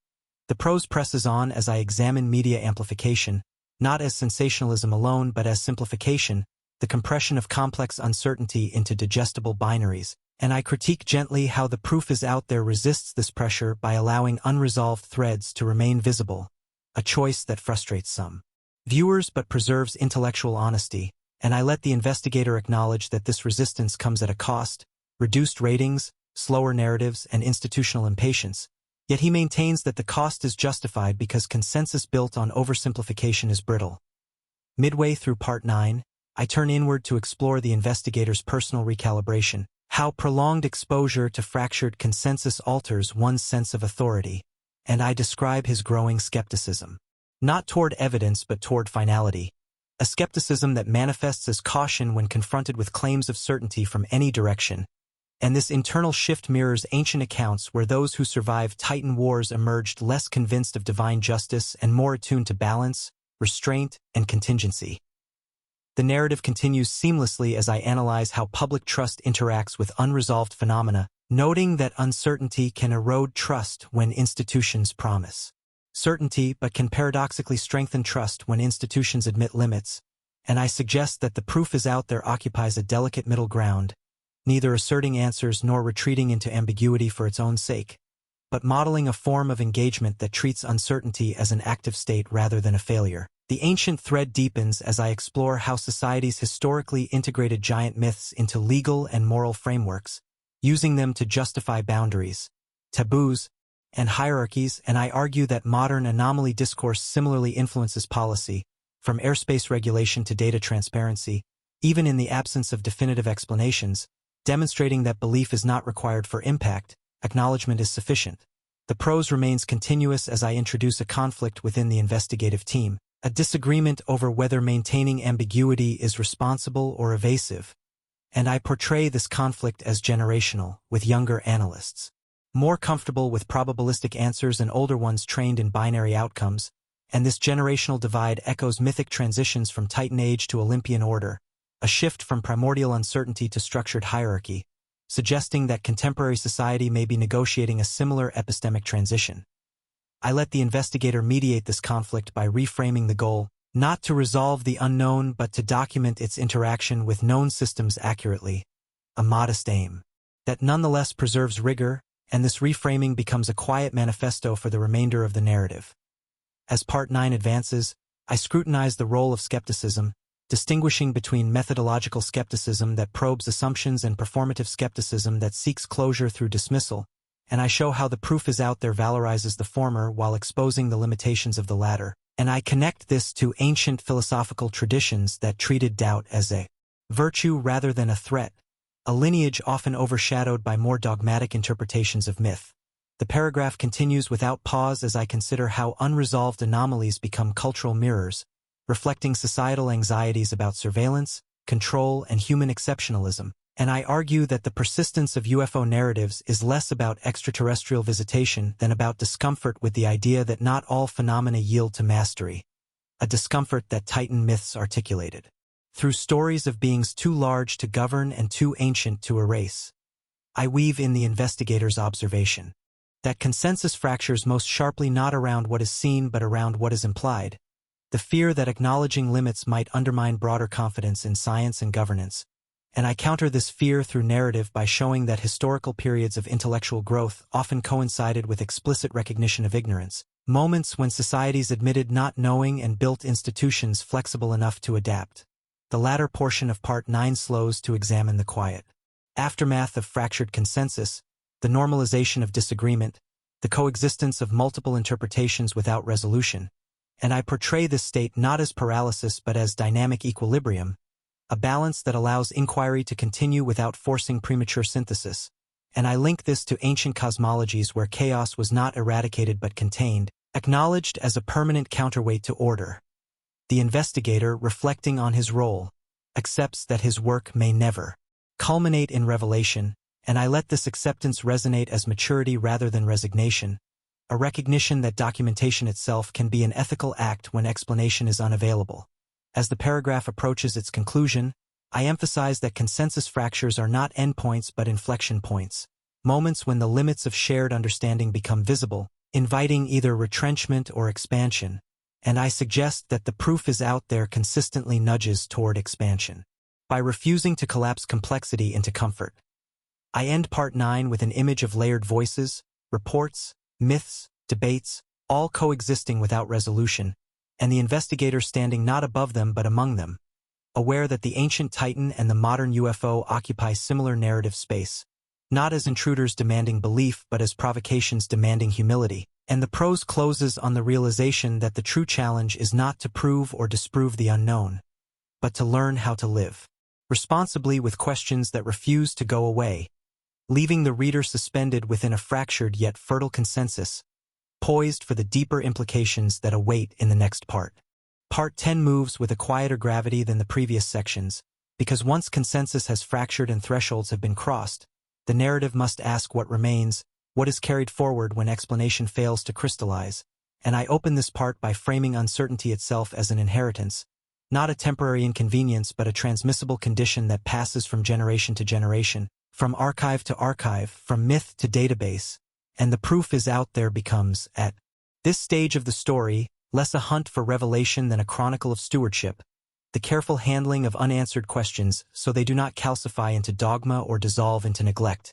The prose presses on as I examine media amplification, not as sensationalism alone but as simplification, the compression of complex uncertainty into digestible binaries, and I critique gently how the proof is out there resists this pressure by allowing unresolved threads to remain visible, a choice that frustrates some viewers but preserves intellectual honesty, and I let the investigator acknowledge that this resistance comes at a cost, reduced ratings, slower narratives, and institutional impatience, yet he maintains that the cost is justified because consensus built on oversimplification is brittle. Midway through Part 9, I turn inward to explore the investigator's personal recalibration, how prolonged exposure to fractured consensus alters one's sense of authority, and I describe his growing skepticism. Not toward evidence but toward finality, a skepticism that manifests as caution when confronted with claims of certainty from any direction, and this internal shift mirrors ancient accounts where those who survived Titan wars emerged less convinced of divine justice and more attuned to balance, restraint, and contingency. The narrative continues seamlessly as I analyze how public trust interacts with unresolved phenomena, noting that uncertainty can erode trust when institutions promise certainty but can paradoxically strengthen trust when institutions admit limits, and I suggest that the proof is out there occupies a delicate middle ground, neither asserting answers nor retreating into ambiguity for its own sake, but modeling a form of engagement that treats uncertainty as an active state rather than a failure. The ancient thread deepens as I explore how societies historically integrated giant myths into legal and moral frameworks, using them to justify boundaries, taboos, and hierarchies, and I argue that modern anomaly discourse similarly influences policy, from airspace regulation to data transparency, even in the absence of definitive explanations, demonstrating that belief is not required for impact, acknowledgement is sufficient. The prose remains continuous as I introduce a conflict within the investigative team, a disagreement over whether maintaining ambiguity is responsible or evasive, and I portray this conflict as generational, with younger analysts more comfortable with probabilistic answers and older ones trained in binary outcomes, and this generational divide echoes mythic transitions from Titan Age to Olympian order, a shift from primordial uncertainty to structured hierarchy, suggesting that contemporary society may be negotiating a similar epistemic transition. I let the investigator mediate this conflict by reframing the goal, not to resolve the unknown but to document its interaction with known systems accurately, a modest aim that nonetheless preserves rigor, and this reframing becomes a quiet manifesto for the remainder of the narrative. As Part 9 advances, I scrutinize the role of skepticism, distinguishing between methodological skepticism that probes assumptions and performative skepticism that seeks closure through dismissal, and I show how the proof is out there valorizes the former while exposing the limitations of the latter, and I connect this to ancient philosophical traditions that treated doubt as a virtue rather than a threat, a lineage often overshadowed by more dogmatic interpretations of myth. The paragraph continues without pause as I consider how unresolved anomalies become cultural mirrors, reflecting societal anxieties about surveillance, control, and human exceptionalism, and I argue that the persistence of UFO narratives is less about extraterrestrial visitation than about discomfort with the idea that not all phenomena yield to mastery, a discomfort that Titan myths articulated through stories of beings too large to govern and too ancient to erase. I weave in the investigator's observation that consensus fractures most sharply not around what is seen but around what is implied, the fear that acknowledging limits might undermine broader confidence in science and governance, and I counter this fear through narrative by showing that historical periods of intellectual growth often coincided with explicit recognition of ignorance, moments when societies admitted not knowing and built institutions flexible enough to adapt. The latter portion of Part 9 slows to examine the quiet aftermath of fractured consensus, the normalization of disagreement, the coexistence of multiple interpretations without resolution, and I portray this state not as paralysis but as dynamic equilibrium, a balance that allows inquiry to continue without forcing premature synthesis, and I link this to ancient cosmologies where chaos was not eradicated but contained, acknowledged as a permanent counterweight to order. The investigator, reflecting on his role, accepts that his work may never culminate in revelation, and I let this acceptance resonate as maturity rather than resignation, a recognition that documentation itself can be an ethical act when explanation is unavailable. As the paragraph approaches its conclusion, I emphasize that consensus fractures are not endpoints but inflection points, moments when the limits of shared understanding become visible, inviting either retrenchment or expansion, and I suggest that the proof is out there consistently nudges toward expansion. By refusing to collapse complexity into comfort, I end Part 9 with an image of layered voices, reports, myths, debates, all coexisting without resolution, and the investigator standing not above them but among them, aware that the ancient Titan and the modern UFO occupy similar narrative space, not as intruders demanding belief but as provocations demanding humility. And the prose closes on the realization that the true challenge is not to prove or disprove the unknown, but to learn how to live responsibly with questions that refuse to go away, leaving the reader suspended within a fractured yet fertile consensus, poised for the deeper implications that await in the next part. Part 10 moves with a quieter gravity than the previous sections, because once consensus has fractured and thresholds have been crossed, the narrative must ask what remains, what is carried forward when explanation fails to crystallize, and I open this part by framing uncertainty itself as an inheritance, not a temporary inconvenience but a transmissible condition that passes from generation to generation, from archive to archive, from myth to database, and the proof is out there becomes, at this stage of the story, less a hunt for revelation than a chronicle of stewardship, the careful handling of unanswered questions so they do not calcify into dogma or dissolve into neglect.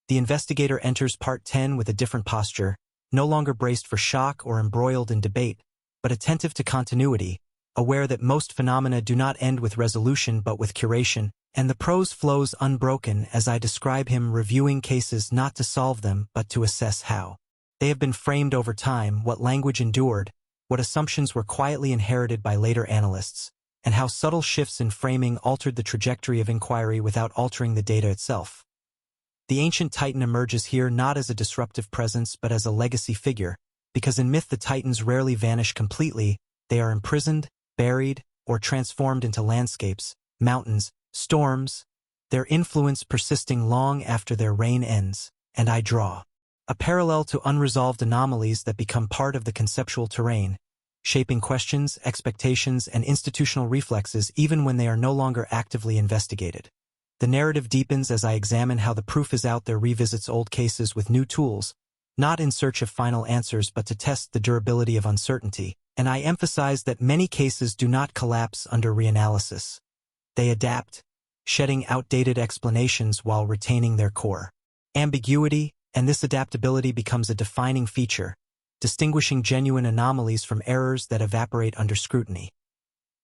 The investigator enters Part 10 with a different posture, no longer braced for shock or embroiled in debate, but attentive to continuity, aware that most phenomena do not end with resolution but with curation, and the prose flows unbroken as I describe him reviewing cases not to solve them but to assess how they have been framed over time, what language endured, what assumptions were quietly inherited by later analysts, and how subtle shifts in framing altered the trajectory of inquiry without altering the data itself. The ancient Titan emerges here not as a disruptive presence but as a legacy figure, because in myth the Titans rarely vanish completely, they are imprisoned, buried, or transformed into landscapes, mountains, storms, their influence persisting long after their reign ends. And I draw a parallel to unresolved anomalies that become part of the conceptual terrain, shaping questions, expectations, and institutional reflexes even when they are no longer actively investigated. The narrative deepens as I examine how the proof is out there revisits old cases with new tools, not in search of final answers but to test the durability of uncertainty, and I emphasize that many cases do not collapse under reanalysis. They adapt, shedding outdated explanations while retaining their core ambiguity, and this adaptability becomes a defining feature, distinguishing genuine anomalies from errors that evaporate under scrutiny.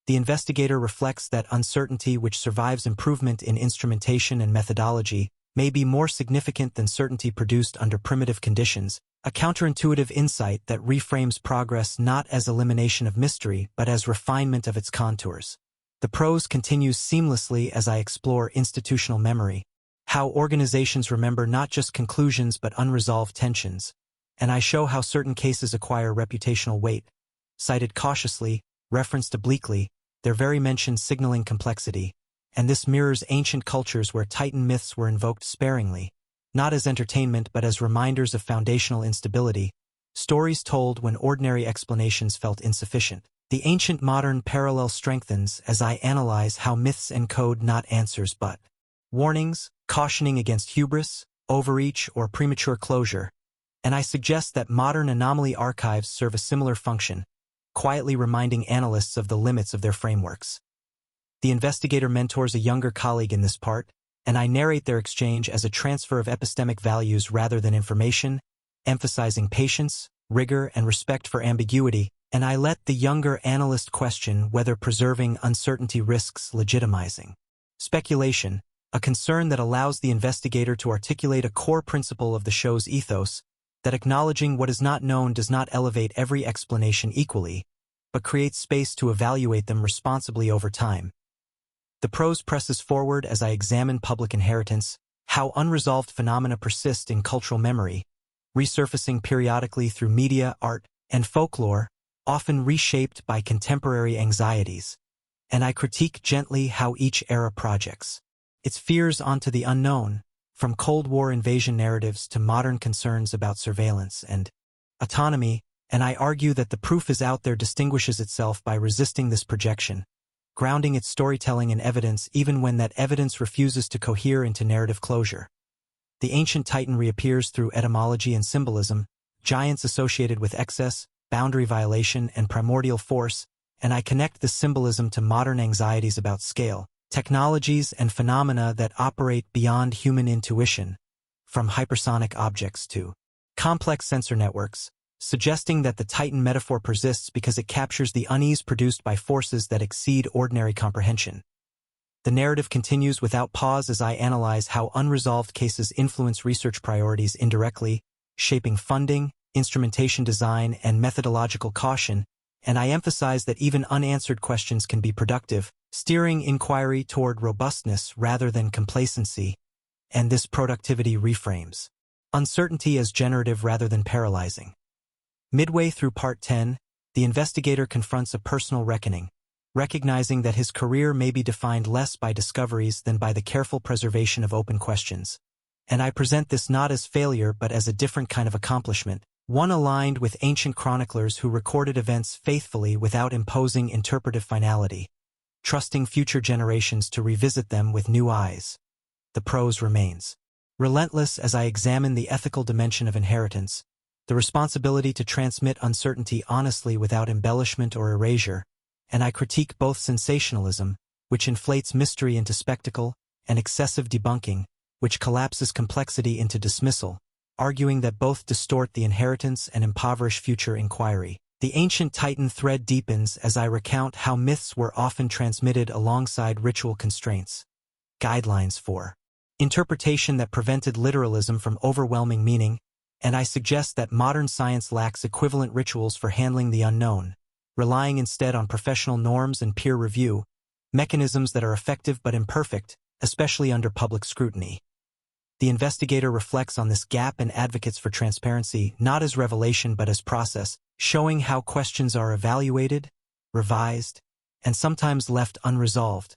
The investigator reflects that uncertainty which survives improvement in instrumentation and methodology may be more significant than certainty produced under primitive conditions, a counterintuitive insight that reframes progress not as elimination of mystery but as refinement of its contours. The prose continues seamlessly as I explore institutional memory, how organizations remember not just conclusions but unresolved tensions, and I show how certain cases acquire reputational weight, cited cautiously, referenced obliquely, their very mention signaling complexity, and this mirrors ancient cultures where Titan myths were invoked sparingly, not as entertainment but as reminders of foundational instability, stories told when ordinary explanations felt insufficient. The ancient-modern parallel strengthens as I analyze how myths encode not answers but warnings, cautioning against hubris, overreach, or premature closure, and I suggest that modern anomaly archives serve a similar function, quietly reminding analysts of the limits of their frameworks. The investigator mentors a younger colleague in this part, and I narrate their exchange as a transfer of epistemic values rather than information, emphasizing patience, rigor, and respect for ambiguity, and I let the younger analyst question whether preserving uncertainty risks legitimizing speculation, a concern that allows the investigator to articulate a core principle of the show's ethos, that acknowledging what is not known does not elevate every explanation equally, but creates space to evaluate them responsibly over time. The prose presses forward as I examine public inheritance, how unresolved phenomena persist in cultural memory, resurfacing periodically through media, art, and folklore, often reshaped by contemporary anxieties, and I critique gently how each era projects its fears onto the unknown, from Cold War invasion narratives to modern concerns about surveillance and autonomy, and I argue that the proof is out there distinguishes itself by resisting this projection, grounding its storytelling in evidence even when that evidence refuses to cohere into narrative closure. The ancient Titan reappears through etymology and symbolism, giants associated with excess, boundary violation, and primordial force, and I connect the symbolism to modern anxieties about scale, technologies, and phenomena that operate beyond human intuition, from hypersonic objects to complex sensor networks, suggesting that the Titan metaphor persists because it captures the unease produced by forces that exceed ordinary comprehension. The narrative continues without pause as I analyze how unresolved cases influence research priorities indirectly, shaping funding, instrumentation design, and methodological caution, and I emphasize that even unanswered questions can be productive, steering inquiry toward robustness rather than complacency, and this productivity reframes uncertainty as generative rather than paralyzing. Midway through Part 10, the investigator confronts a personal reckoning, recognizing that his career may be defined less by discoveries than by the careful preservation of open questions. And I present this not as failure but as a different kind of accomplishment, one aligned with ancient chroniclers who recorded events faithfully without imposing interpretive finality, trusting future generations to revisit them with new eyes. The prose remains relentless as I examine the ethical dimension of inheritance, the responsibility to transmit uncertainty honestly without embellishment or erasure, and I critique both sensationalism, which inflates mystery into spectacle, and excessive debunking, which collapses complexity into dismissal, arguing that both distort the inheritance and impoverish future inquiry. The ancient Titan thread deepens as I recount how myths were often transmitted alongside ritual constraints, guidelines for interpretation that prevented literalism from overwhelming meaning, and I suggest that modern science lacks equivalent rituals for handling the unknown, relying instead on professional norms and peer review, mechanisms that are effective but imperfect, especially under public scrutiny. The investigator reflects on this gap and advocates for transparency, not as revelation but as process, showing how questions are evaluated, revised, and sometimes left unresolved.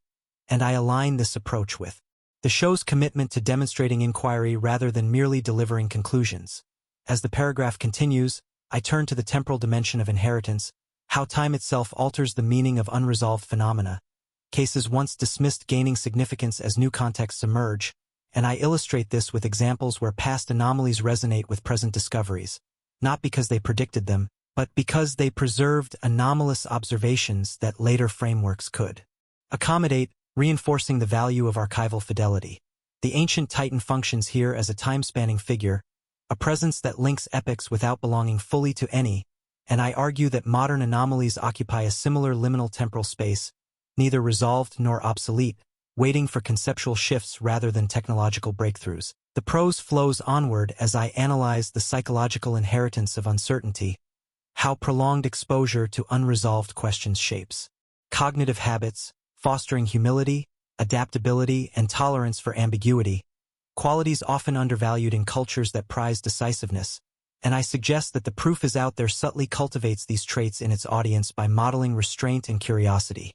And I align this approach with the show's commitment to demonstrating inquiry rather than merely delivering conclusions. As the paragraph continues, I turn to the temporal dimension of inheritance, how time itself alters the meaning of unresolved phenomena, cases once dismissed gaining significance as new contexts emerge, and I illustrate this with examples where past anomalies resonate with present discoveries, not because they predicted them, but because they preserved anomalous observations that later frameworks could accommodate, reinforcing the value of archival fidelity. The ancient Titan functions here as a time-spanning figure, a presence that links epochs without belonging fully to any, and I argue that modern anomalies occupy a similar liminal temporal space, neither resolved nor obsolete, waiting for conceptual shifts rather than technological breakthroughs. The prose flows onward as I analyze the psychological inheritance of uncertainty, how prolonged exposure to unresolved questions shapes cognitive habits, fostering humility, adaptability, and tolerance for ambiguity, qualities often undervalued in cultures that prize decisiveness, and I suggest that the proof is out there subtly cultivates these traits in its audience by modeling restraint and curiosity.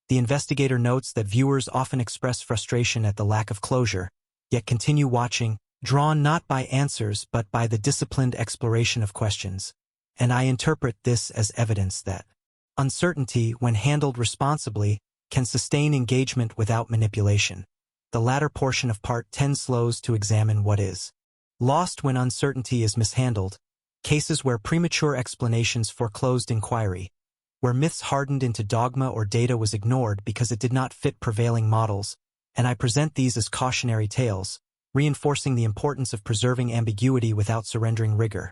The investigator notes that viewers often express frustration at the lack of closure, yet continue watching, drawn not by answers but by the disciplined exploration of questions, and I interpret this as evidence that uncertainty, when handled responsibly, can sustain engagement without manipulation. The latter portion of Part 10 slows to examine what is lost when uncertainty is mishandled, cases where premature explanations foreclosed inquiry, where myths hardened into dogma or data was ignored because it did not fit prevailing models, and I present these as cautionary tales, reinforcing the importance of preserving ambiguity without surrendering rigor.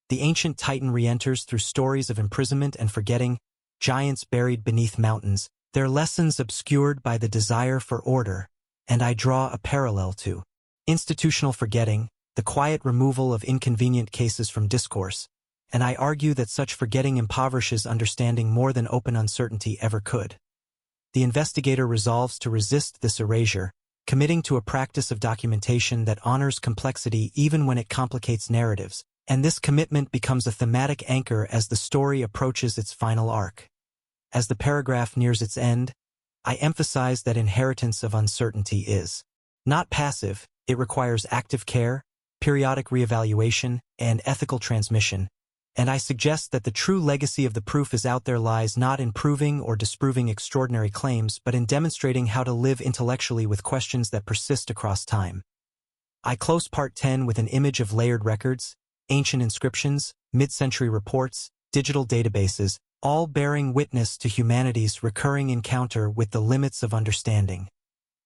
The ancient Titan re-enters through stories of imprisonment and forgetting, giants buried beneath mountains, their lessons obscured by the desire for order, and I draw a parallel to institutional forgetting, the quiet removal of inconvenient cases from discourse, and I argue that such forgetting impoverishes understanding more than open uncertainty ever could. The investigator resolves to resist this erasure, committing to a practice of documentation that honors complexity even when it complicates narratives, and this commitment becomes a thematic anchor as the story approaches its final arc. As the paragraph nears its end, I emphasize that inheritance of uncertainty is not passive, it requires active care, periodic reevaluation, and ethical transmission, and I suggest that the true legacy of the proof is out there lies not in proving or disproving extraordinary claims but in demonstrating how to live intellectually with questions that persist across time. I close Part 10 with an image of layered records, ancient inscriptions, mid-century reports, digital databases, all bearing witness to humanity's recurring encounter with the limits of understanding.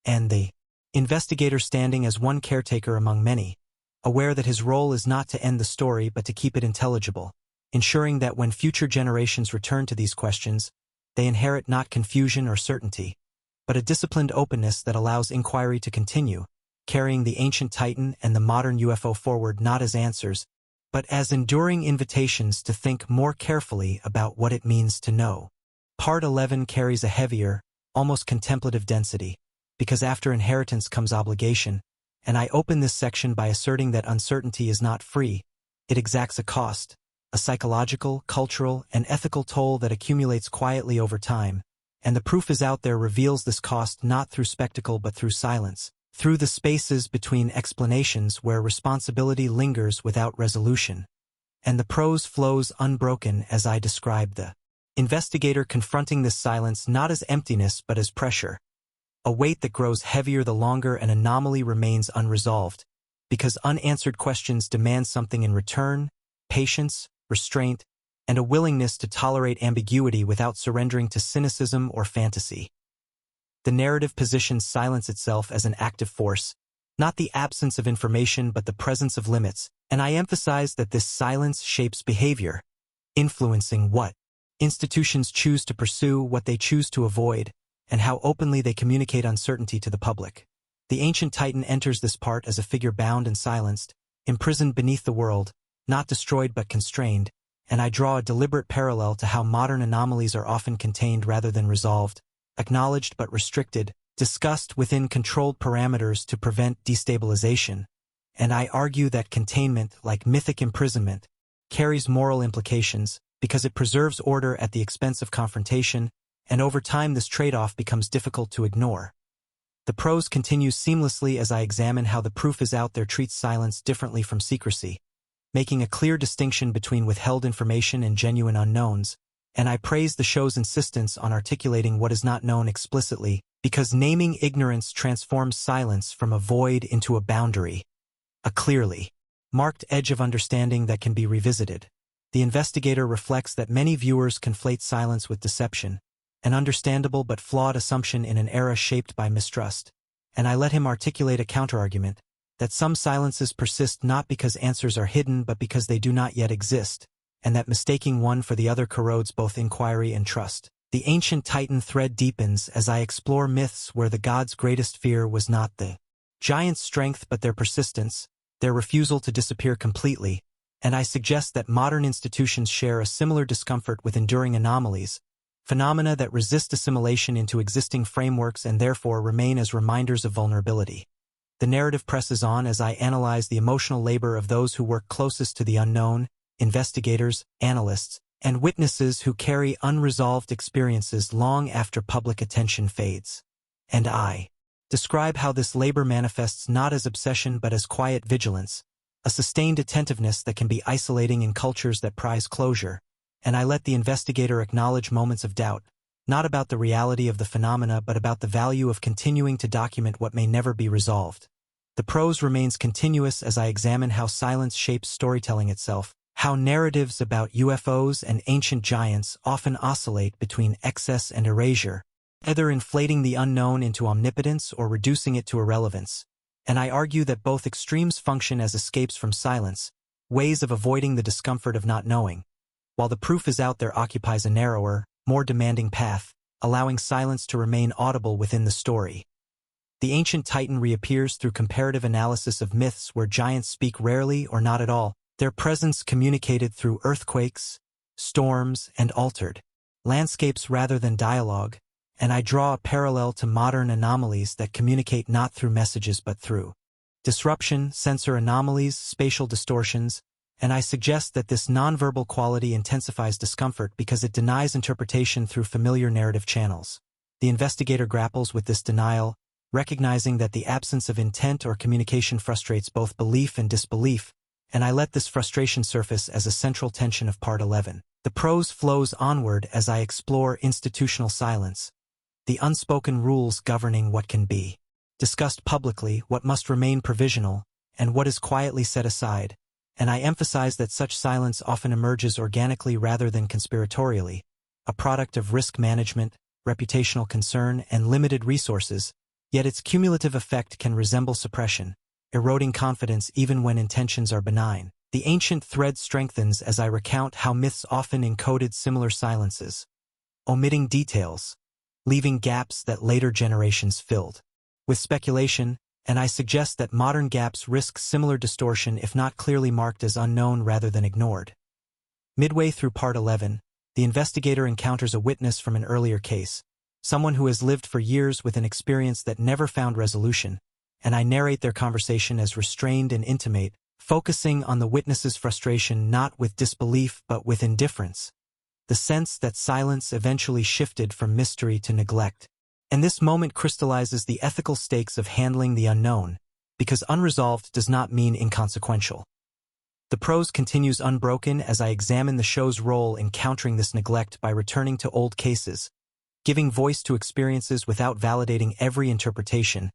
And the investigator standing as one caretaker among many, aware that his role is not to end the story but to keep it intelligible, ensuring that when future generations return to these questions, they inherit not confusion or certainty, but a disciplined openness that allows inquiry to continue, carrying the ancient Titan and the modern UFO forward not as answers, but as enduring invitations to think more carefully about what it means to know. Part 11 carries a heavier, almost contemplative density, because after inheritance comes obligation, and I open this section by asserting that uncertainty is not free, it exacts a cost, a psychological, cultural, and ethical toll that accumulates quietly over time, and the proof is out there reveals this cost not through spectacle but through silence, through the spaces between explanations where responsibility lingers without resolution. And the prose flows unbroken as I describe the investigator confronting this silence not as emptiness but as pressure, a weight that grows heavier the longer an anomaly remains unresolved, because unanswered questions demand something in return: patience, restraint, and a willingness to tolerate ambiguity without surrendering to cynicism or fantasy. The narrative positions silence itself as an active force, not the absence of information but the presence of limits, and I emphasize that this silence shapes behavior, influencing what institutions choose to pursue, what they choose to avoid, and how openly they communicate uncertainty to the public. The ancient Titan enters this part as a figure bound and silenced, imprisoned beneath the world, not destroyed but constrained, and I draw a deliberate parallel to how modern anomalies are often contained rather than resolved, acknowledged but restricted, discussed within controlled parameters to prevent destabilization, and I argue that containment, like mythic imprisonment, carries moral implications because it preserves order at the expense of confrontation, and over time this trade-off becomes difficult to ignore. The prose continues seamlessly as I examine how the proof is out there treats silence differently from secrecy, making a clear distinction between withheld information and genuine unknowns, and I praise the show's insistence on articulating what is not known explicitly, because naming ignorance transforms silence from a void into a boundary, a clearly marked edge of understanding that can be revisited. The investigator reflects that many viewers conflate silence with deception, an understandable but flawed assumption in an era shaped by mistrust, and I let him articulate a counterargument, that some silences persist not because answers are hidden but because they do not yet exist, and that mistaking one for the other corrodes both inquiry and trust. The ancient Titan thread deepens as I explore myths where the gods' greatest fear was not the giant's strength but their persistence, their refusal to disappear completely, and I suggest that modern institutions share a similar discomfort with enduring anomalies, phenomena that resist assimilation into existing frameworks and therefore remain as reminders of vulnerability. The narrative presses on as I analyze the emotional labor of those who work closest to the unknown, investigators, analysts, and witnesses who carry unresolved experiences long after public attention fades. And I describe how this labor manifests not as obsession but as quiet vigilance, a sustained attentiveness that can be isolating in cultures that prize closure, and I let the investigator acknowledge moments of doubt, not about the reality of the phenomena but about the value of continuing to document what may never be resolved. The prose remains continuous as I examine how silence shapes storytelling itself, how narratives about UFOs and ancient giants often oscillate between excess and erasure, either inflating the unknown into omnipotence or reducing it to irrelevance, and I argue that both extremes function as escapes from silence, ways of avoiding the discomfort of not knowing, while the proof is out there occupies a narrower, more demanding path, allowing silence to remain audible within the story. The ancient Titan reappears through comparative analysis of myths where giants speak rarely or not at all, their presence communicated through earthquakes, storms, and altered landscapes rather than dialogue, and I draw a parallel to modern anomalies that communicate not through messages but through disruption, sensor anomalies, spatial distortions, and I suggest that this nonverbal quality intensifies discomfort because it denies interpretation through familiar narrative channels. The investigator grapples with this denial, recognizing that the absence of intent or communication frustrates both belief and disbelief, and I let this frustration surface as a central tension of Part 11. The prose flows onward as I explore institutional silence, the unspoken rules governing what can be discussed publicly, what must remain provisional, and what is quietly set aside, and I emphasize that such silence often emerges organically rather than conspiratorially, a product of risk management, reputational concern, and limited resources, yet its cumulative effect can resemble suppression, eroding confidence even when intentions are benign. The ancient thread strengthens as I recount how myths often encoded similar silences, omitting details, leaving gaps that later generations filled with speculation, and I suggest that modern gaps risk similar distortion if not clearly marked as unknown rather than ignored. Midway through Part 11, the investigator encounters a witness from an earlier case, someone who has lived for years with an experience that never found resolution, and I narrate their conversation as restrained and intimate, focusing on the witness's frustration not with disbelief but with indifference, the sense that silence eventually shifted from mystery to neglect. And this moment crystallizes the ethical stakes of handling the unknown, because unresolved does not mean inconsequential. The prose continues unbroken as I examine the show's role in countering this neglect by returning to old cases, giving voice to experiences without validating every interpretation,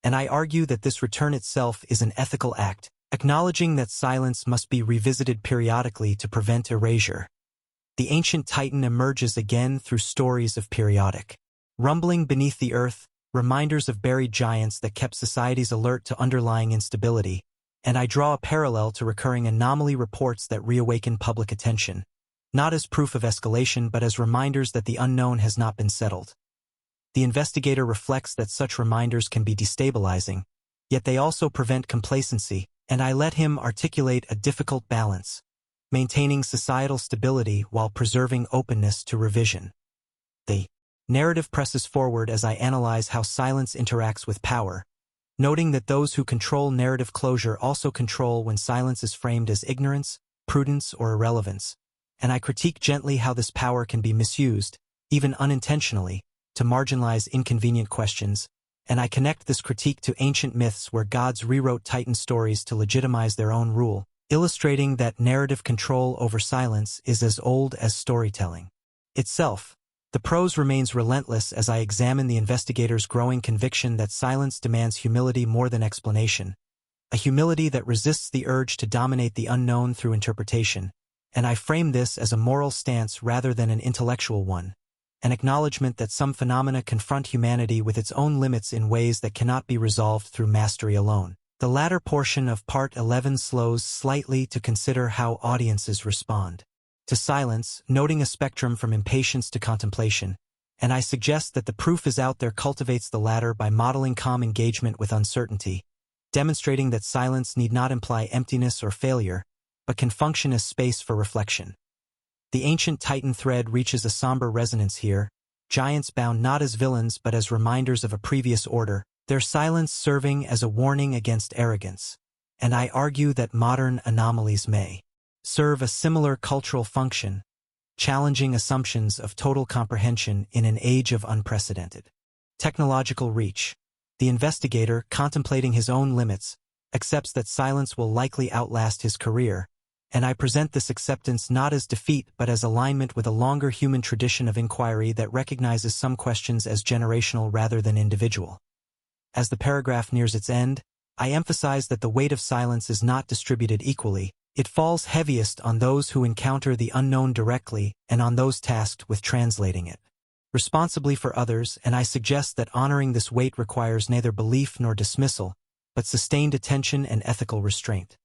and I argue that this return itself is an ethical act, acknowledging that silence must be revisited periodically to prevent erasure. The ancient Titan emerges again through stories of periodic rumbling beneath the earth, reminders of buried giants that kept societies alert to underlying instability, and I draw a parallel to recurring anomaly reports that reawaken public attention, not as proof of escalation but as reminders that the unknown has not been settled. The investigator reflects that such reminders can be destabilizing, yet they also prevent complacency, and I let him articulate a difficult balance, maintaining societal stability while preserving openness to revision. The Narrative presses forward as I analyze how silence interacts with power, noting that those who control narrative closure also control when silence is framed as ignorance, prudence, or irrelevance, and I critique gently how this power can be misused, even unintentionally, to marginalize inconvenient questions, and I connect this critique to ancient myths where gods rewrote Titan stories to legitimize their own rule, illustrating that narrative control over silence is as old as storytelling itself. The prose remains relentless as I examine the investigator's growing conviction that silence demands humility more than explanation, a humility that resists the urge to dominate the unknown through interpretation, and I frame this as a moral stance rather than an intellectual one, an acknowledgement that some phenomena confront humanity with its own limits in ways that cannot be resolved through mastery alone. The latter portion of Part 11 slows slightly to consider how audiences respond to silence, noting a spectrum from impatience to contemplation, and I suggest that The Proof Is Out There cultivates the latter by modeling calm engagement with uncertainty, demonstrating that silence need not imply emptiness or failure, but can function as space for reflection. The ancient Titan thread reaches a somber resonance here, giants bound not as villains but as reminders of a previous order, their silence serving as a warning against arrogance, and I argue that modern anomalies may serve a similar cultural function, challenging assumptions of total comprehension in an age of unprecedented technological reach. The investigator, contemplating his own limits, accepts that silence will likely outlast his career, and I present this acceptance not as defeat but as alignment with a longer human tradition of inquiry that recognizes some questions as generational rather than individual. As the paragraph nears its end, I emphasize that the weight of silence is not distributed equally. It falls heaviest on those who encounter the unknown directly and on those tasked with translating it responsibly for others, and I suggest that honoring this weight requires neither belief nor dismissal, but sustained attention and ethical restraint.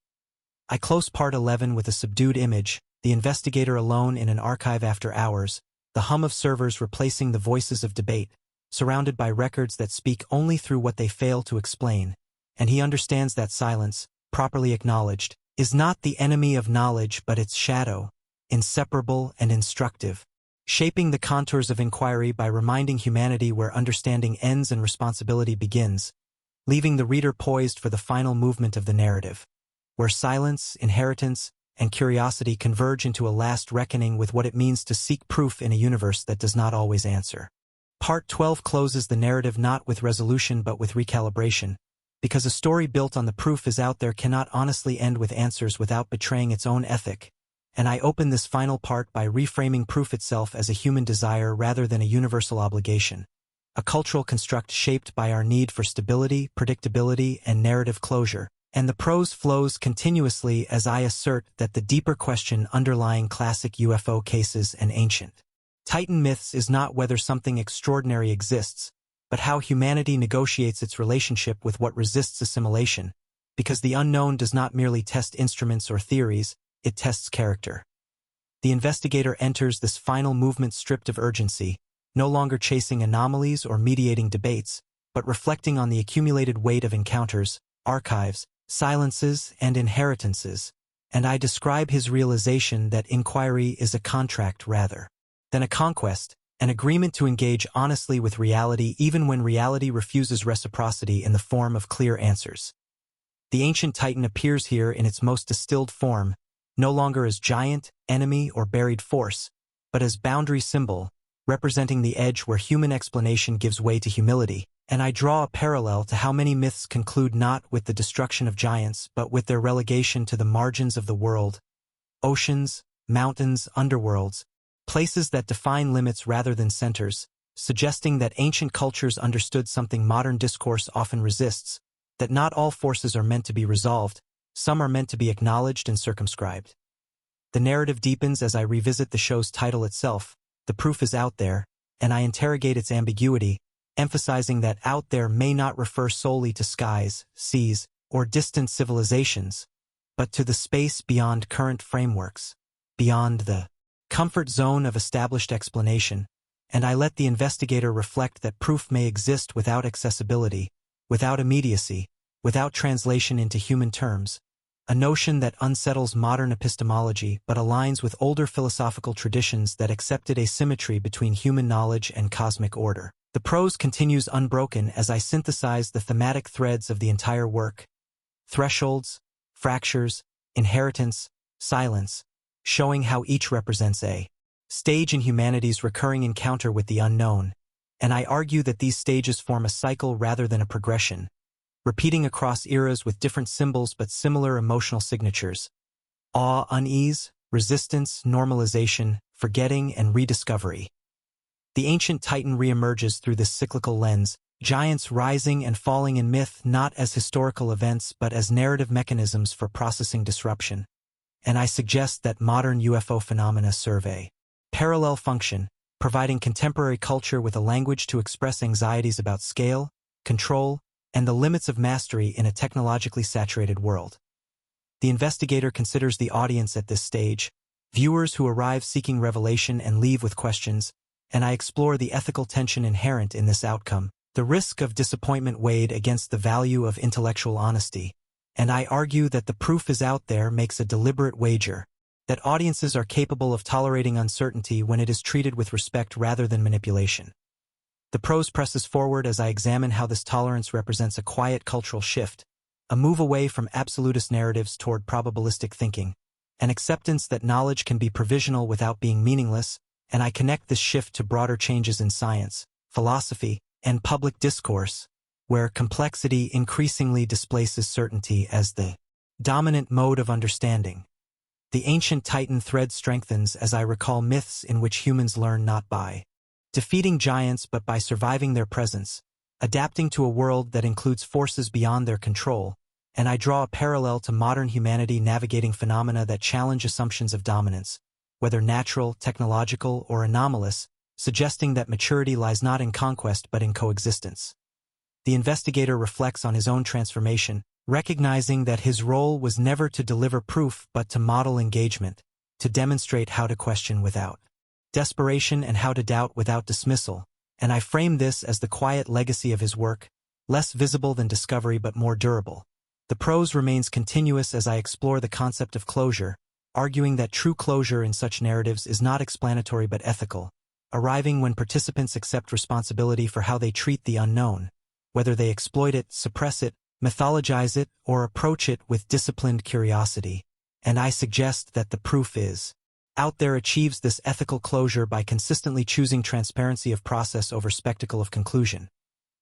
I close Part 11 with a subdued image, the investigator alone in an archive after hours, the hum of servers replacing the voices of debate, surrounded by records that speak only through what they fail to explain, and he understands that silence, properly acknowledged, is not the enemy of knowledge but its shadow, inseparable and instructive, shaping the contours of inquiry by reminding humanity where understanding ends and responsibility begins, leaving the reader poised for the final movement of the narrative, where silence, inheritance, and curiosity converge into a last reckoning with what it means to seek proof in a universe that does not always answer. Part 12 closes the narrative not with resolution but with recalibration, because a story built on The Proof Is Out There cannot honestly end with answers without betraying its own ethic, and I open this final part by reframing proof itself as a human desire rather than a universal obligation, a cultural construct shaped by our need for stability, predictability, and narrative closure, and the prose flows continuously as I assert that the deeper question underlying classic UFO cases and ancient Titan myths is not whether something extraordinary exists, but how humanity negotiates its relationship with what resists assimilation, because the unknown does not merely test instruments or theories, it tests character. The investigator enters this final movement stripped of urgency, no longer chasing anomalies or mediating debates, but reflecting on the accumulated weight of encounters, archives, silences, and inheritances, and I describe his realization that inquiry is a contract rather than a conquest, an agreement to engage honestly with reality even when reality refuses reciprocity in the form of clear answers. The ancient Titan appears here in its most distilled form, no longer as giant, enemy, or buried force, but as boundary symbol, representing the edge where human explanation gives way to humility, and I draw a parallel to how many myths conclude not with the destruction of giants but with their relegation to the margins of the world, oceans, mountains, underworlds, places that define limits rather than centers, suggesting that ancient cultures understood something modern discourse often resists, that not all forces are meant to be resolved, some are meant to be acknowledged and circumscribed. The narrative deepens as I revisit the show's title itself, The Proof Is Out There, and I interrogate its ambiguity, emphasizing that out there may not refer solely to skies, seas, or distant civilizations, but to the space beyond current frameworks, beyond the comfort zone of established explanation, and I let the investigator reflect that proof may exist without accessibility, without immediacy, without translation into human terms, a notion that unsettles modern epistemology but aligns with older philosophical traditions that accepted asymmetry between human knowledge and cosmic order. The prose continues unbroken as I synthesize the thematic threads of the entire work: thresholds, fractures, inheritance, silence, showing how each represents a stage in humanity's recurring encounter with the unknown, and I argue that these stages form a cycle rather than a progression, repeating across eras with different symbols but similar emotional signatures: awe, unease, resistance, normalization, forgetting, and rediscovery. The ancient Titan reemerges through this cyclical lens, giants rising and falling in myth not as historical events but as narrative mechanisms for processing disruption. And I suggest that modern UFO phenomena serve a parallel function, providing contemporary culture with a language to express anxieties about scale, control, and the limits of mastery in a technologically saturated world. The investigator considers the audience at this stage, viewers who arrive seeking revelation and leave with questions, and I explore the ethical tension inherent in this outcome, the risk of disappointment weighed against the value of intellectual honesty, and I argue that the proof is out there makes a deliberate wager, that audiences are capable of tolerating uncertainty when it is treated with respect rather than manipulation. The prose presses forward as I examine how this tolerance represents a quiet cultural shift, a move away from absolutist narratives toward probabilistic thinking, an acceptance that knowledge can be provisional without being meaningless, and I connect this shift to broader changes in science, philosophy, and public discourse, where complexity increasingly displaces certainty as the dominant mode of understanding. The ancient Titan thread strengthens as I recall myths in which humans learn not by defeating giants but by surviving their presence, adapting to a world that includes forces beyond their control, and I draw a parallel to modern humanity navigating phenomena that challenge assumptions of dominance, whether natural, technological, or anomalous, suggesting that maturity lies not in conquest but in coexistence. The investigator reflects on his own transformation, recognizing that his role was never to deliver proof but to model engagement, to demonstrate how to question without desperation and how to doubt without dismissal, and I frame this as the quiet legacy of his work, less visible than discovery but more durable. The prose remains continuous as I explore the concept of closure, arguing that true closure in such narratives is not explanatory but ethical, arriving when participants accept responsibility for how they treat the unknown, whether they exploit it, suppress it, mythologize it, or approach it with disciplined curiosity, and I suggest that the proof is out there achieves this ethical closure by consistently choosing transparency of process over spectacle of conclusion.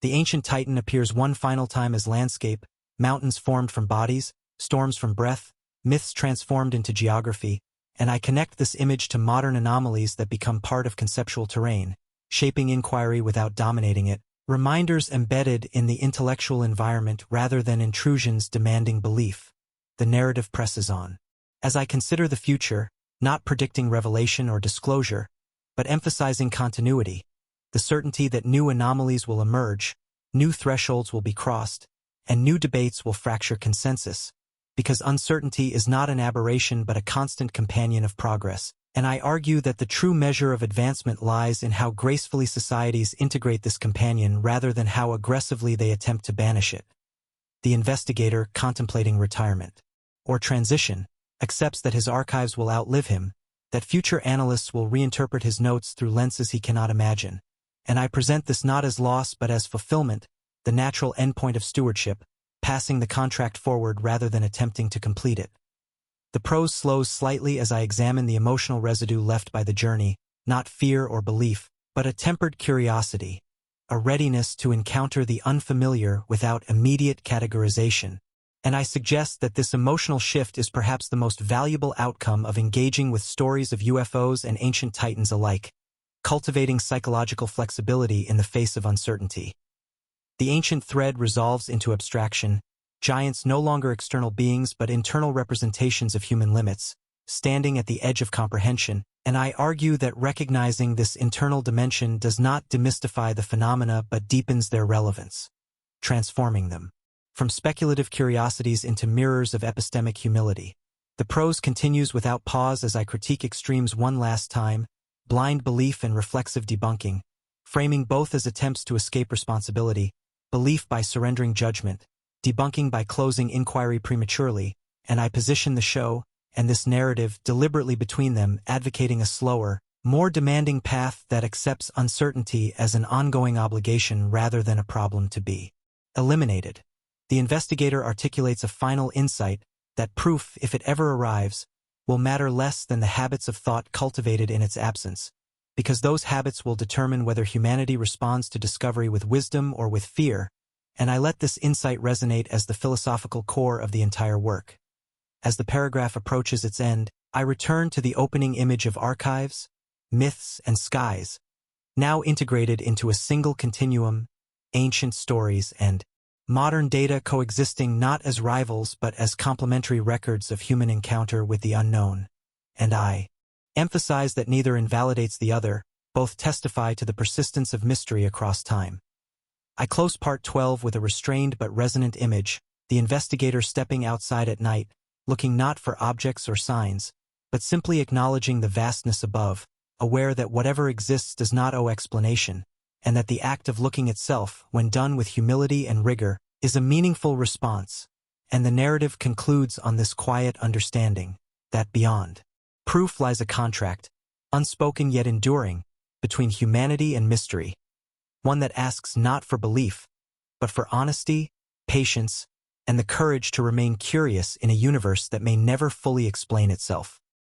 The ancient Titan appears one final time as landscape, mountains formed from bodies, storms from breath, myths transformed into geography, and I connect this image to modern anomalies that become part of conceptual terrain, shaping inquiry without dominating it, reminders embedded in the intellectual environment rather than intrusions demanding belief. The narrative presses on. As I consider the future, not predicting revelation or disclosure, but emphasizing continuity, the certainty that new anomalies will emerge, new thresholds will be crossed, and new debates will fracture consensus, because uncertainty is not an aberration but a constant companion of progress, and I argue that the true measure of advancement lies in how gracefully societies integrate this companion rather than how aggressively they attempt to banish it. The investigator, contemplating retirement or transition, accepts that his archives will outlive him, that future analysts will reinterpret his notes through lenses he cannot imagine, and I present this not as loss but as fulfillment, the natural endpoint of stewardship, passing the contract forward rather than attempting to complete it. The prose slows slightly as I examine the emotional residue left by the journey, not fear or belief, but a tempered curiosity, a readiness to encounter the unfamiliar without immediate categorization, and I suggest that this emotional shift is perhaps the most valuable outcome of engaging with stories of UFOs and ancient titans alike, cultivating psychological flexibility in the face of uncertainty. The ancient thread resolves into abstraction, giants no longer external beings but internal representations of human limits, standing at the edge of comprehension, and I argue that recognizing this internal dimension does not demystify the phenomena but deepens their relevance, transforming them from speculative curiosities into mirrors of epistemic humility. The prose continues without pause as I critique extremes one last time, blind belief and reflexive debunking, framing both as attempts to escape responsibility, belief by surrendering judgment, debunking by closing inquiry prematurely, and I position the show and this narrative deliberately between them, advocating a slower, more demanding path that accepts uncertainty as an ongoing obligation rather than a problem to be eliminated. The investigator articulates a final insight that proof, if it ever arrives, will matter less than the habits of thought cultivated in its absence, because those habits will determine whether humanity responds to discovery with wisdom or with fear, and I let this insight resonate as the philosophical core of the entire work. As the paragraph approaches its end, I return to the opening image of archives, myths, and skies, now integrated into a single continuum, ancient stories and modern data coexisting not as rivals but as complementary records of human encounter with the unknown. And I emphasize that neither invalidates the other, both testify to the persistence of mystery across time. I close part 12 with a restrained but resonant image, the investigator stepping outside at night, looking not for objects or signs, but simply acknowledging the vastness above, aware that whatever exists does not owe explanation, and that the act of looking itself, when done with humility and rigor, is a meaningful response. And the narrative concludes on this quiet understanding, that beyond proof lies a contract, unspoken yet enduring, between humanity and mystery, one that asks not for belief, but for honesty, patience, and the courage to remain curious in a universe that may never fully explain itself.